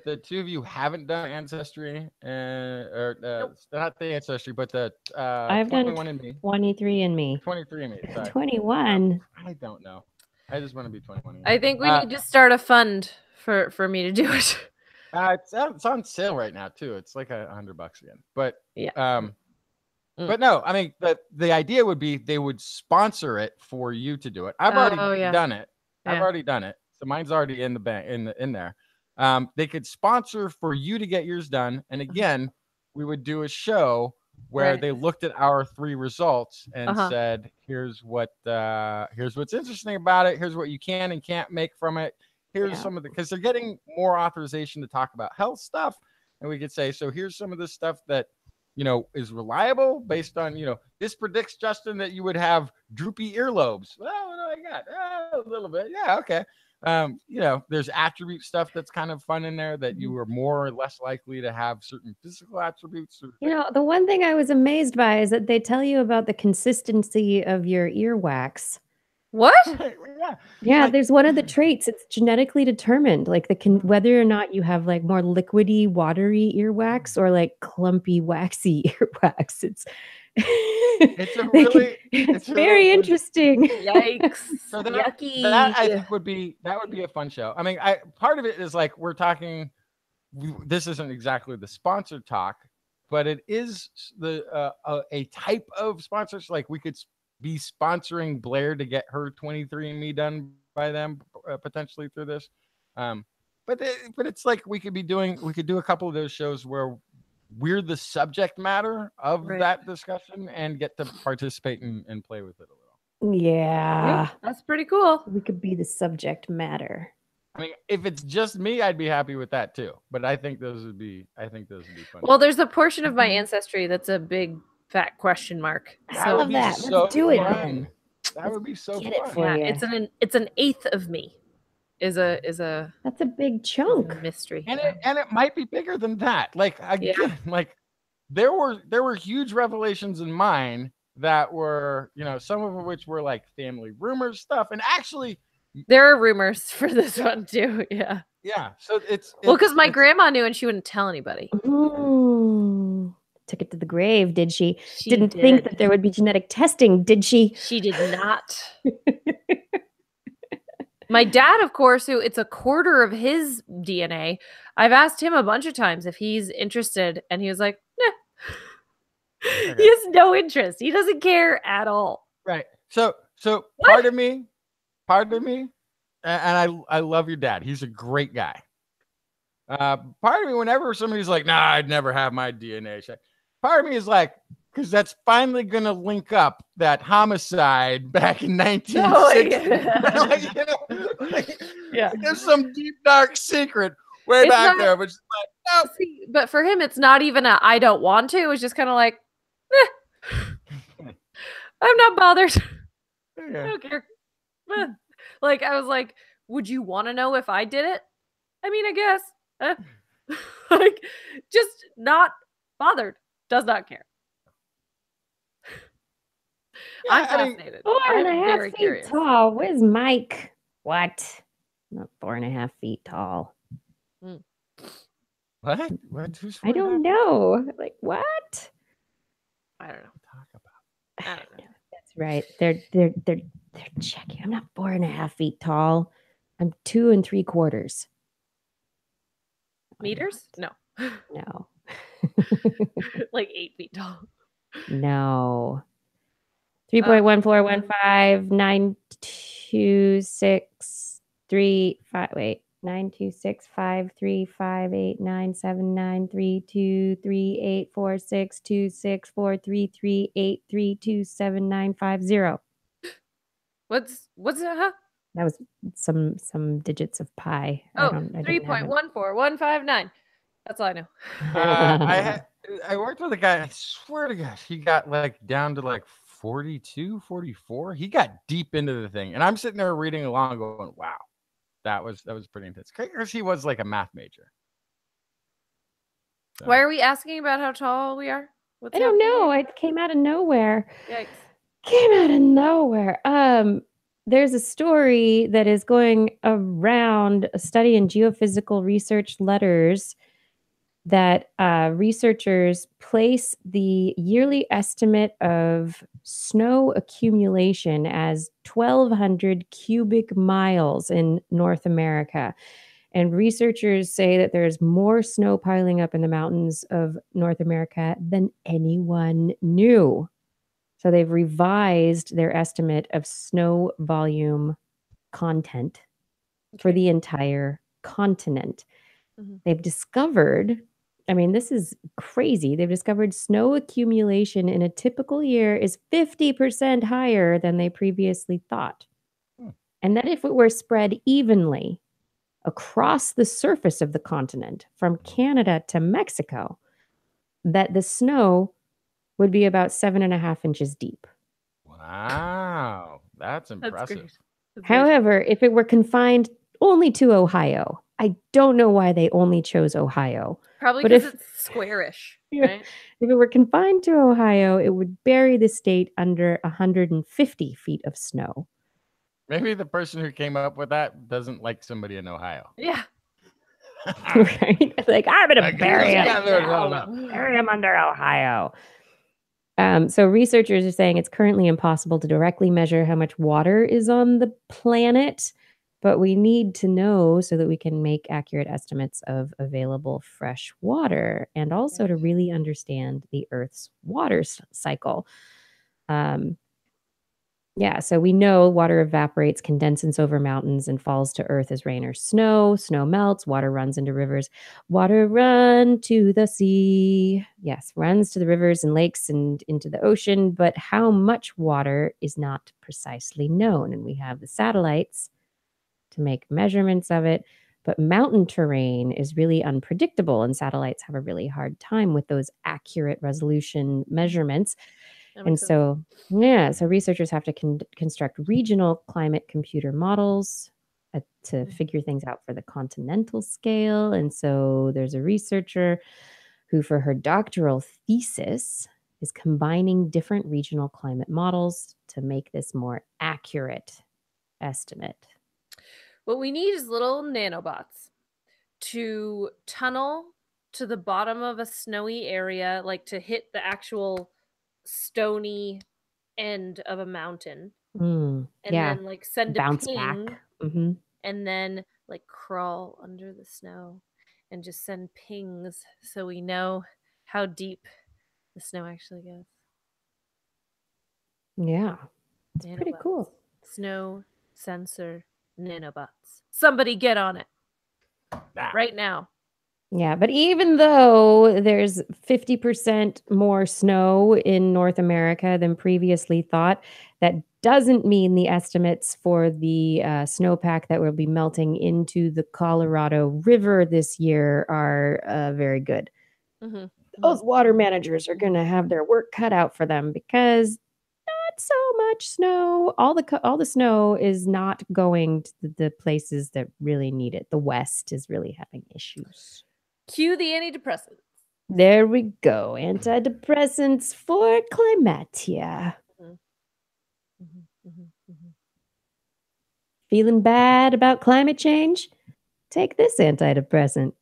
the two of you haven't done Ancestry, not the Ancestry, but the I've done 21andMe. 23andMe. 23andMe, sorry. 21. I don't know. I just want to be 21. I think we need to start a fund for me to do it. It's on sale right now too. It's like $100 again. But Yeah. But no, I mean, the idea would be they would sponsor it for you to do it. I've already done it. I've already done it. So mine's already in the bank in there. They could sponsor for you to get yours done. And again, we would do a show where they looked at our 3 results and said, here's what's interesting about it. Here's what you can and can't make from it. Here's some of because they're getting more authorization to talk about health stuff. And we could say, so here's some of the stuff that, is reliable based on, this predicts, Justin, that you would have droopy earlobes. Well, what do I got? A little bit. Yeah. Okay. There's attribute stuff that's kind of fun in there that you are more or less likely to have certain physical attributes. The one thing I was amazed by is that they tell you about the consistency of your earwax. What? Yeah. Yeah, Like- there's one of the traits. It's genetically determined, like whether or not you have like more liquidy, watery earwax or like clumpy, waxy earwax. It's It's a really, it's a very really fun- interesting. Yikes! So Yucky. that I think would be a fun show. I mean, part of it is like we're talking. This isn't exactly the sponsored talk, but it is a type of sponsors. Like we could be sponsoring Blair to get her 23andMe done by them potentially through this. But it's like we could do a couple of those shows where we're the subject matter of that discussion and get to participate and play with it a little. Yeah, That's pretty cool. we could be the subject matter. I mean, if it's just me, I'd be happy with that too. But I think those would be fun. Well, there's a portion of my ancestry that's a big fat question mark. I love that. Let's do it. Fun. That would be so Get it fun. for Yeah, you. it's an eighth of me. Is a That's a big chunk. mystery. And it might be bigger than that. Like again, like there were huge revelations in mine that were, some of which were like family rumors stuff. And actually There are rumors for this one too. Yeah. yeah. So it's Well, because my grandma knew and she wouldn't tell anybody. Ooh. Took it to the grave, did she? She Didn't think that there would be genetic testing, did she? She did not. My dad, of course, who it's a quarter of his DNA. I've asked him a bunch of times if he's interested, and he was like, nah. Okay. He has no interest. He doesn't care at all. right. So part of me, and I love your dad. He's a great guy. Part of me, whenever somebody's like, nah, I'd never have my DNA checked. Part of me is like, because that's finally going to link up that homicide back in 1960. Yeah. There's some deep, dark secret way It's back not- there. But just like, no. See, but for him, it's not even a I don't want to. It was just kind of like, I'm not bothered. I Yeah. don't care. Like, I was like, would you want to know if I did it? I mean, I guess. Like, just not bothered. Does not care. I'm Yeah, I mean, fascinated. 4.5 I'm very feet curious. tall. Where's Mike? What? Not 4.5 feet tall. what? Who's I don't know. Like what? I don't know. talk about? I don't know. That's right. They're checking. I'm not 4.5 feet tall. I'm 2 3/4. Meters? No. No. Like 8 feet tall. No. 3.14159263 wait. 926535979323846264338327950. What's that? Huh? That was some digits of pi. Oh, I didn't have it. 3.14159. That's all I know. I worked with a guy. I swear to gosh, he got like down to like 42, 44. He got deep into the thing, and I'm sitting there reading along, going, "Wow, that was pretty intense." Because he was like a math major. So. Why are we asking about how tall we are? What's I don't happening? know. It came out of nowhere. Yikes. Came out of nowhere. There's a story that is going around, a study in geophysical research letters, that researchers place the yearly estimate of snow accumulation as 1,200 cubic miles in North America. And researchers say that there's more snow piling up in the mountains of North America than anyone knew. So they've revised their estimate of snow volume content for the entire continent. Mhm. They've discovered, I mean, this is crazy. They've discovered snow accumulation in a typical year is 50% higher than they previously thought. And that if it were spread evenly across the surface of the continent from Canada to Mexico, that the snow would be about 7.5 inches deep. Wow, that's impressive. great. However, if it were confined only to Ohio, I don't know why they only chose Ohio. Probably but because if- it's squarish, Yeah. right? If it were confined to Ohio, it would bury the state under 150 feet of snow. Maybe the person who came up with that doesn't like somebody in Ohio. Yeah. Right? Like, I'm going to Like, bury you him. can't do it well enough. Bury him under Ohio. So researchers are saying it's currently impossible to directly measure how much water is on the planet, but we need to know so that we can make accurate estimates of available fresh water and also to really understand the Earth's water cycle. Yeah, so we know water evaporates, condenses over mountains, and falls to earth as rain or snow. Snow melts, water runs into rivers. Water run to the sea. Yes, runs to the rivers and lakes and into the ocean, but how much water is not precisely known. And we have the satellites to make measurements of it, but mountain terrain is really unpredictable, and satellites have a really hard time with those accurate resolution measurements. And so, so researchers have to construct regional climate computer models to figure things out for the continental scale. And so there's a researcher who, for her doctoral thesis, is combining different regional climate models to make this more accurate estimate. What we need is little nanobots to tunnel to the bottom of a snowy area, like to hit the actual stony end of a mountain, and then like send bounce a ping back, and then like crawl under the snow and just send pings so we know how deep the snow actually goes. Yeah, it's pretty cool. Snow sensor nanobots. Somebody get on it right now. Yeah, but even though there's 50% more snow in North America than previously thought, that doesn't mean the estimates for the snowpack that will be melting into the Colorado River this year are very good. Those water managers are going to have their work cut out for them because not so much snow. All the snow is not going to the places that really need it. The West is really having issues. Cue the antidepressants. There we go. Antidepressants for climatia. Feeling bad about climate change? Take this antidepressant.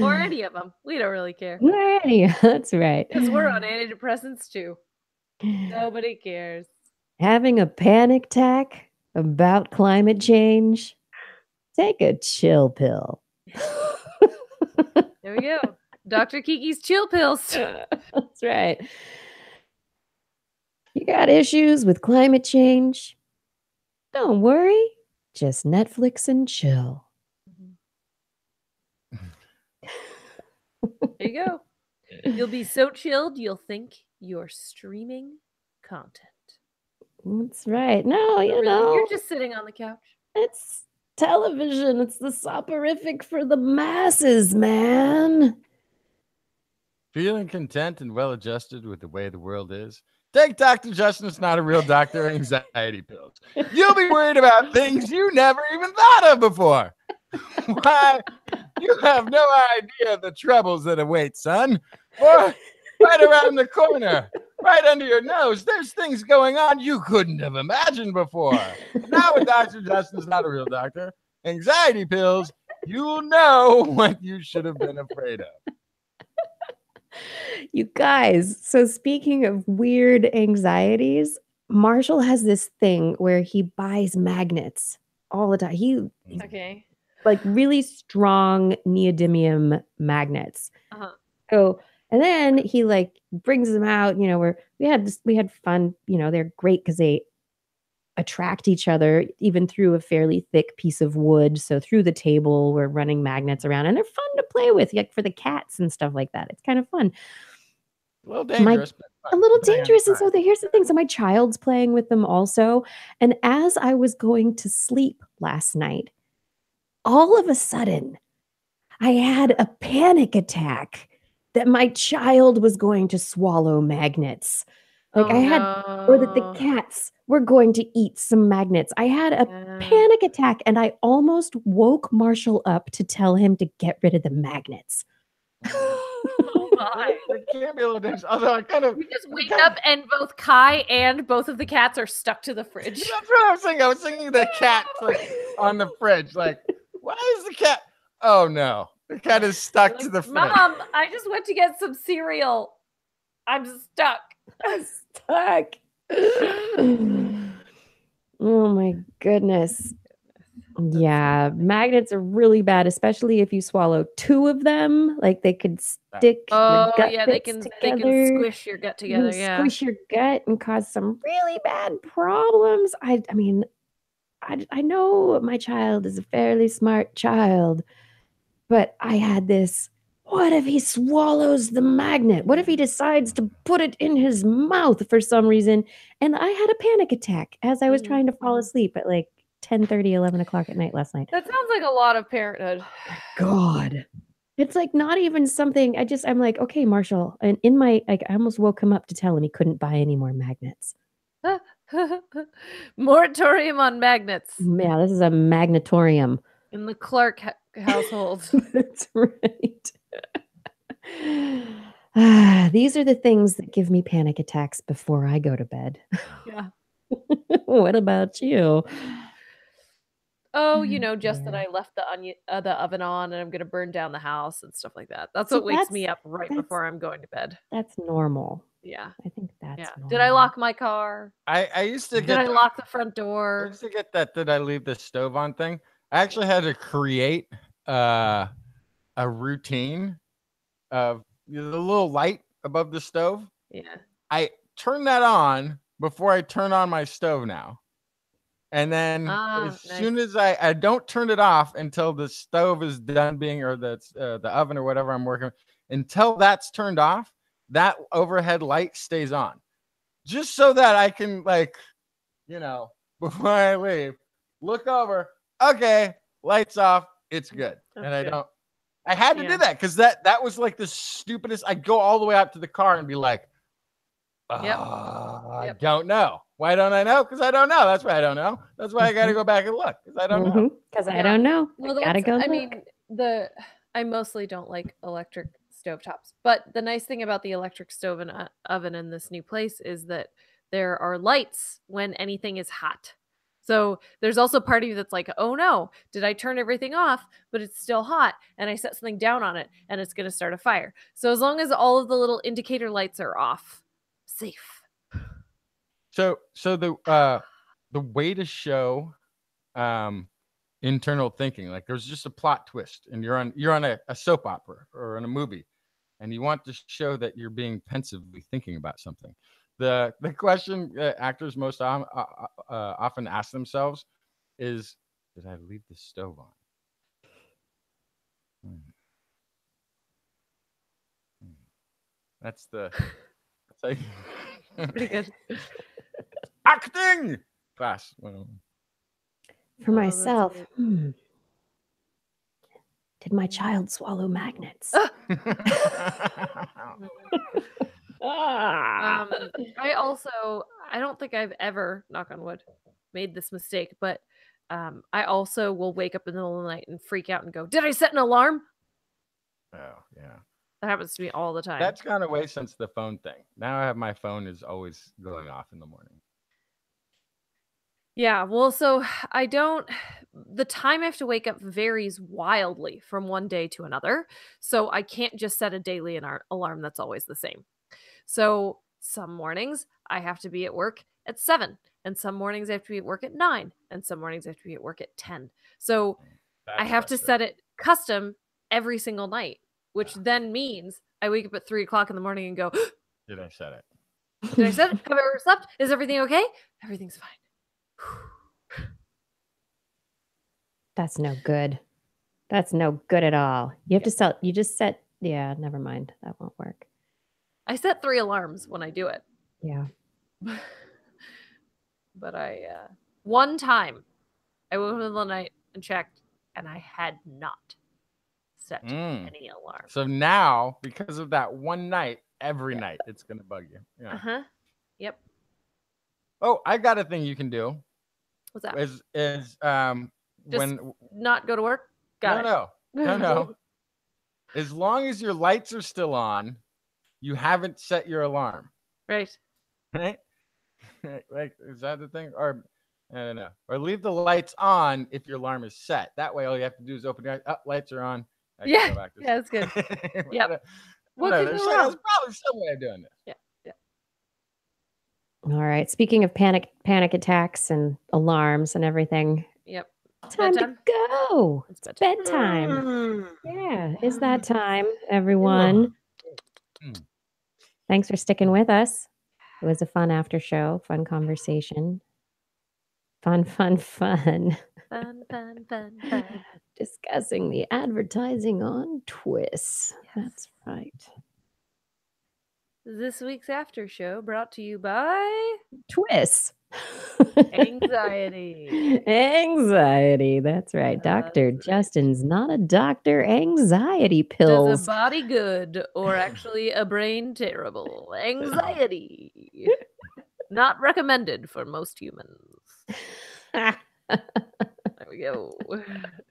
Or any of them. We don't really care. That's right. Because we're on antidepressants too. Nobody cares. Having a panic attack about climate change? Take a chill pill. There we go. Dr. Kiki's chill pills. That's right. You got issues with climate change? Don't worry. Just Netflix and chill. There you go. You'll be so chilled, you'll think you're streaming content. That's right. No, you know. You're just sitting on the couch. It's television. It's the soporific for the masses, man. Feeling content and well-adjusted with the way the world is? Take Dr. Justin's Not a Real Doctor anxiety pills. You'll be worried about things you never even thought of before. Why? You have no idea the troubles that await, son. Or right around the corner, right under your nose, there's things going on you couldn't have imagined before. Now with Dr. Justin's Not a Real Doctor anxiety pills, you'll know what you should have been afraid of. You guys, so speaking of weird anxieties, Marshall has this thing where he buys magnets all the time. Okay. Like really strong neodymium magnets. So, and then he like brings them out, you know, where we had fun, you know, they're great because they attract each other even through a fairly thick piece of wood. So through the table, we're running magnets around and they're fun to play with, like for the cats and stuff like that. It's kind of fun. A little dangerous. A little dangerous. And so here's the thing. So my child's playing with them also. And as I was going to sleep last night, all of a sudden, I had a panic attack that my child was going to swallow magnets. Like or that the cats were going to eat some magnets. I had a panic attack and I almost woke Marshall up to tell him to get rid of the magnets. Oh God. It can't be a little dangerous. Although I kind of You just wake up and both Kai and both of the cats are stuck to the fridge. That's what I was thinking. I was thinking the cat's like on the fridge. Like, why is the cat? Oh no, the cat is stuck to the fridge. Mom, I just went to get some cereal. I'm stuck. I'm stuck. Oh my goodness. Yeah, magnets are really bad, especially if you swallow 2 of them. Like they could stick your gut yeah, bits they together. can squish your gut together. Yeah, Squish your gut and cause some really bad problems. I mean, I know my child is a fairly smart child, but I had this. What if he swallows the magnet? What if he decides to put it in his mouth for some reason? And I had a panic attack as I was trying to fall asleep at like 10:30, 11 o'clock at night last night. that sounds like a lot of parenthood. God. It's like not even something. I'm like, okay, Marshall. And in my, like, I almost woke him up to tell him he couldn't buy any more magnets. Moratorium on magnets Yeah, this is a magnetorium. in the Clark household. That's right. These are the things that give me panic attacks before I go to bed. Yeah. What about you? Oh, just that Yeah. I left the oven on and I'm gonna burn down the house and stuff like that. That's what wakes me up right before I'm going to bed. That's normal. Yeah. I think that's normal. Did I lock my car? I used to Did get. I lock the front I door? used to get that. Did I leave the stove on thing? I actually had to create a routine of the little light above the stove. Yeah. I turn that on before I turn on my stove now. And then as soon as I don't turn it off until the stove is done being, or the oven or whatever I'm working, until that's turned off, that overhead light stays on. Just so that I can, like, before I leave, look over, okay, lights off, it's good. That's and good. I had to do that because that was like the stupidest. I'd go all the way out to the car and be like, I don't know. Why don't I know? Because I don't know. That's why I don't know. That's why I got to go back and look because I don't know. Because I don't know. Well, I gotta go. I mean, I mostly don't like electric stovetops, but the nice thing about the electric stove and oven in this new place is that there are lights when anything is hot. So there's also part of you that's like, oh no, did I turn everything off, but it's still hot and I set something down on it and it's going to start a fire. So as long as all of the little indicator lights are off, safe. So the way to show internal thinking, like there's just a plot twist and you're on a soap opera or in a movie and you want to show that you're being pensively thinking about something. The question actors most often ask themselves is, did I leave the stove on? That's like Pretty good. Acting class. For myself, did my child swallow magnets? I don't think I've ever, knock on wood, made this mistake, but I also will wake up in the middle of the night and freak out and go, did I set an alarm? Oh, yeah. That happens to me all the time. That's gone away since the phone thing. Now I have my phone is always going off in the morning. Yeah, well, so the time I have to wake up varies wildly from one day to another. So I can't just set a daily alarm that's always the same. So some mornings I have to be at work at 7, and some mornings I have to be at work at 9, and some mornings I have to be at work at 10. So I have to set it custom every single night, which then means I wake up at 3 o'clock in the morning and go, did I set it? Did I set it? Have I overslept? Is everything okay? Everything's fine. That's no good. That's no good at all. You have to yeah, never mind. That won't work. I set 3 alarms when I do it. Yeah. But one time I woke up in the middle of the night and checked, and I had not set any alarm. So now, because of that one night, every night it's gonna bug you. Yeah. Yep. Oh, I got a thing you can do. What's that? Is Just not go to work? Got it. No. As long as your lights are still on you haven't set your alarm. Right. Right? Like, is that the thing? Or I don't know. Or leave the lights on if your alarm is set. That way, all you have to do is open your eyes. Oh, lights are on. I can Yeah. go back to Yeah, that's sleep. good. Yep. What No, could there's go wrong? probably some way of doing this. Yeah. Yeah. All right. Speaking of panic attacks and alarms and everything, Yep. time Bedtime? to go. It's It's bedtime. bedtime. Yeah, is that time, everyone? Mm. Thanks for sticking with us. It was a fun after show, fun conversation. Fun. Fun, fun, fun. Discussing the advertising on TWIS. That's right. This week's after show brought to you by TWIS. anxiety. Anxiety. That's right. Dr. That's right. Justin's not a doctor. Anxiety Does pills. a body good or actually a brain terrible? Anxiety. Not recommended for most humans. There we go.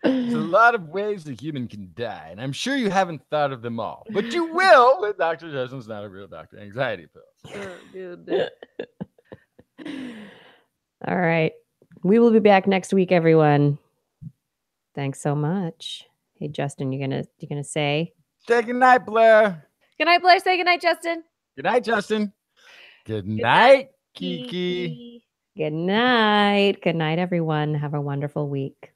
There's a lot of ways a human can die, and I'm sure you haven't thought of them all. But you will with Dr. Justin's Not a Real Doctor Anxiety Pills. Oh, dude. All right. We will be back next week, everyone. Thanks so much. Hey, Justin, you gonna say? Say goodnight, Blair. Good night, Blair. Say good night, Justin. Good night, Justin. Good night, night, Kiki. Good night. Good night, everyone. Have a wonderful week.